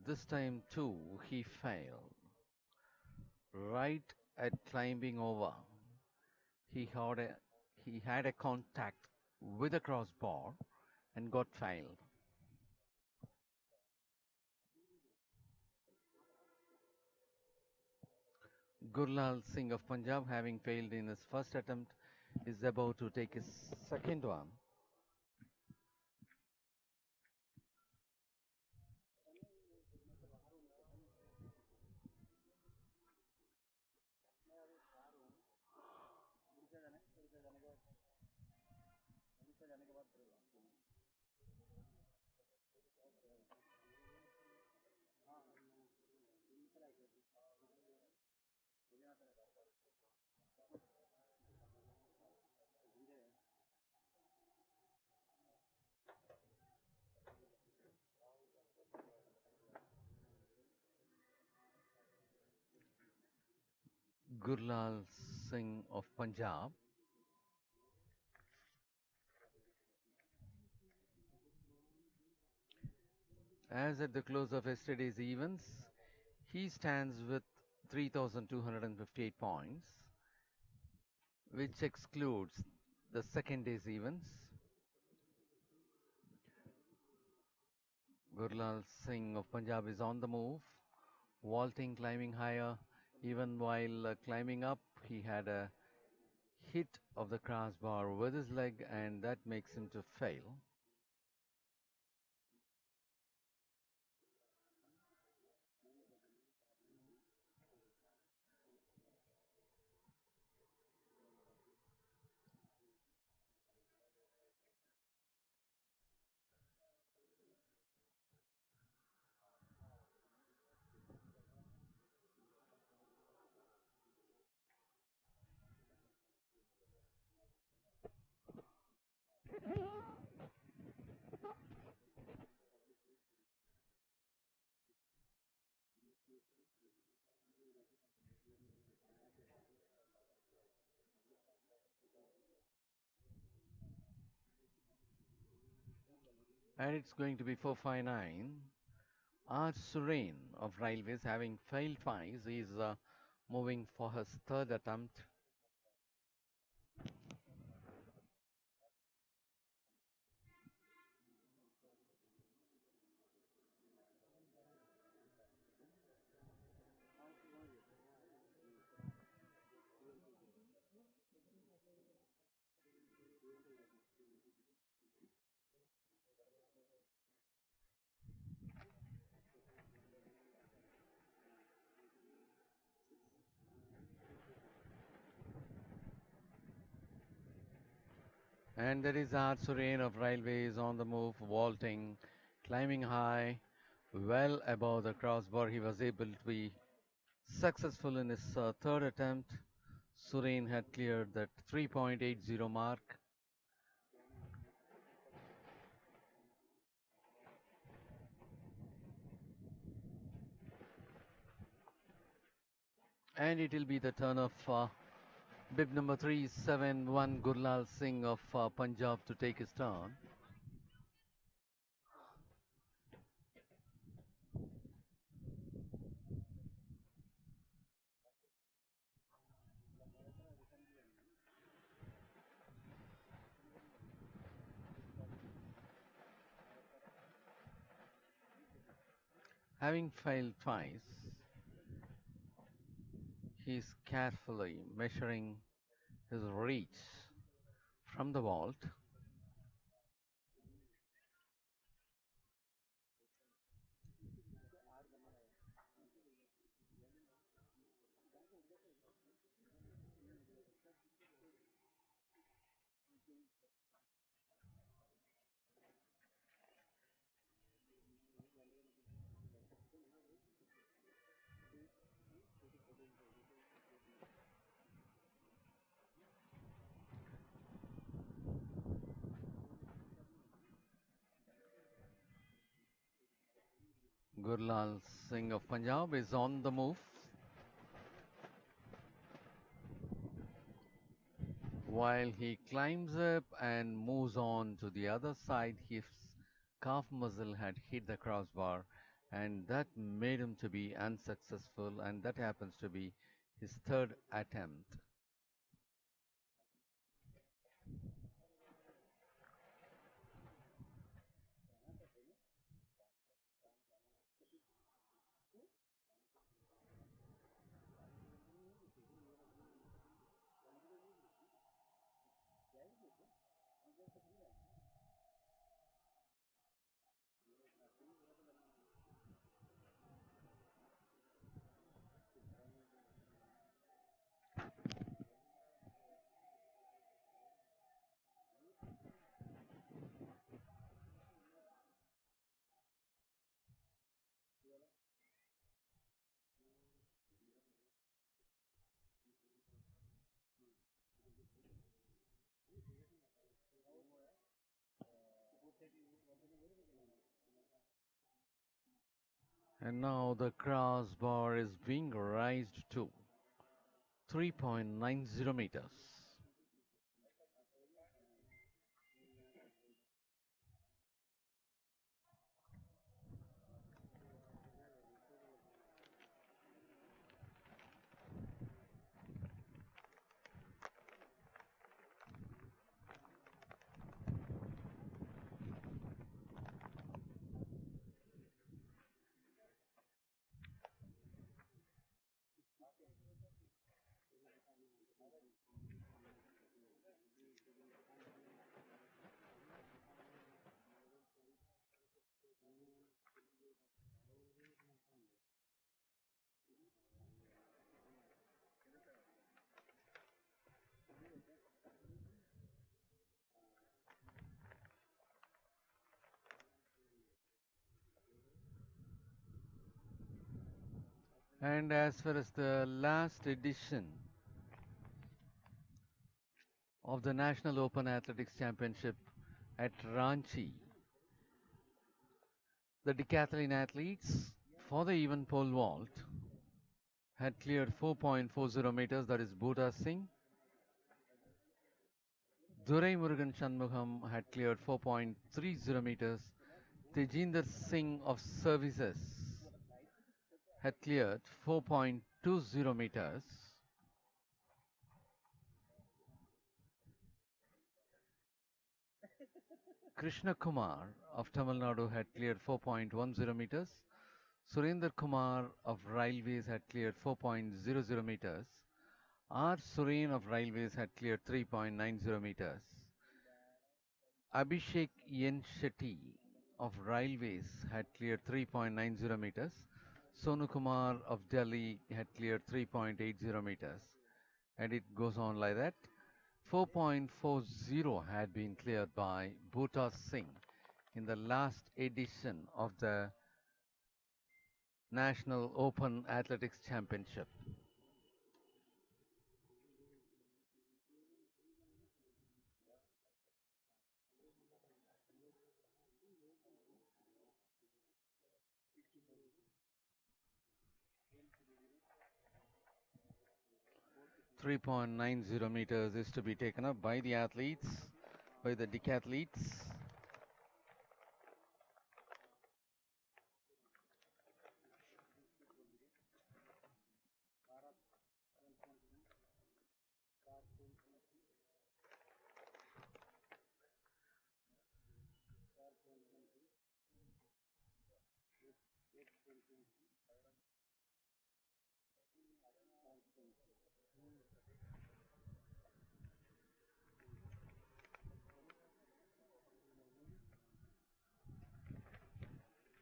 This time too he failed. Right at climbing over, he had a contact with a crossbar and got failed. Gurlal Singh of Punjab, having failed in his first attempt, is about to take his second one. Gurlal Singh of Punjab, As at the close of yesterday's events, he stands with 3,258 points, which excludes the second day's events. Gurlal Singh of Punjab is on the move, vaulting, climbing higher. Even while climbing up, he had a hit of the crossbar with his leg, and that makes him to fail. And it's going to be 459. R. Suren of Railways, having failed twice, is moving for his third attempt. And there is R. Suren of Railways on the move, vaulting, climbing high, well above the crossbar. He was able to be successful in his third attempt. Suren had cleared that 3.80 mark. And it will be the turn of bib number 371, Gurlal Singh of Punjab, to take his turn. Having failed twice, he is carefully measuring his reach from the vault. Gurlal Singh of Punjab is on the move. While he climbs up and moves on to the other side, his calf muscle had hit the crossbar, and that made him to be unsuccessful, and that happens to be his third attempt. And now the crossbar is being raised to 3.90 meters. And as far as the last edition of the National Open Athletics Championship at Ranchi, the decathlon athletes for the event pole vault had cleared 4.40 meters, that is Bhuta Singh. Durai Murugan Shanmugam had cleared 4.30 meters. Tejinder Singh of Services had cleared 4.20 meters. Krishna Kumar of Tamil Nadu had cleared 4.10 meters. Surendra Kumar of Railways had cleared 4.00 meters. R. Suren of Railways had cleared 3.90 meters. Abhishek Yen Shetty of Railways had cleared 3.90 meters. Sonu Kumar of Delhi had cleared 3.80 meters. And it goes on like that. 4.40 had been cleared by Bhuta Singh in the last edition of the National Open Athletics Championship. .90 meters is to be taken up by the athletes, by the decathletes.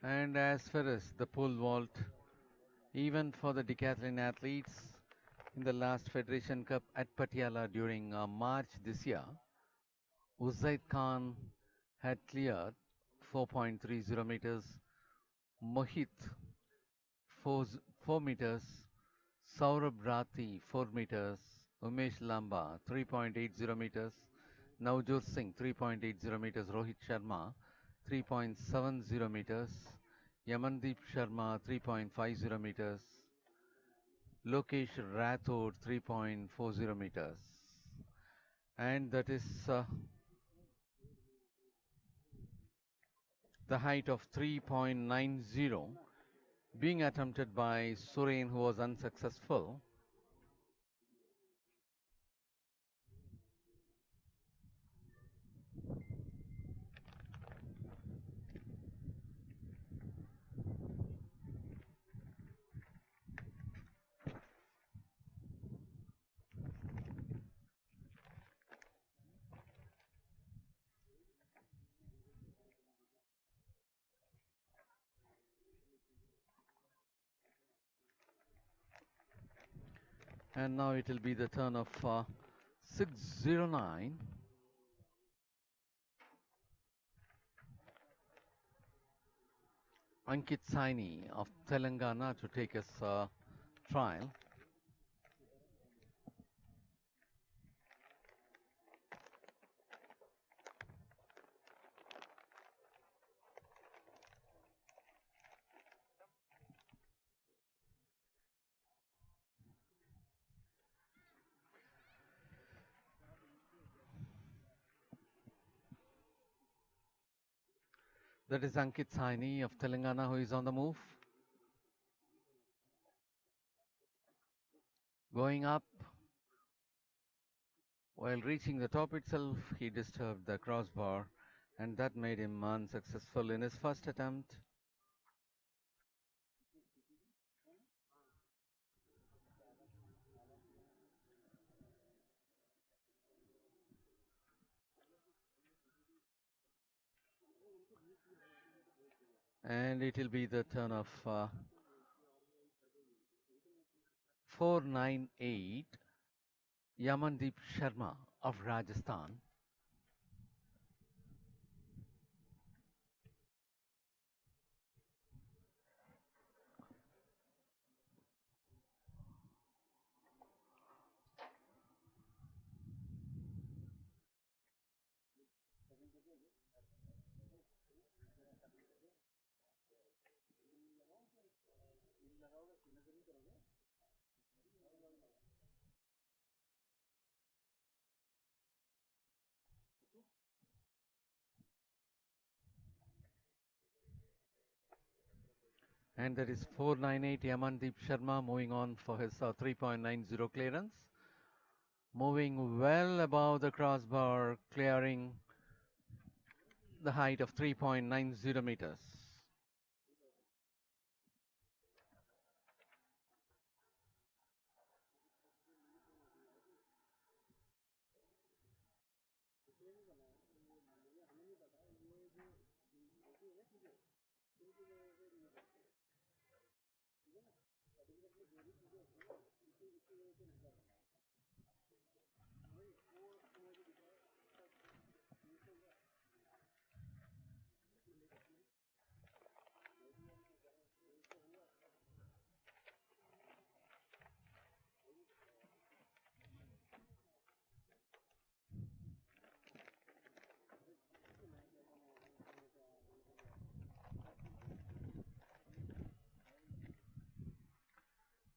And as far as the pole vault, even for the decathlon athletes in the last Federation Cup at Patiala during March this year, Uzaid Khan had cleared 4.30 meters, Mohit 4 meters, Saurabh Rathi 4 meters, Umesh Lamba 3.80 meters, Navjot Singh 3.80 meters, Rohit Sharma 3.70 meters, Yamandeep Sharma 3.50 meters, Lokesh Rathod 3.40 meters. And that is the height of 3.90 being attempted by Suren, who was unsuccessful. And now it will be the turn of 609. Ankit Saini of Telangana to take his trial. That is Ankit Saini of Telangana, who is on the move. Going up. While reaching the top itself, he disturbed the crossbar, and that made him unsuccessful in his first attempt. And it will be the turn of 498, Yamandeep Sharma of Rajasthan. And that is 498 Yamandeep Sharma moving on for his 3.90 clearance. Moving well above the crossbar, clearing the height of 3.90 meters.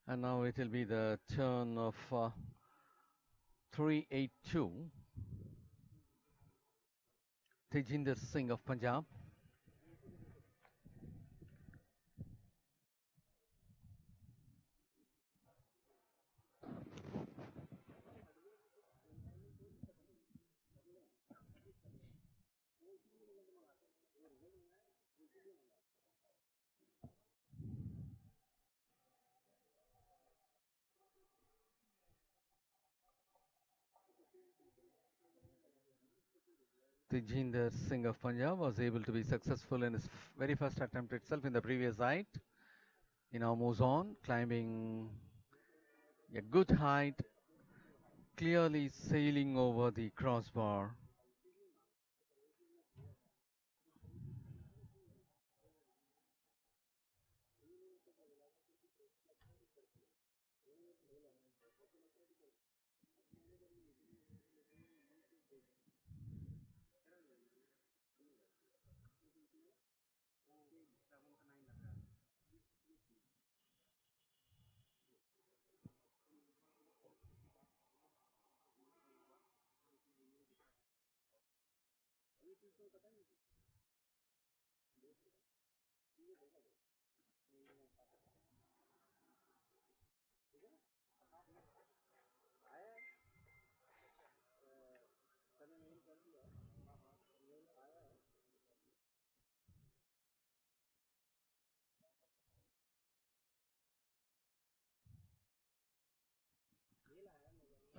And now it will be the turn of 382 Tejinder Singh of Punjab. Tejinder Singh of Punjab was able to be successful in his very first attempt itself in the previous height. He now moves on, climbing a good height, clearly sailing over the crossbar.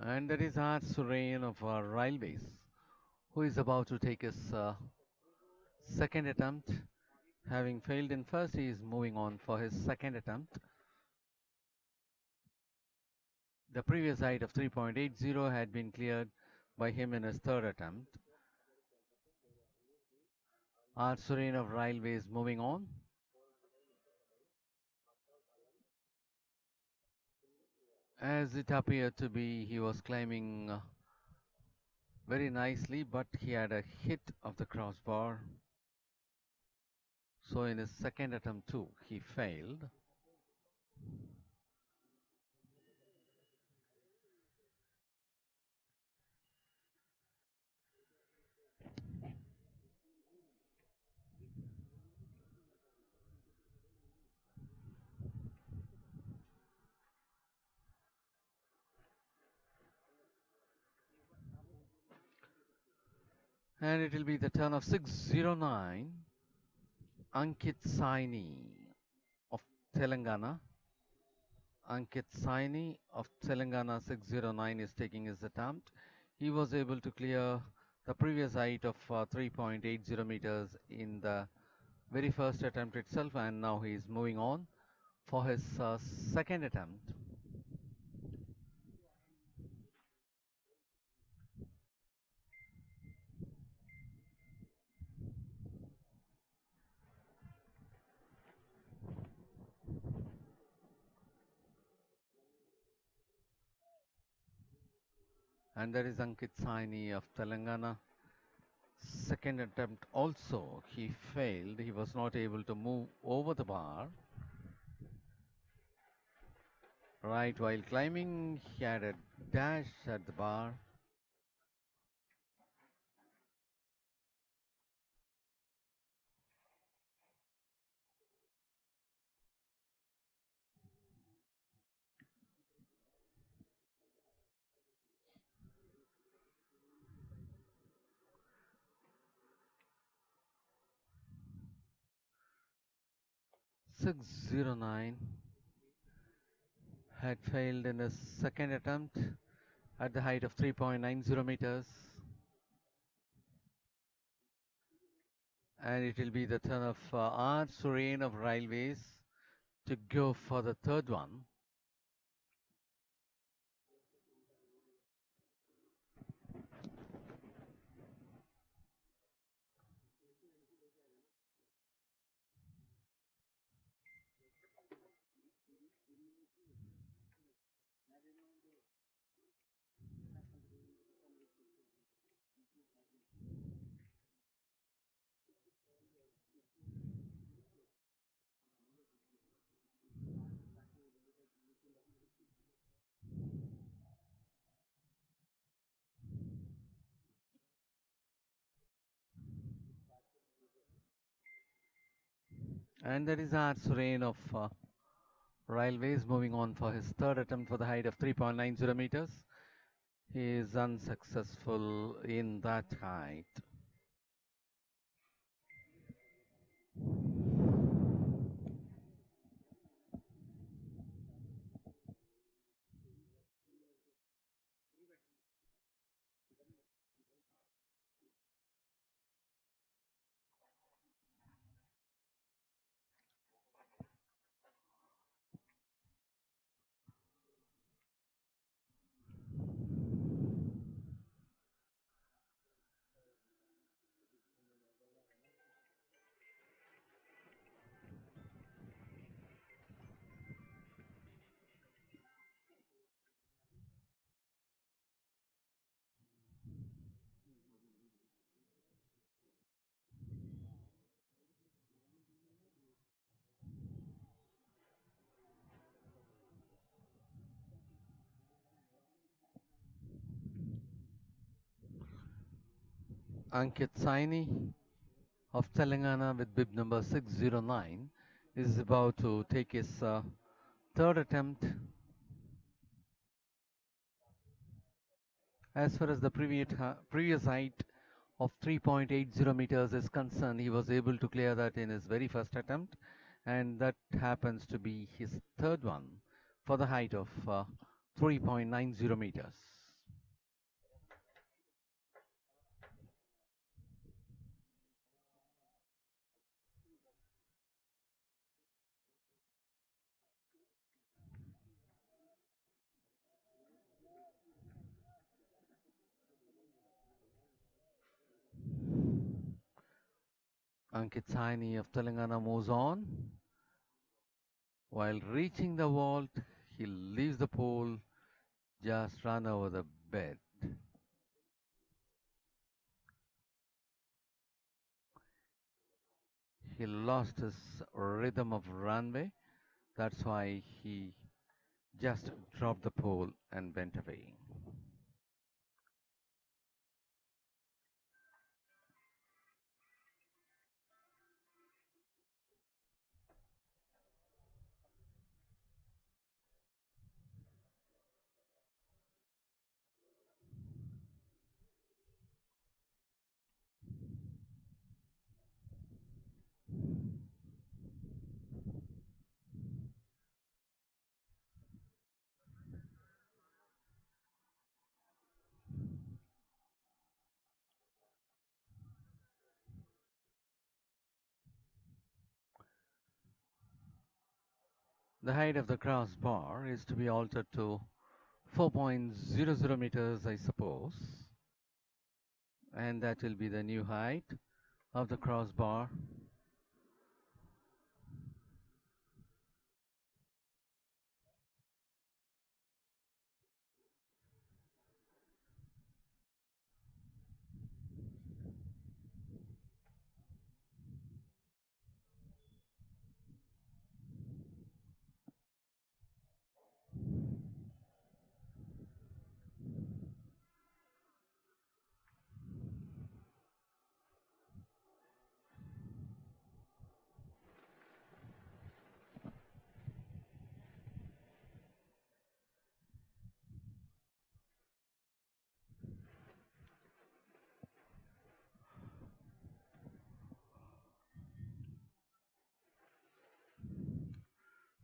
And that is our Surain of our railways, who is about to take his second attempt. Having failed in first, he is moving on for his second attempt. The previous height of 3.80 had been cleared by him in his third attempt. Our Surain of railways moving on. As it appeared to be, he was climbing very nicely, but he had a hit of the crossbar. So in his second attempt too, he failed. And it will be the turn of 609, Ankit Saini of Telangana. Ankit Saini of Telangana 609 is taking his attempt. He was able to clear the previous height of 3.80 meters in the very first attempt itself, and now he is moving on for his second attempt. And there is Ankit Saini of Telangana. Second attempt also, he failed. He was not able to move over the bar. Right while climbing, he had a dash at the bar. 609 had failed in his second attempt at the height of 3.90 meters. And it will be the turn of R. Surane of Railways to go for the third one. And that is R. Surane of Railways moving on for his third attempt for the height of 3.90 meters. He is unsuccessful in that height. Ankit Saini of Telangana with bib number 609 is about to take his third attempt. As far as the previous height of 3.80 meters is concerned, he was able to clear that in his very first attempt, and that happens to be his third one for the height of 3.90 meters. Ankit Saini of Telangana moves on. While reaching the vault, he leaves the pole, just run over the bed. He lost his rhythm of runway. That's why he just dropped the pole and went away. The height of the crossbar is to be altered to 4.00 meters, I suppose. And that will be the new height of the crossbar.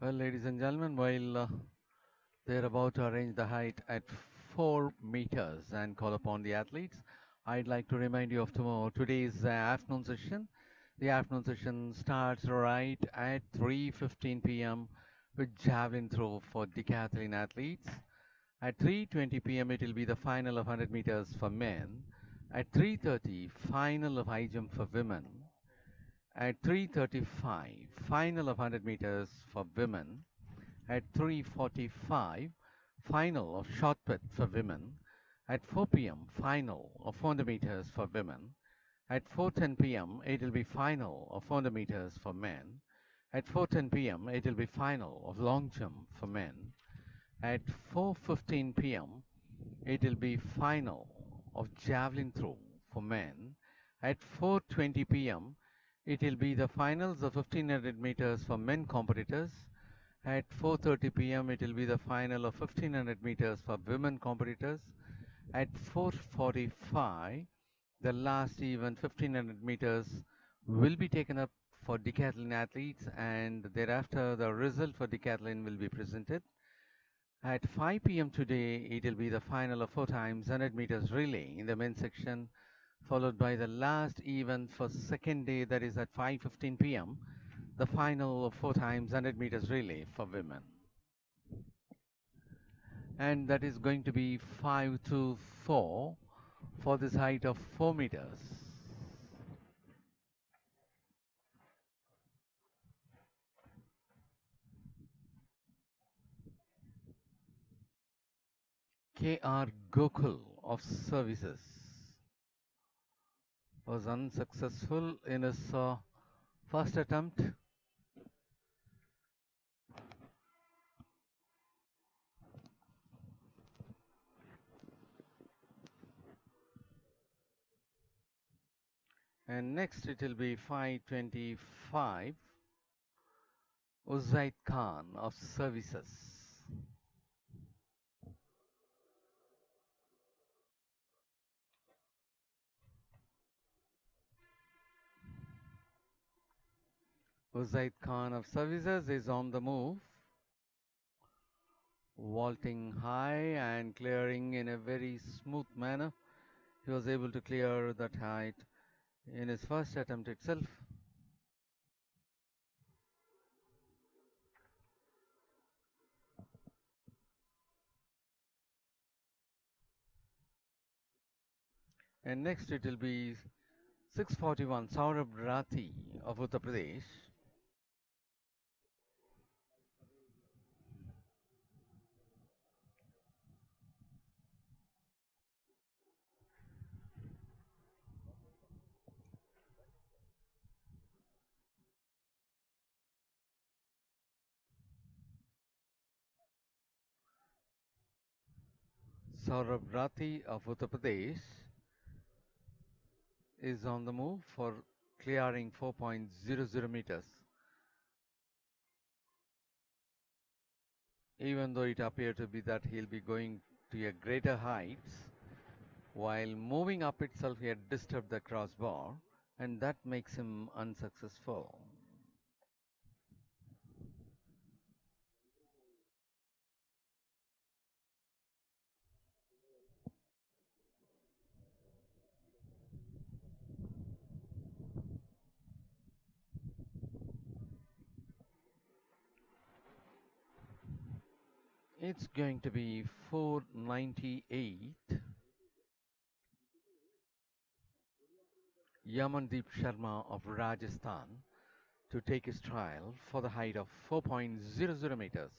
Well, ladies and gentlemen, while they're about to arrange the height at 4 meters and call upon the athletes, I'd like to remind you of today's afternoon session. The afternoon session starts right at 3:15 p.m. with javelin throw for decathlon athletes. At 3:20 p.m. it will be the final of 100 meters for men. At 3:30, final of high jump for women. At 3:35, final of 100 meters for women. At 3:45, final of shot put for women. At 4 p.m., final of 400 meters for women. At 4:10 p.m., it will be final of 400 meters for men. At 4:10 p.m., it will be final of long jump for men. At 4:15 p.m., it will be final of javelin throw for men. At 4:20 p.m., it will be the finals of 1500 meters for men competitors. At 4:30 p.m., it will be the final of 1500 meters for women competitors. At 4:45, the last event, 1500 meters, will be taken up for decathlon athletes, and thereafter the result for decathlon will be presented. At 5 p.m. today, it will be the final of 4 times 100 meters relay in the men's section, followed by the last event for second day, that is at 5:15 p.m., the final of 4 times 100 meters relay for women. And that is going to be 5:24 for this height of 4 meters. K.R. Gokul of Services was unsuccessful in his first attempt. And next it will be 5:25, Uzaid Khan of Services. Uzaid Khan of Services is on the move, vaulting high and clearing in a very smooth manner. He was able to clear that height in his first attempt itself. And next it will be 6:41, Saurabh Rathi of Uttar Pradesh. Saurabh Rathi of Uttar Pradesh is on the move for clearing 4.00 meters. Even though it appeared to be that he'll be going to a greater heights, while moving up itself he had disturbed the crossbar, and that makes him unsuccessful. It's going to be 498. Yamandeep Sharma of Rajasthan to take his trial for the height of 4.00 meters.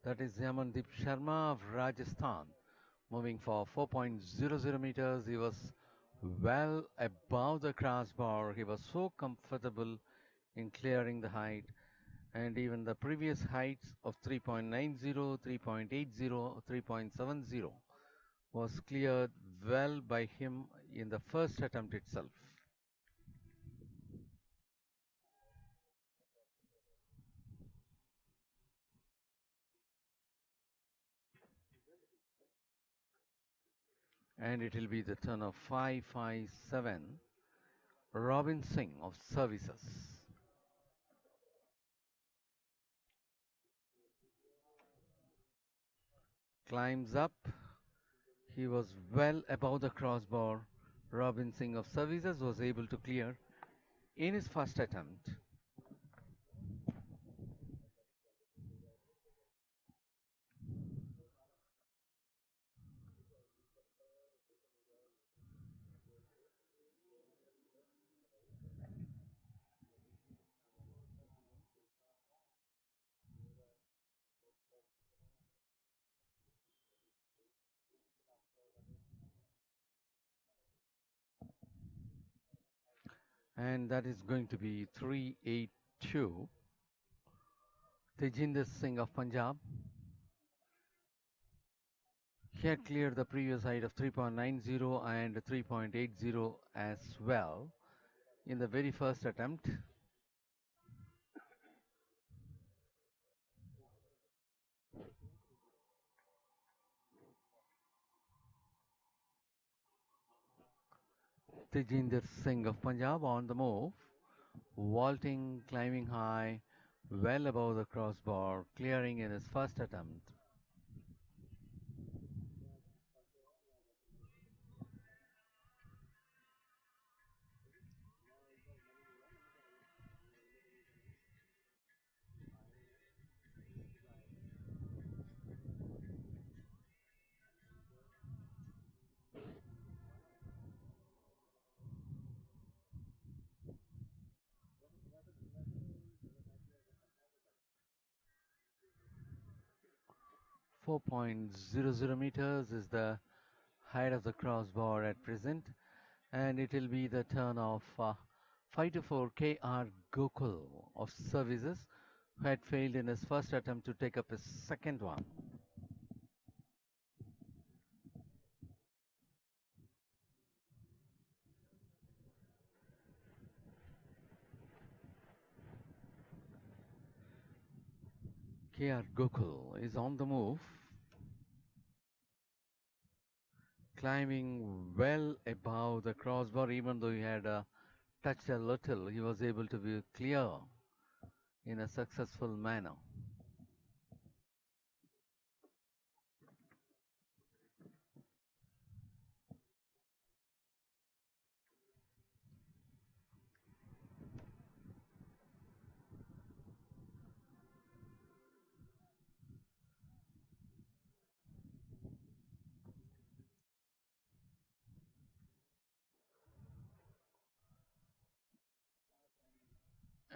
That is Yamandeep Sharma of Rajasthan, Moving for 4.00 meters, he was well above the crossbar. He was so comfortable in clearing the height, and even the previous heights of 3.90, 3.80, 3.70 was cleared well by him in the first attempt itself. And it will be the turn of 557, Robin Singh of Services. Climbs up. He was well above the crossbar. Robin Singh of Services was able to clear in his first attempt. And that is going to be 382. Tejinder Singh of Punjab. He had cleared the previous height of 3.90 and 3.80 as well in the very first attempt. Tejinder Singh of Punjab on the move, vaulting, climbing high, well above the crossbar, clearing in his first attempt. .00 meters is the height of the crossbar at present, and it will be the turn of 524 K.R. Gokul of Services, who had failed in his first attempt to take up his second one. K.R. Gokul is on the move, climbing well above the crossbar. Even though he had touched a little, he was able to be clear in a successful manner.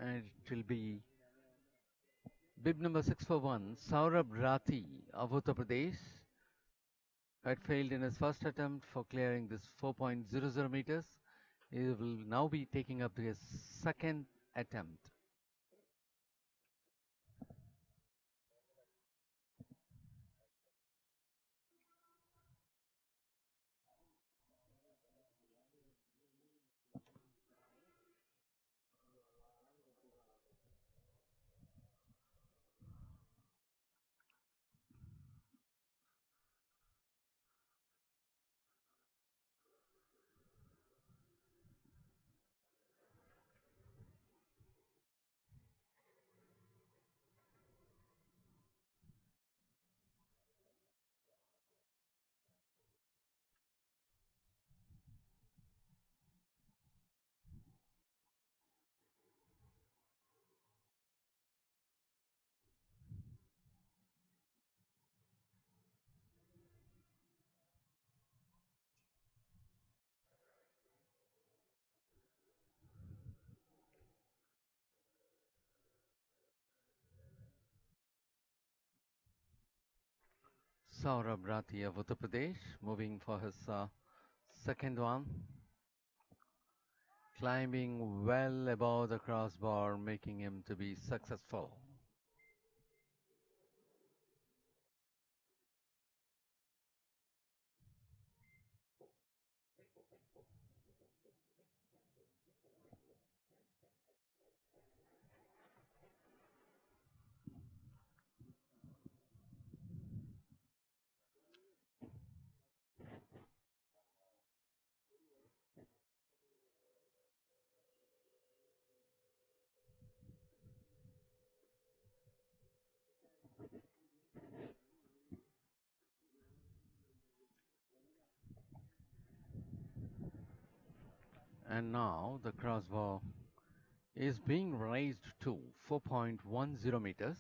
And it will be bib number 641, Saurabh Rathi of Uttar Pradesh, had failed in his first attempt for clearing this 4.00 meters. He will now be taking up his second attempt. Saurabh Rathi of Uttar Pradesh, moving for his second one, climbing well above the crossbar, making him to be successful. And now the crossbar is being raised to 4.10 meters.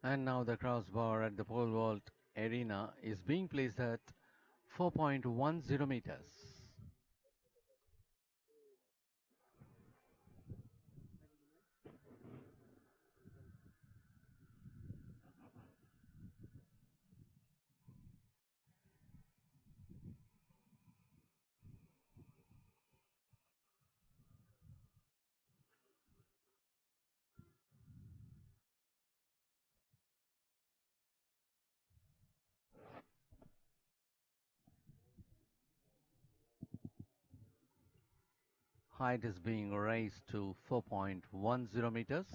And now the crossbar at the pole vault arena is being placed at 4.10 meters. Height is being raised to 4.10 meters.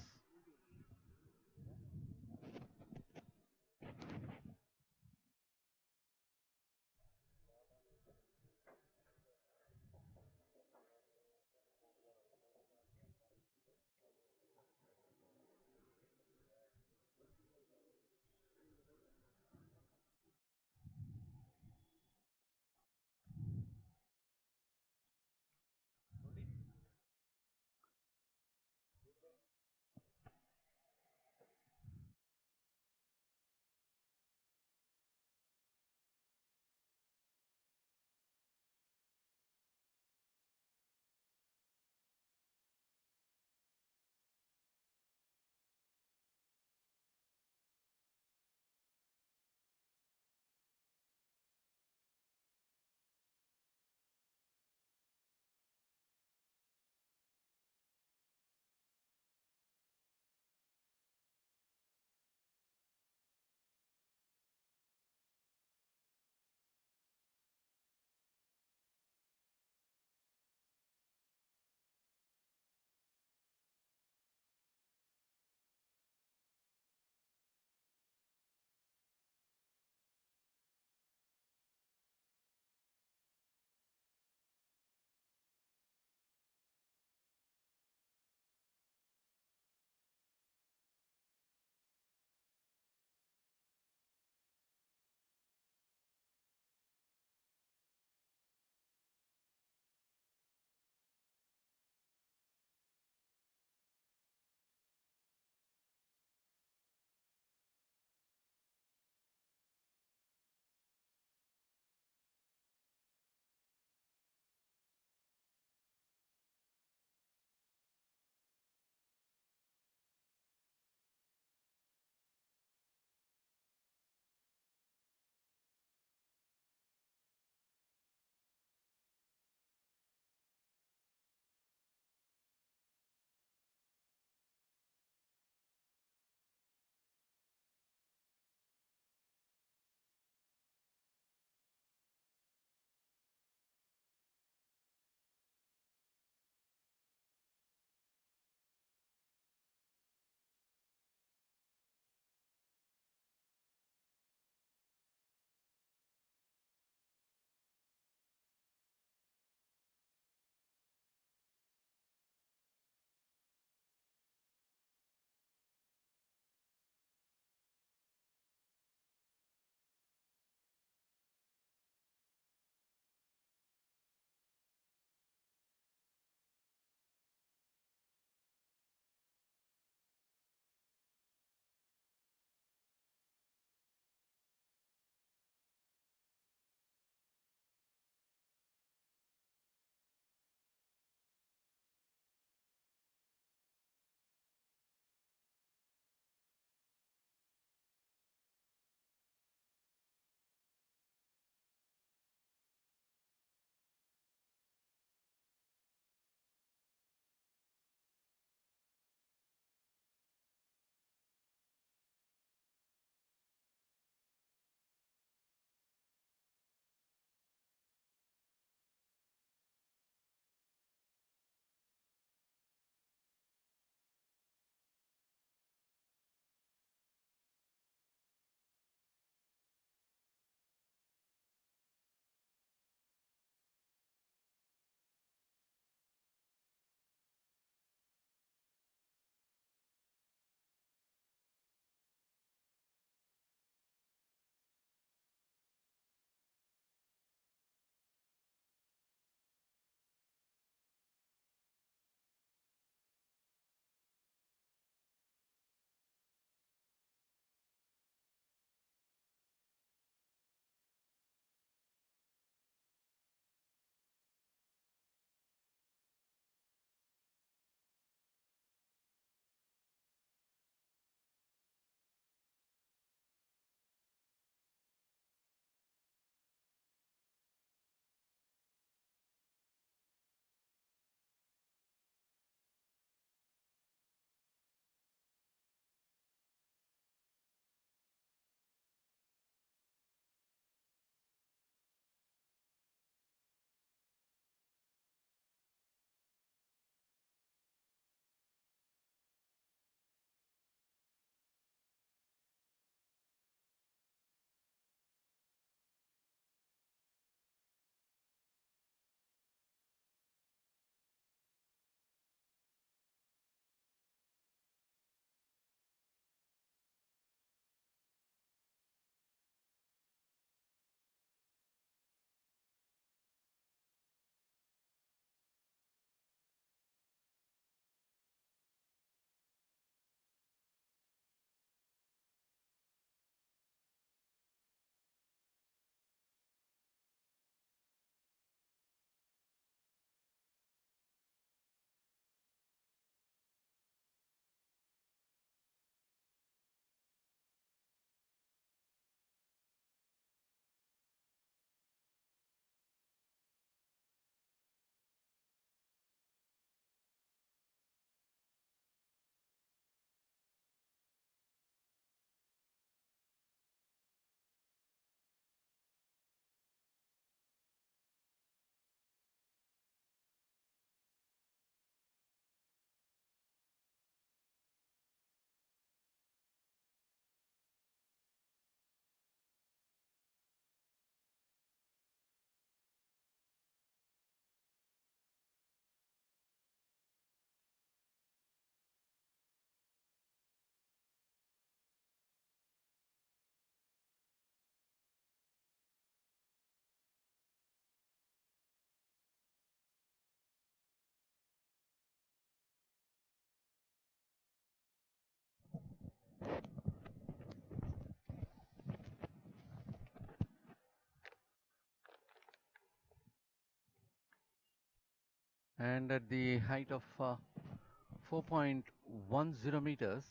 And at the height of 4.10 meters,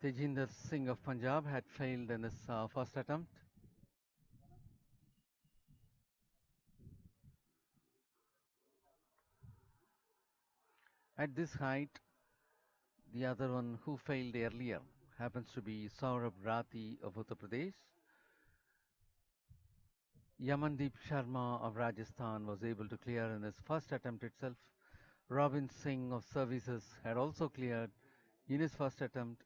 Tejinder Singh of Punjab had failed in his first attempt. At this height, the other one who failed earlier happens to be Saurabh Rathi of Uttar Pradesh. Yamandeep Sharma of Rajasthan was able to clear in his first attempt itself. Robin Singh of Services had also cleared in his first attempt,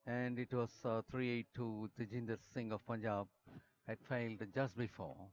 and it was 382. Tejinder Singh of Punjab had failed just before.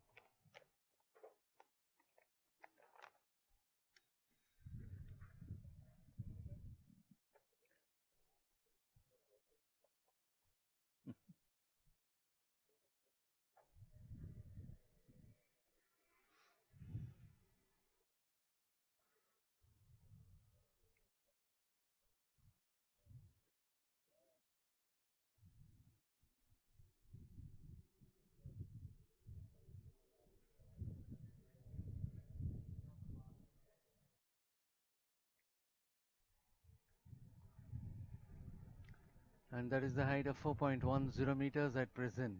And that is the height of 4.10 meters at present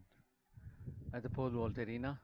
at the pole vault arena.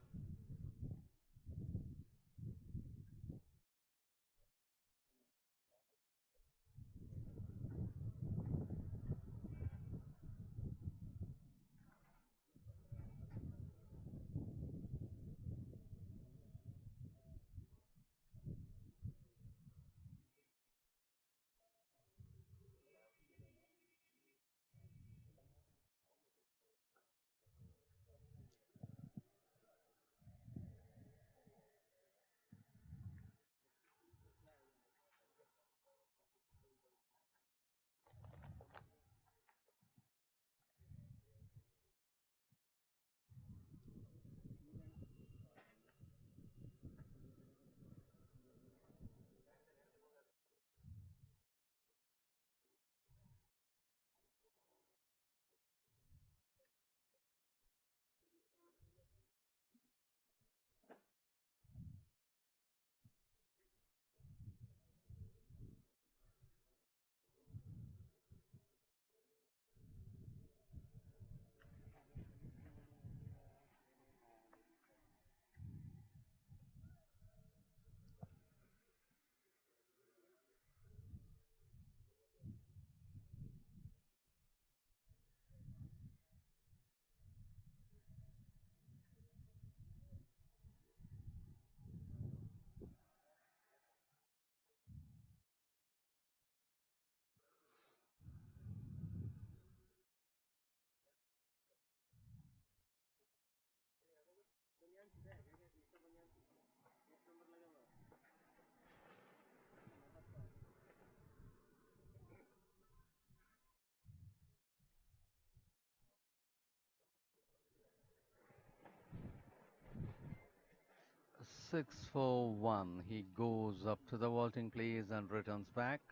Six, 4, 1. He goes up to the vaulting place and returns back.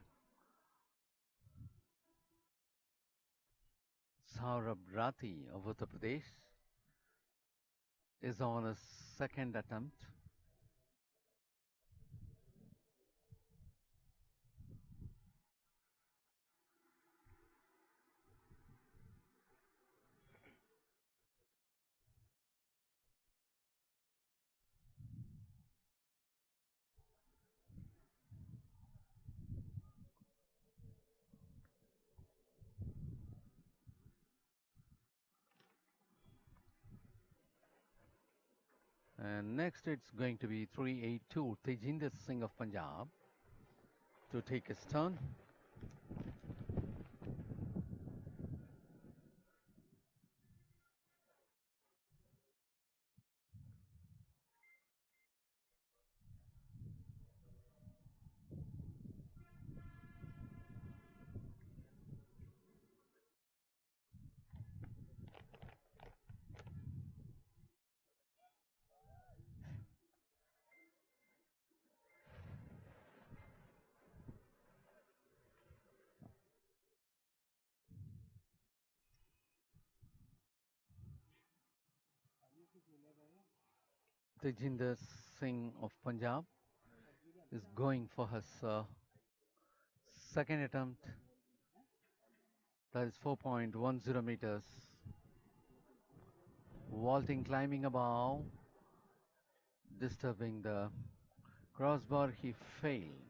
Saurabh Rathi of Uttar Pradesh is on his second attempt. And next it's going to be 382, Tejinder Singh of Punjab to take his turn. Tejinder Singh of Punjab is going for his second attempt, that is 4.10 meters. Vaulting, climbing above, disturbing the crossbar, he failed.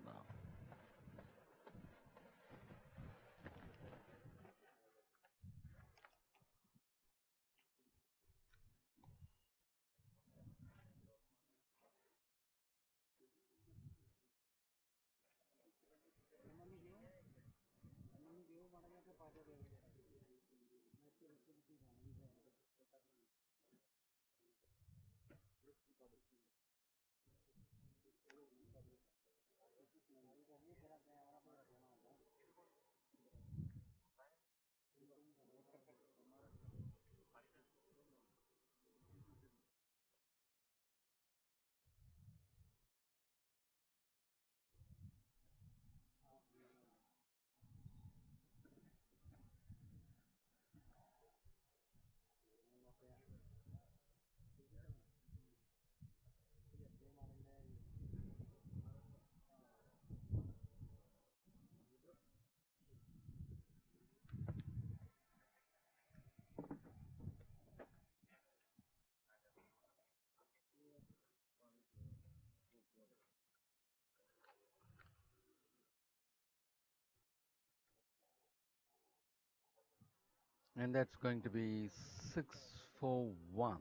And that's going to be 641.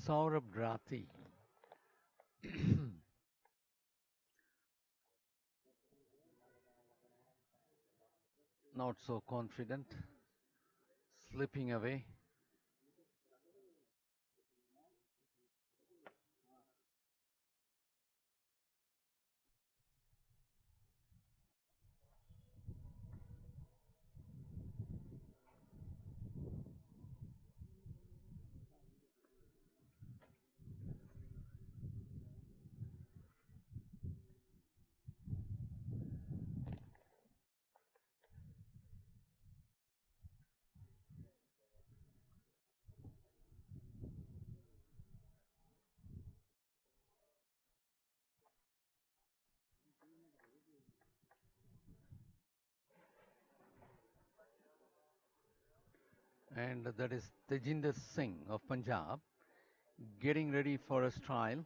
Saurabh Rathi. Not so confident, slipping away. And that is Tejinder Singh of Punjab getting ready for his trial.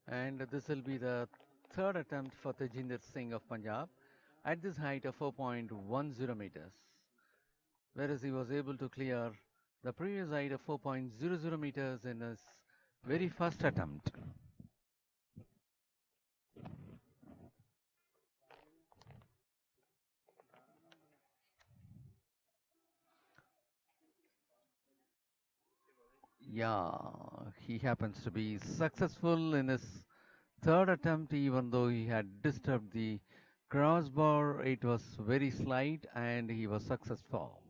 And this will be the third attempt for Tejinder Singh of Punjab at this height of 4.10 meters, whereas he was able to clear the previous height of 4.00 meters in his very first attempt. Yeah, he happens to be successful in his third attempt, even though he had disturbed the crossbar. It was very slight and he was successful.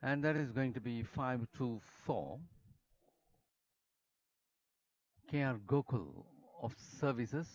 And that is going to be 524. KR Gokul of Services.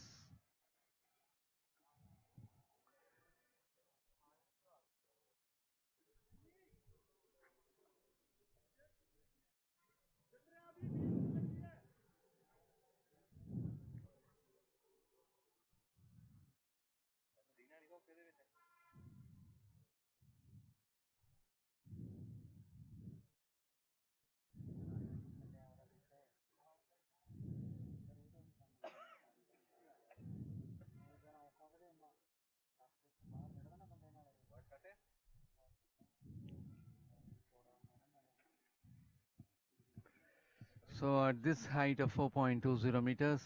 So at this height of 4.20 meters,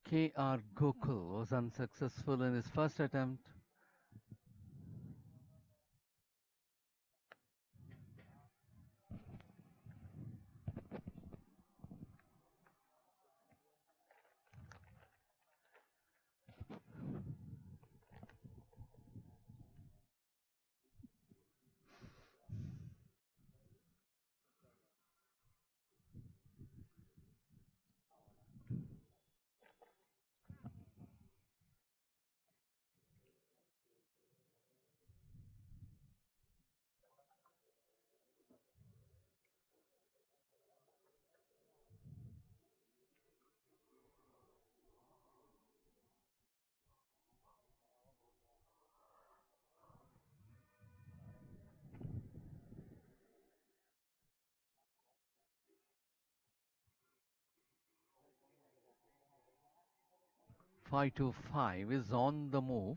KR Gokul was unsuccessful in his first attempt. .525 is on the move.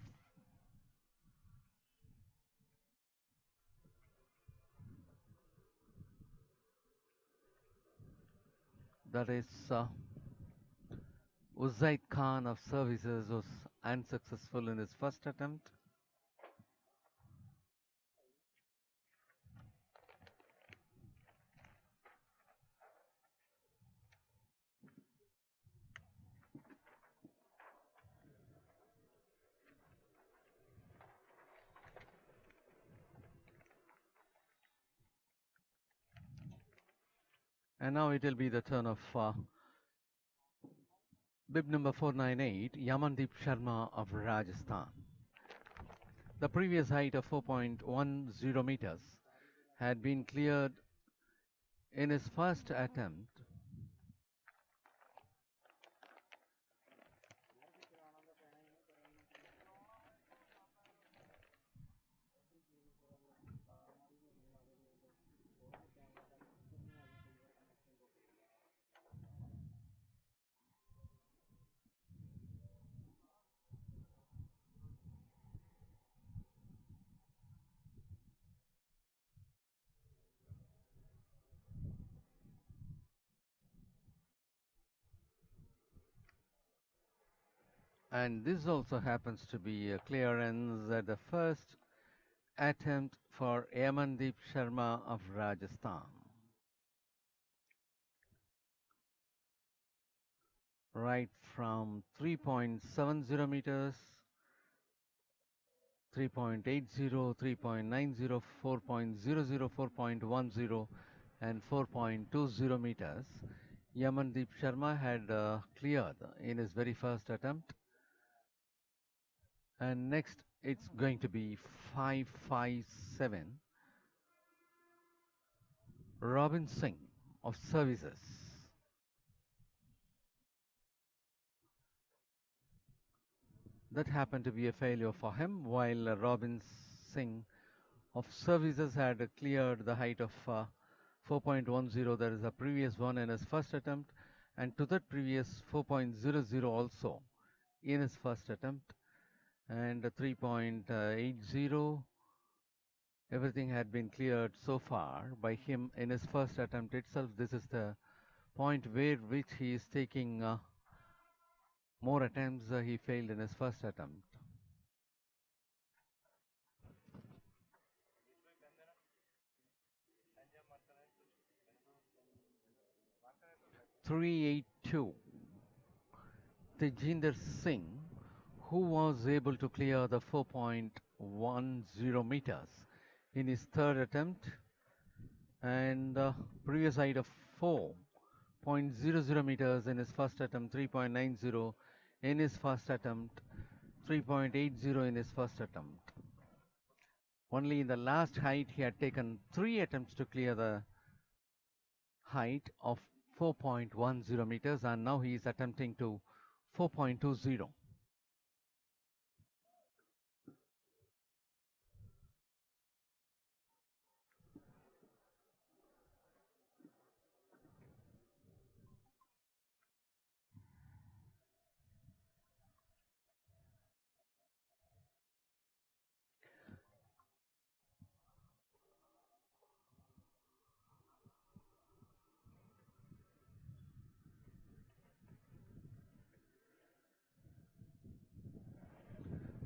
That is Uzaid Khan of Services was unsuccessful in his first attempt. And now it will be the turn of bib number 498, Yamandeep Sharma of Rajasthan. The previous height of 4.10 meters had been cleared in his first attempt. And this also happens to be a clearance at the first attempt for Yamandeep Sharma of Rajasthan. Right from 3.70 meters, 3.80, 3.90, 4.00, 4.10 and 4.20 meters, Yamandeep Sharma had cleared in his very first attempt. And next it's going to be 557, Robin Singh of Services. That happened to be a failure for him, while Robin Singh of Services had cleared the height of 4.10. That is the previous one in his first attempt, and to that previous 4.00 also in his first attempt, and 3.80. Everything had been cleared so far by him in his first attempt itself. This is the point where which he is taking more attempts. He failed in his first attempt. .382, Tejinder Singh, who was able to clear the 4.10 meters in his third attempt, and previous height of 4.00 meters in his first attempt, 3.90 in his first attempt, 3.80 in his first attempt. Only in the last height he had taken 3 attempts to clear the height of 4.10 meters, and now he is attempting to 4.20.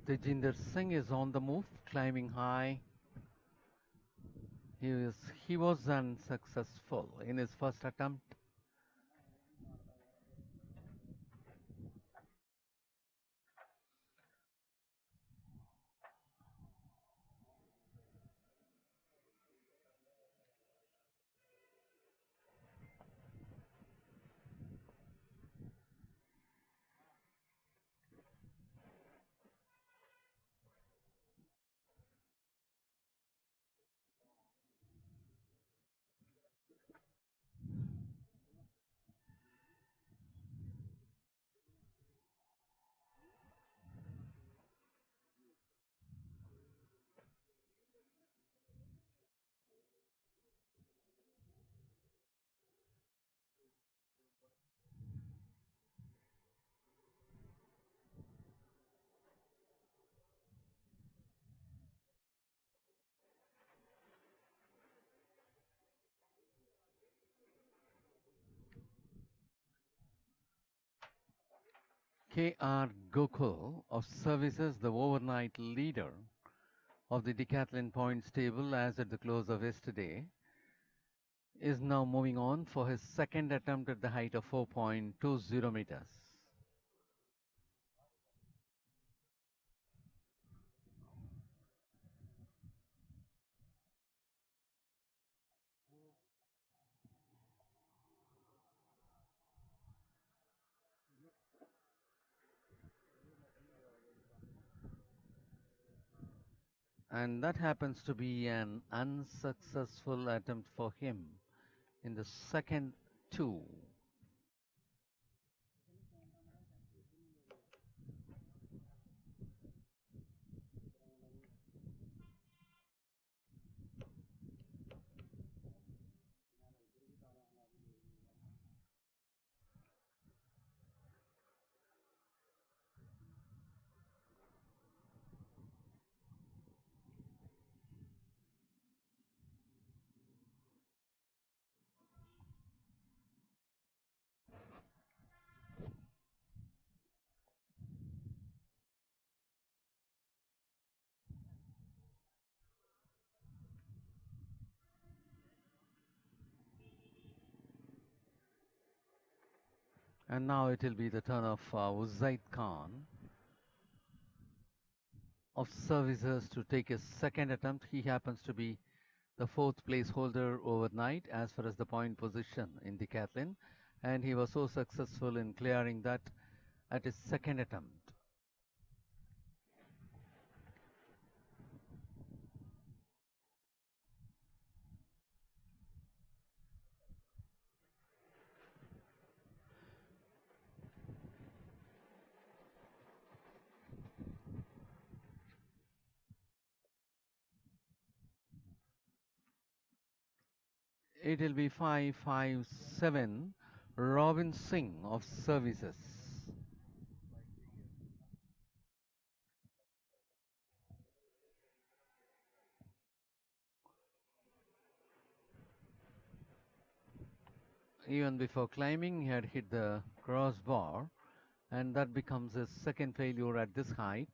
Tejinder Singh is on the move, climbing high. He was unsuccessful in his first attempt. K.R. Gokul of Services, the overnight leader of the decathlon points table as at the close of yesterday, is now moving on for his second attempt at the height of 4.20 meters. And that happens to be an unsuccessful attempt for him in the second two. And now it will be the turn of Uzaid Khan of Services to take his second attempt. He happens to be the fourth place holder overnight as far as the point position in decathlon, and he was so successful in clearing that at his second attempt. It will be 557 Robin Singh of Services. Even before climbing, he had hit the crossbar, and that becomes his second failure at this height.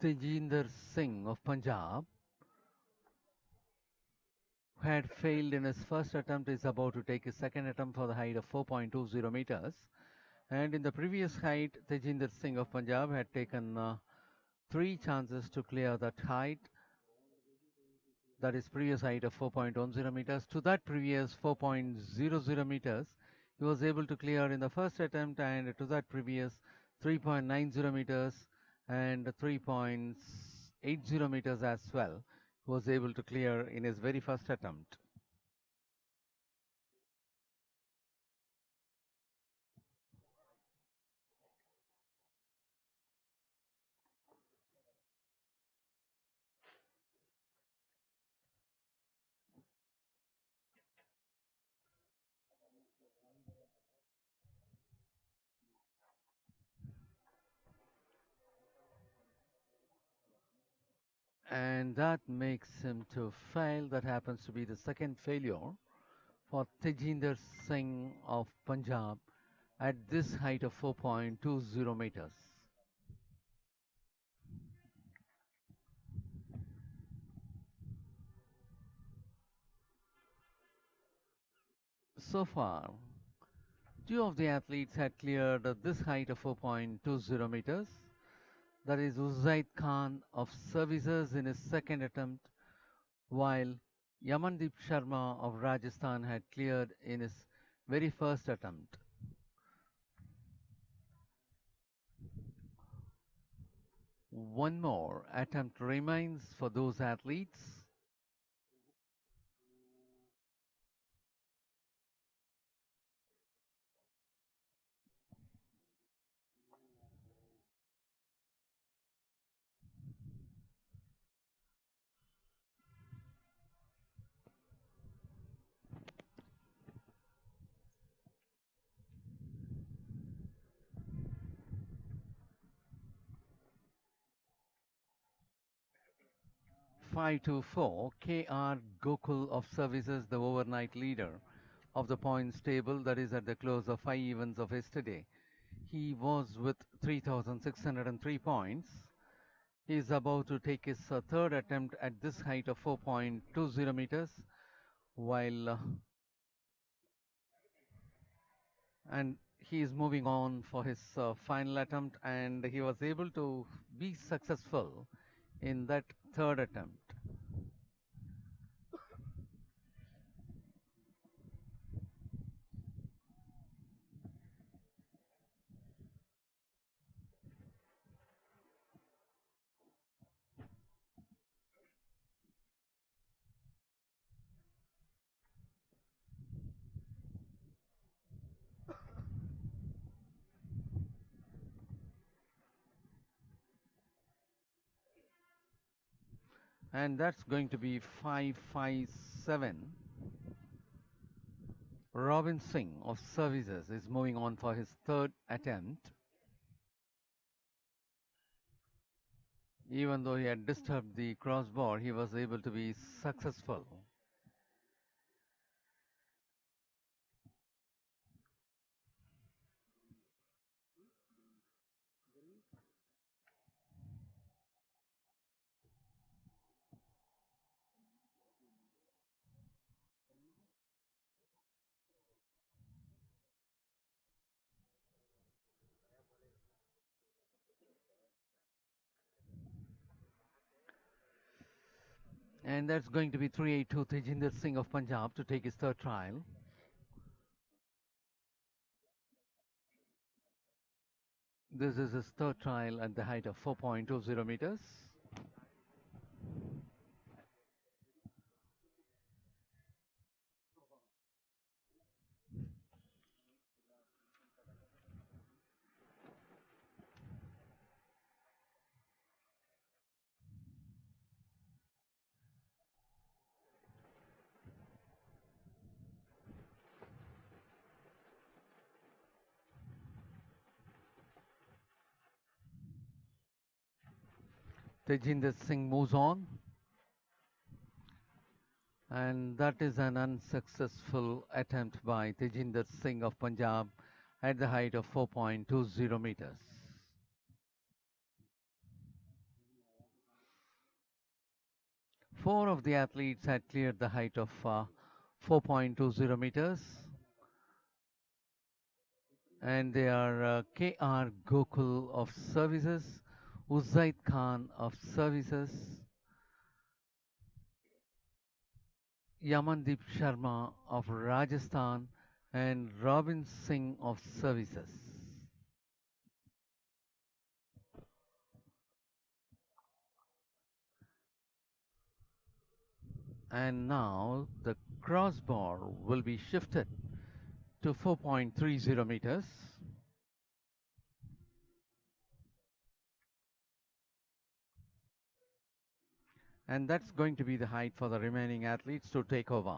Tejinder Singh of Punjab, who had failed in his first attempt, is about to take his second attempt for the height of 4.20 meters. And in the previous height, Tejinder Singh of Punjab had taken 3 chances to clear that height, that is previous height of 4.10 meters. To that previous 4.00 meters, he was able to clear in the first attempt, and to that previous 3.90 meters and 3.80 meters as well, he was able to clear in his very first attempt. And that makes him to fail. That happens to be the second failure for Tejinder Singh of Punjab at this height of 4.20 meters. So far, 2 of the athletes had cleared this height of 4.20 meters. That is Uzaid Khan of Services in his second attempt, while Yamandeep Sharma of Rajasthan had cleared in his very first attempt. One more attempt remains for those athletes. Five to four, K.R. Gokul of Services, the overnight leader of the points table, that is at the close of 5 events of yesterday. He was with 3,603 points. He is about to take his third attempt at this height of 4.20 meters, while and he is moving on for his final attempt, and he was able to be successful in that third attempt. And that's going to be 557. Robin Singh of Services is moving on for his third attempt. Even though he had disturbed the crossbar, he was able to be successful. And that's going to be 382 Tejinder Singh of Punjab to take his third trial. This is his third trial at the height of 4.20 meters. Tejinder Singh moves on. And that is an unsuccessful attempt by Tejinder Singh of Punjab at the height of 4.20 meters. Four of the athletes had cleared the height of 4.20 meters, and they are K.R. Gokul of Services, Uzaid Khan of Services, Yamandeep Sharma of Rajasthan, and Robin Singh of Services. And now the crossbar will be shifted to 4.30 meters. And that's going to be the height for the remaining athletes to take over.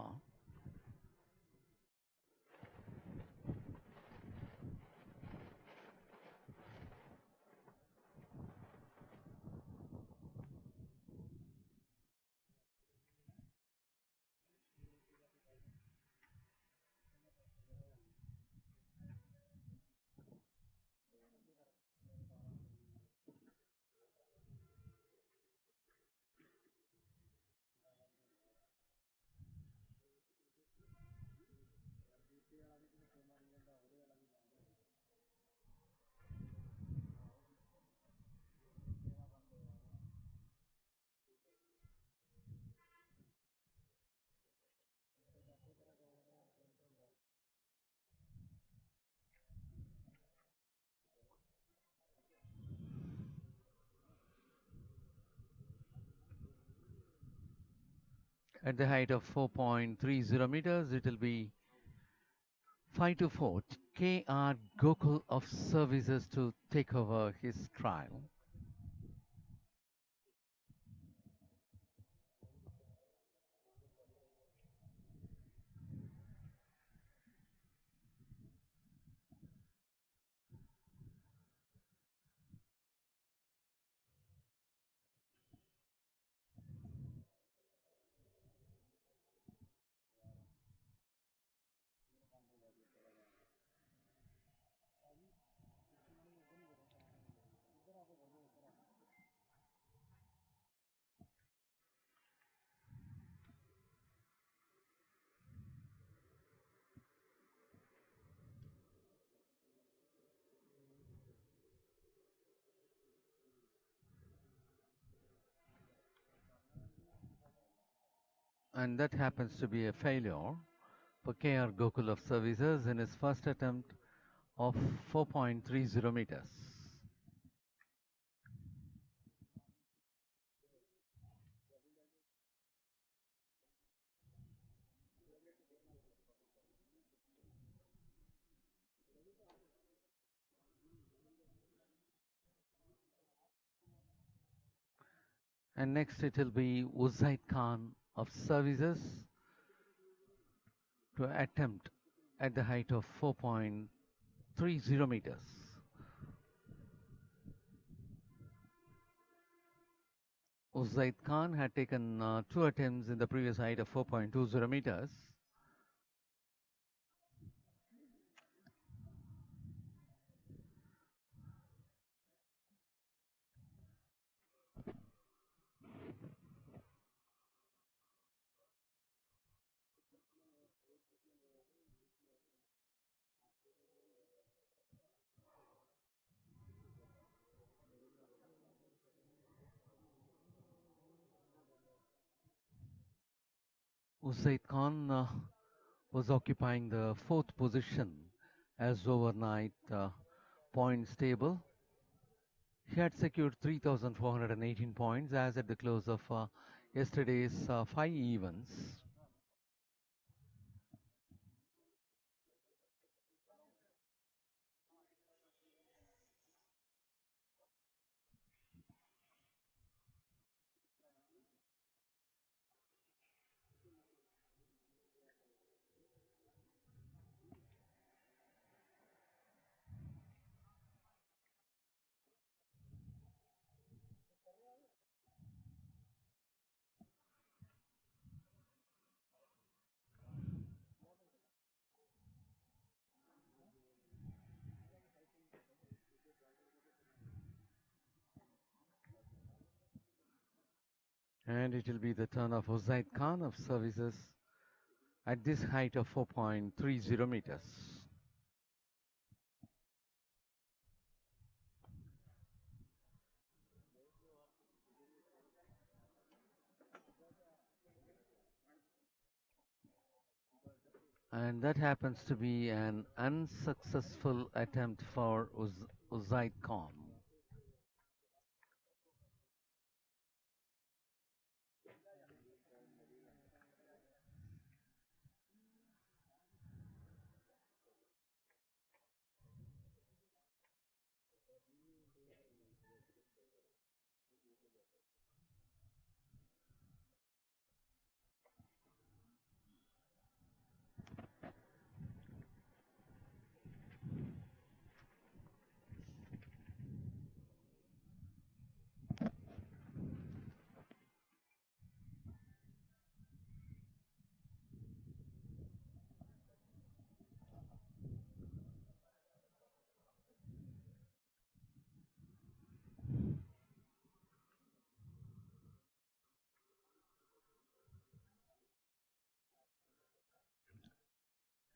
At the height of 4.30 meters, it will be 5 to 4. K.R. Gokul of Services to take over his trial. And that happens to be a failure for K.R. Gokul of Services in his first attempt of 4.30 meters. And next it will be Uzaid Khan of Services to attempt at the height of 4.30 meters. Uzaid Khan had taken 2 attempts in the previous height of 4.20 meters. Uzaid Khan was occupying the fourth position as overnight points table. He had secured 3,418 points as at the close of yesterday's 5 events. And it will be the turn of Uzaid Khan of services at this height of 4.30 meters. And that happens to be an unsuccessful attempt for Uzaid Khan.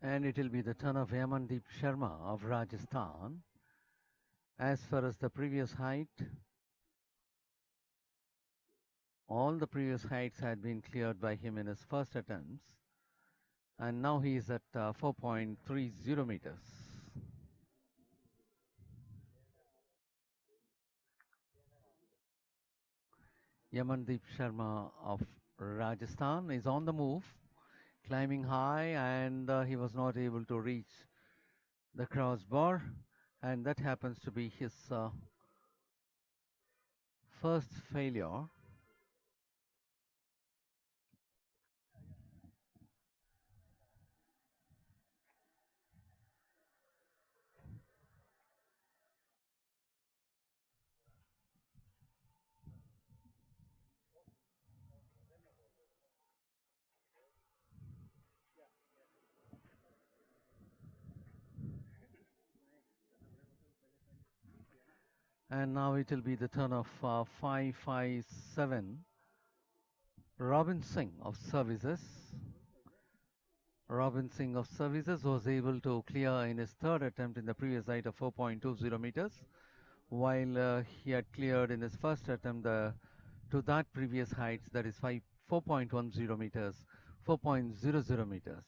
And it will be the turn of Yamandeep Sharma of Rajasthan. As far as the previous height, all the previous heights had been cleared by him in his first attempts, and now he is at 4.30 meters. Yamandeep Sharma of Rajasthan is on the move, climbing high, and he was not able to reach the crossbar, and that happens to be his first failure. And now it will be the turn of 557 Robin Singh of Services. Robin Singh of Services was able to clear in his third attempt in the previous height of 4.20 meters, while he had cleared in his first attempt to that previous height, that is 4.10 meters, 4.00 meters.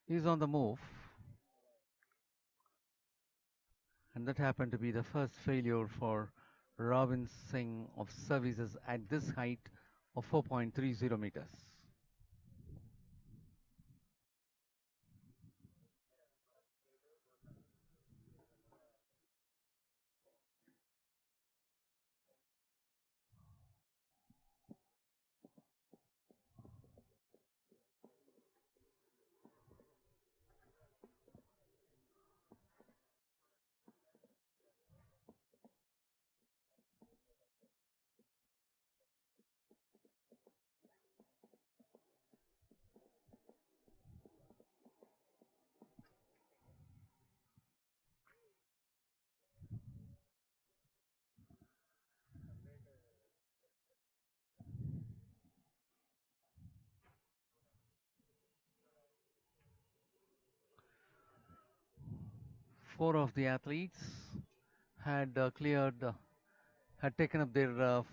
He is on the move, and that happened to be the first failure for Robin Singh of Services at this height of 4.30 meters. Four of the athletes had had taken up their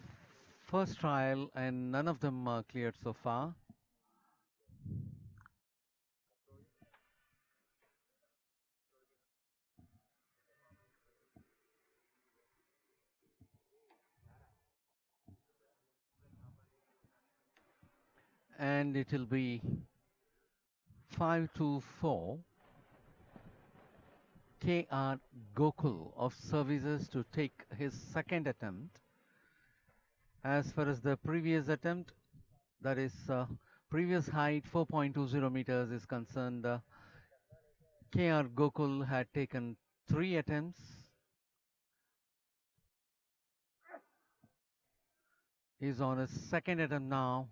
first trial, and none of them cleared so far. And it will be 5-4 K.R. Gokul of Services to take his second attempt. As far as the previous attempt, that is previous height 4.20 meters is concerned, K.R. Gokul had taken 3 attempts. He's on his second attempt now,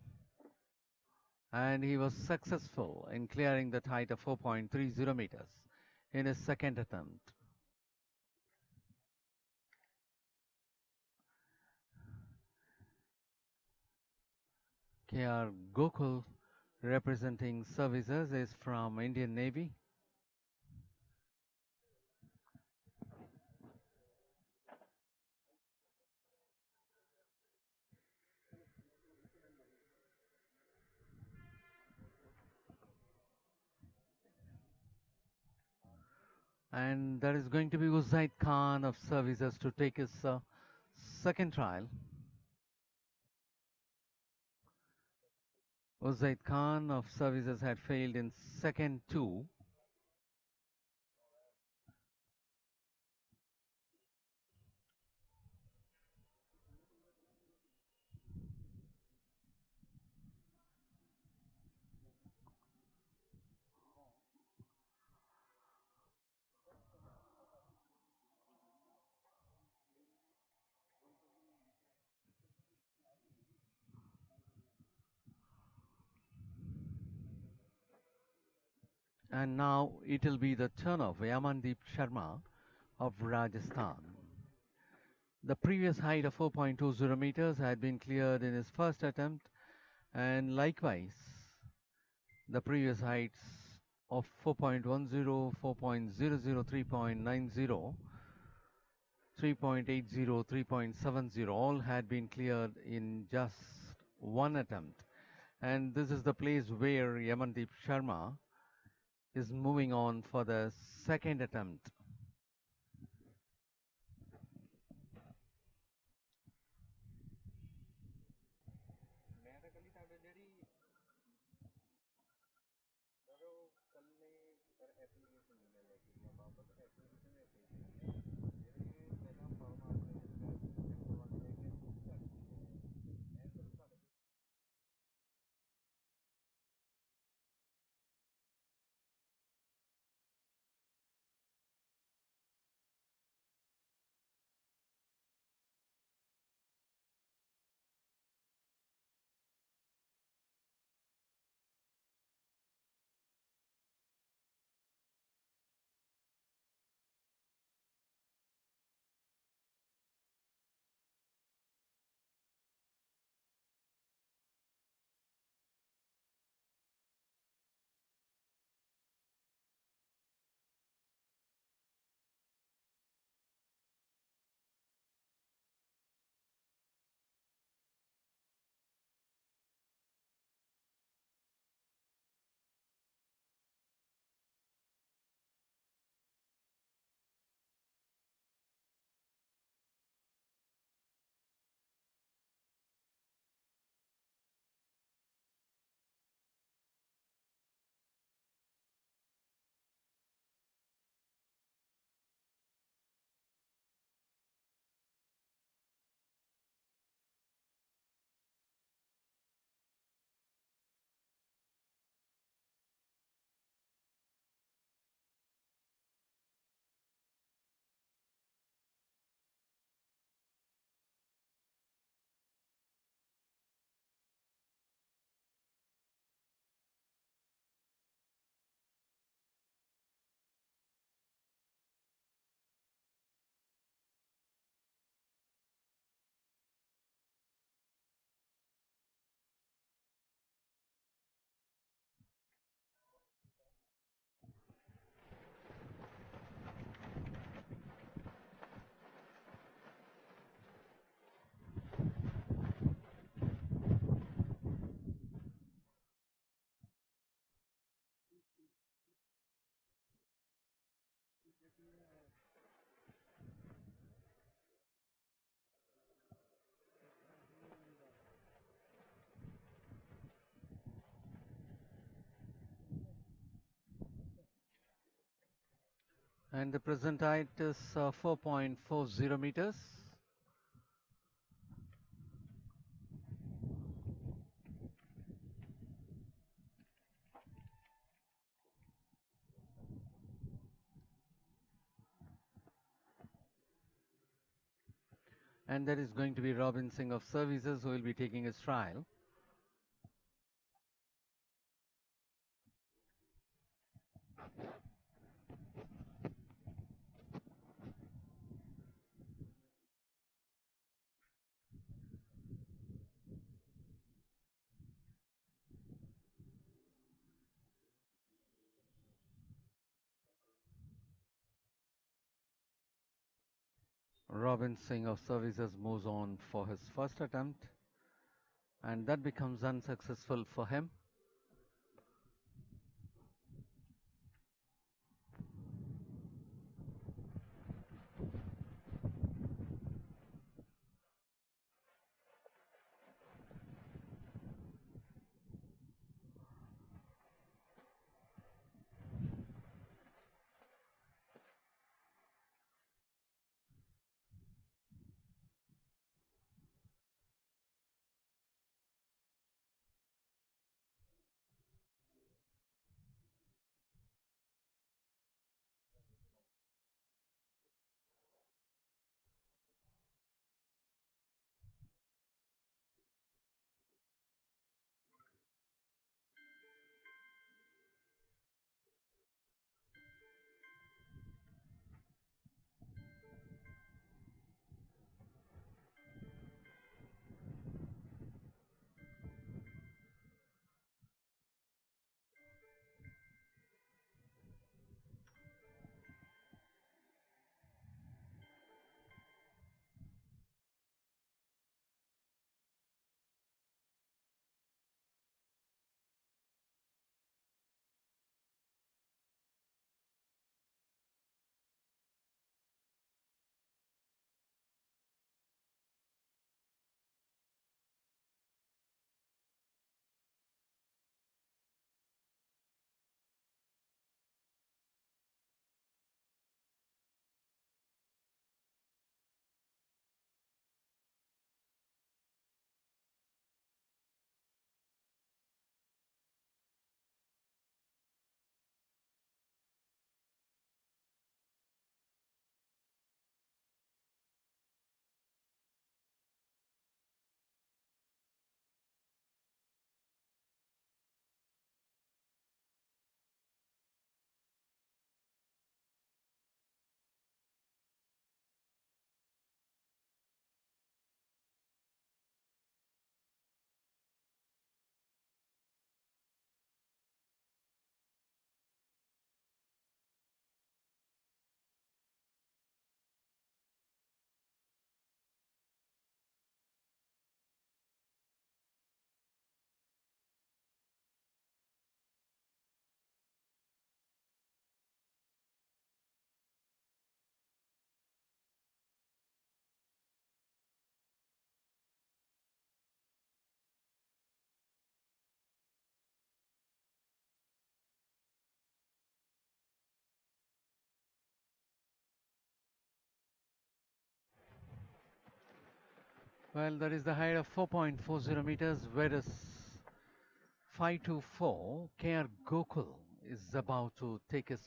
and he was successful in clearing that height of 4.30 meters in his second attempt. K.R. Gokul, representing services, is from Indian Navy. And there is going to be Uzaid Khan of services to take his second trial. Uzaid Khan of services had failed in second two. And now it will be the turn of Yamandeep Sharma of Rajasthan. The previous height of 4.20 meters had been cleared in his first attempt, and likewise the previous heights of 4.10, 4.00, 3.90, 3.80, 3.70 all had been cleared in just one attempt. And this is the place where Yamandeep Sharma is moving on for the second attempt. And the present height is 4.40 meters. And there is going to be Robin Singh of services who will be taking his trial. Robin Singh of Services moves on for his first attempt, and that becomes unsuccessful for him. Well, that is the height of 4.40 meters, whereas 524 KR Gokul is about to take his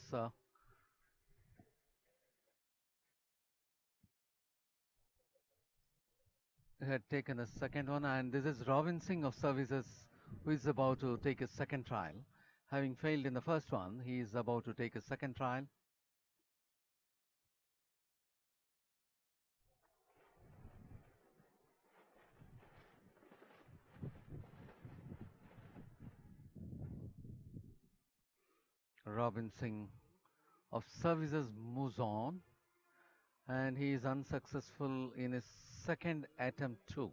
had taken a second one, and this is Robin Singh of Services who is about to take his second trial. Having failed in the first one, he is about to take a second trial. Robin Singh of Services moves on, and he is unsuccessful in his second attempt too.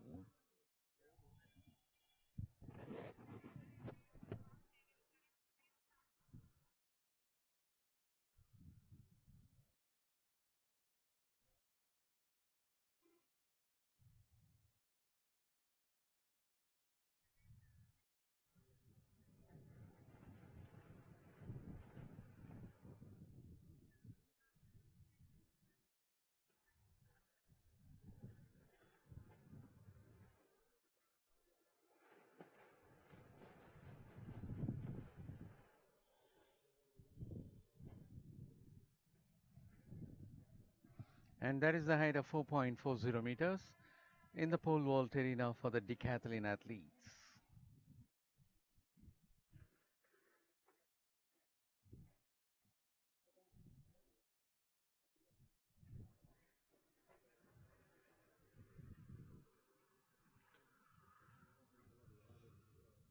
And that is the height of 4.40 meters in the pole vault arena for the decathlon athletes.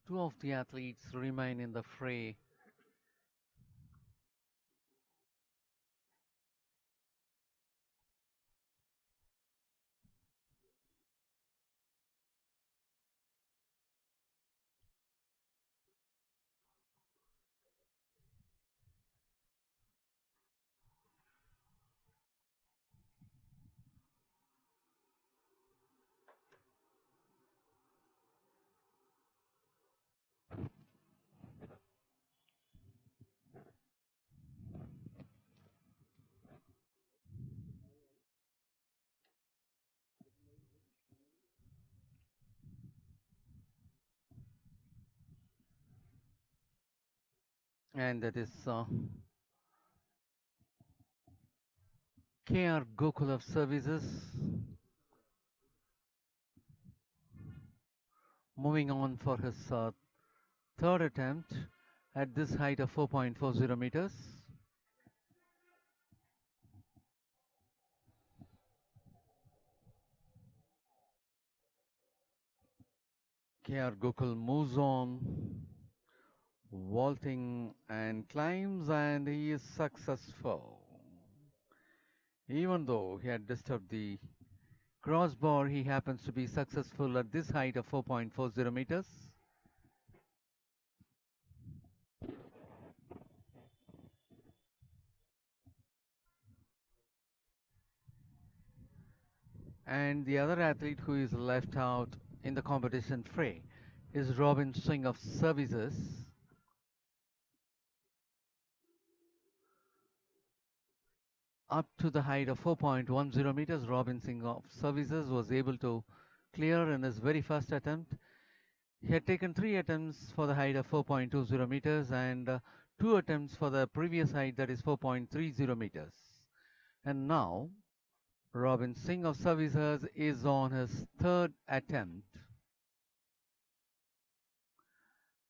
Two of the athletes remain in the fray. and that is KR Gokul Services. Moving on for his third attempt at this height of 4.40 meters. KR Gokul moves on, vaulting and climbs, and he is successful. Even though he had disturbed the crossbar, he happens to be successful at this height of 4.40 meters. And the other athlete who is left out in the competition fray is Robin Singh of Services. Up to the height of 4.10 meters, Robin Singh of Services was able to clear in his very first attempt. He had taken 3 attempts for the height of 4.20 meters and 2 attempts for the previous height, that is 4.30 meters. And now Robin Singh of Services is on his third attempt,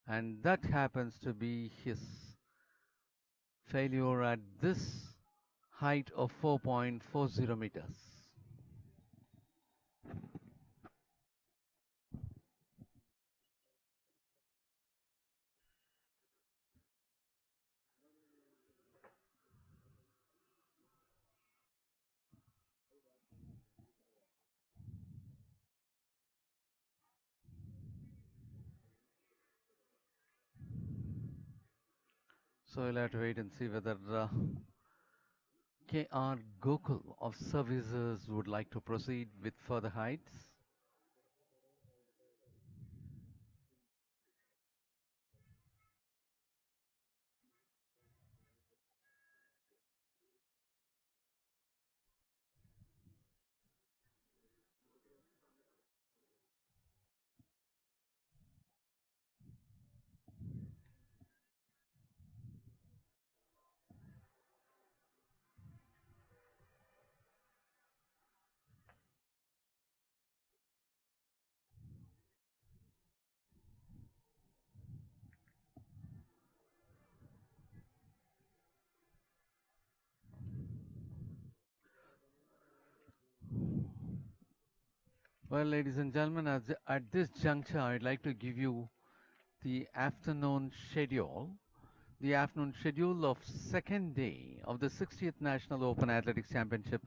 and that happens to be his failure at this height of 4.40 meters. So we'll have to wait and see whether KR Gokul of Services would like to proceed with further heights. Well, ladies and gentlemen, at this juncture, I'd like to give you the afternoon schedule. The afternoon schedule of second day of the 60th National Open Athletics Championship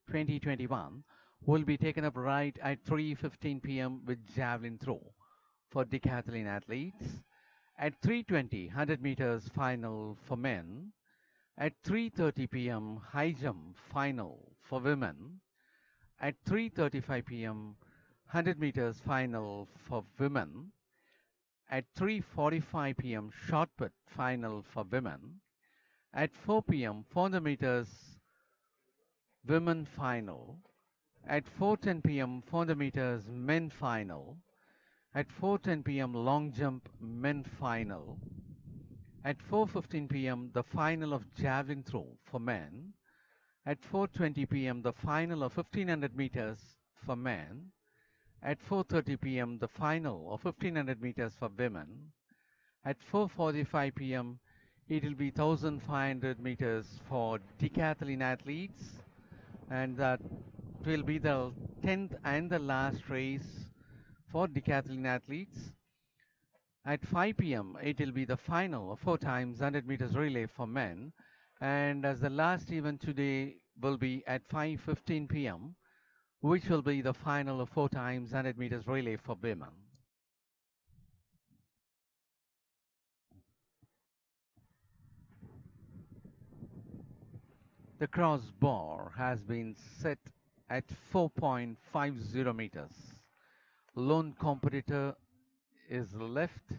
2021 will be taken up right at 3:15 p.m. with javelin throw for decathlon athletes, at 3:20 100 meters final for men, at 3:30 p.m. high jump final for women, at 3:35 p.m. 100 meters final for women, at 3:45 p.m. shot put final for women, at 4 p.m. 400 meters women final, at 4:10 p.m. 400 meters men final, at 4:10 p.m. long jump men final, at 4:15 p.m. the final of javelin throw for men, at 4:20 p.m. the final of 1500 meters for men, at 4:30 p.m. the final of 1500 meters for women, at 4:45 p.m. it will be 1500 meters for decathlon athletes, and that will be the 10th and the last race for decathlon athletes. At 5 p.m. it will be the final of 4 times 100 meters relay for men, and as the last event today will be at 5:15 p.m., which will be the final of 4 times 100 meters relay for women. The crossbar has been set at 4.50 meters. Lone competitor is left.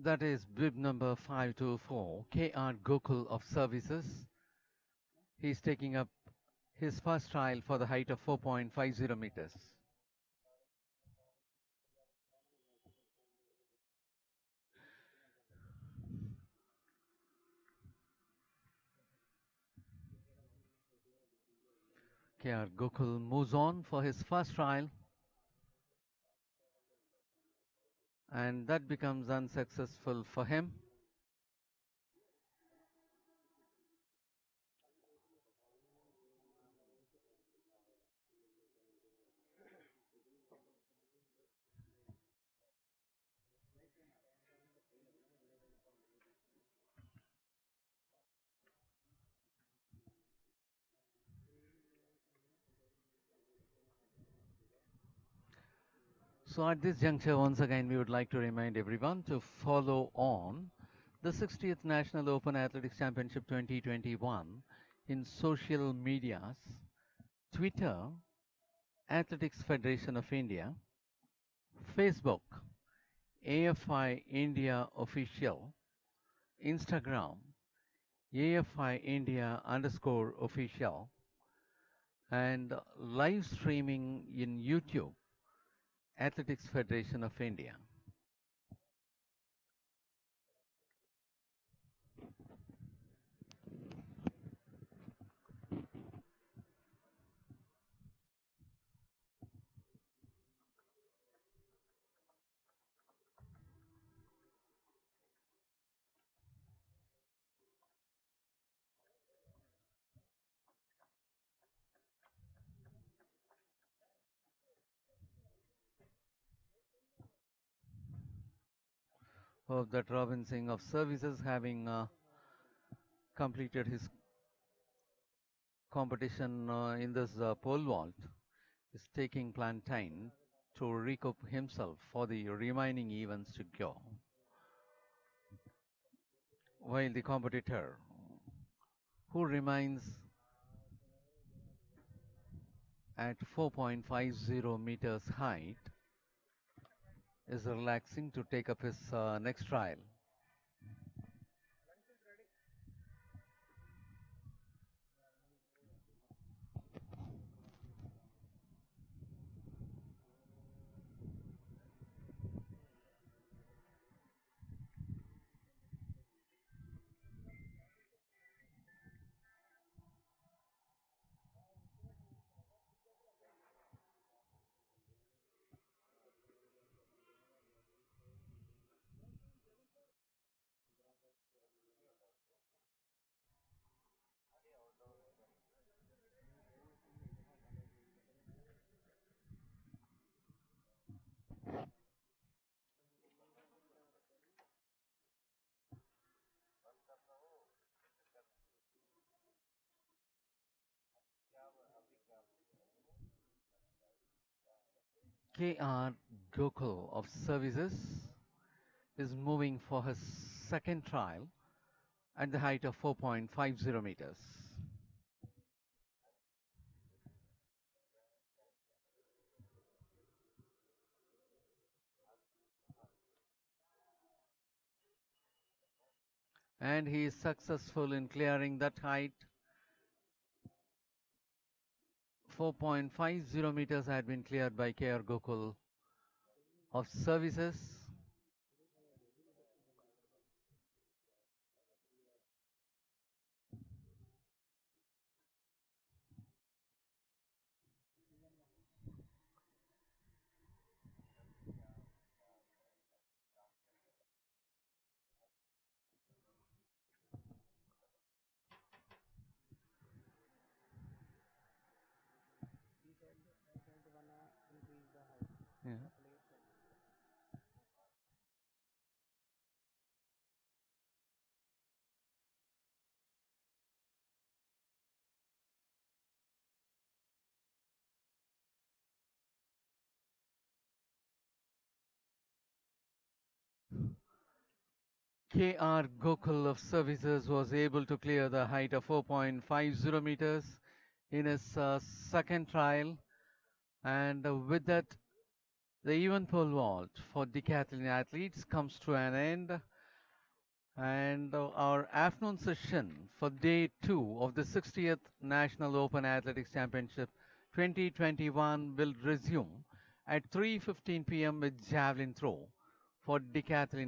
That is bib number 524, KR Gokul of Services. He's taking up his first trial for the height of 4.50 meters. KR Gokul moves on for his first trial, and that becomes unsuccessful for him. So at this juncture, once again, we would like to remind everyone to follow on the 60th National Open Athletics Championship 2021 in social medias, Twitter, Athletics Federation of India, Facebook, AFI India Official, Instagram, AFI India _ official, and live streaming in YouTube, Athletics Federation of India. Hope that Robin Singh of Services, having completed his competition in this pole vault, is taking plantain to recoup himself for the remaining events to go. While the competitor, who remains at 4.50 meters height, is relaxing to take up his next trial. KR Gokul of Services is moving for his second trial at the height of 4.50 meters. And he is successful in clearing that height. 4.50 meters had been cleared by KR Gokul of Services. Yeah. KR Gokul of Services was able to clear the height of 4.50 meters in his second trial, and with that The event pole vault for decathlon athletes comes to an end, and our afternoon session for day 2 of the 60th National Open Athletics Championship 2021 will resume at 3:15 p.m. with javelin throw for decathlon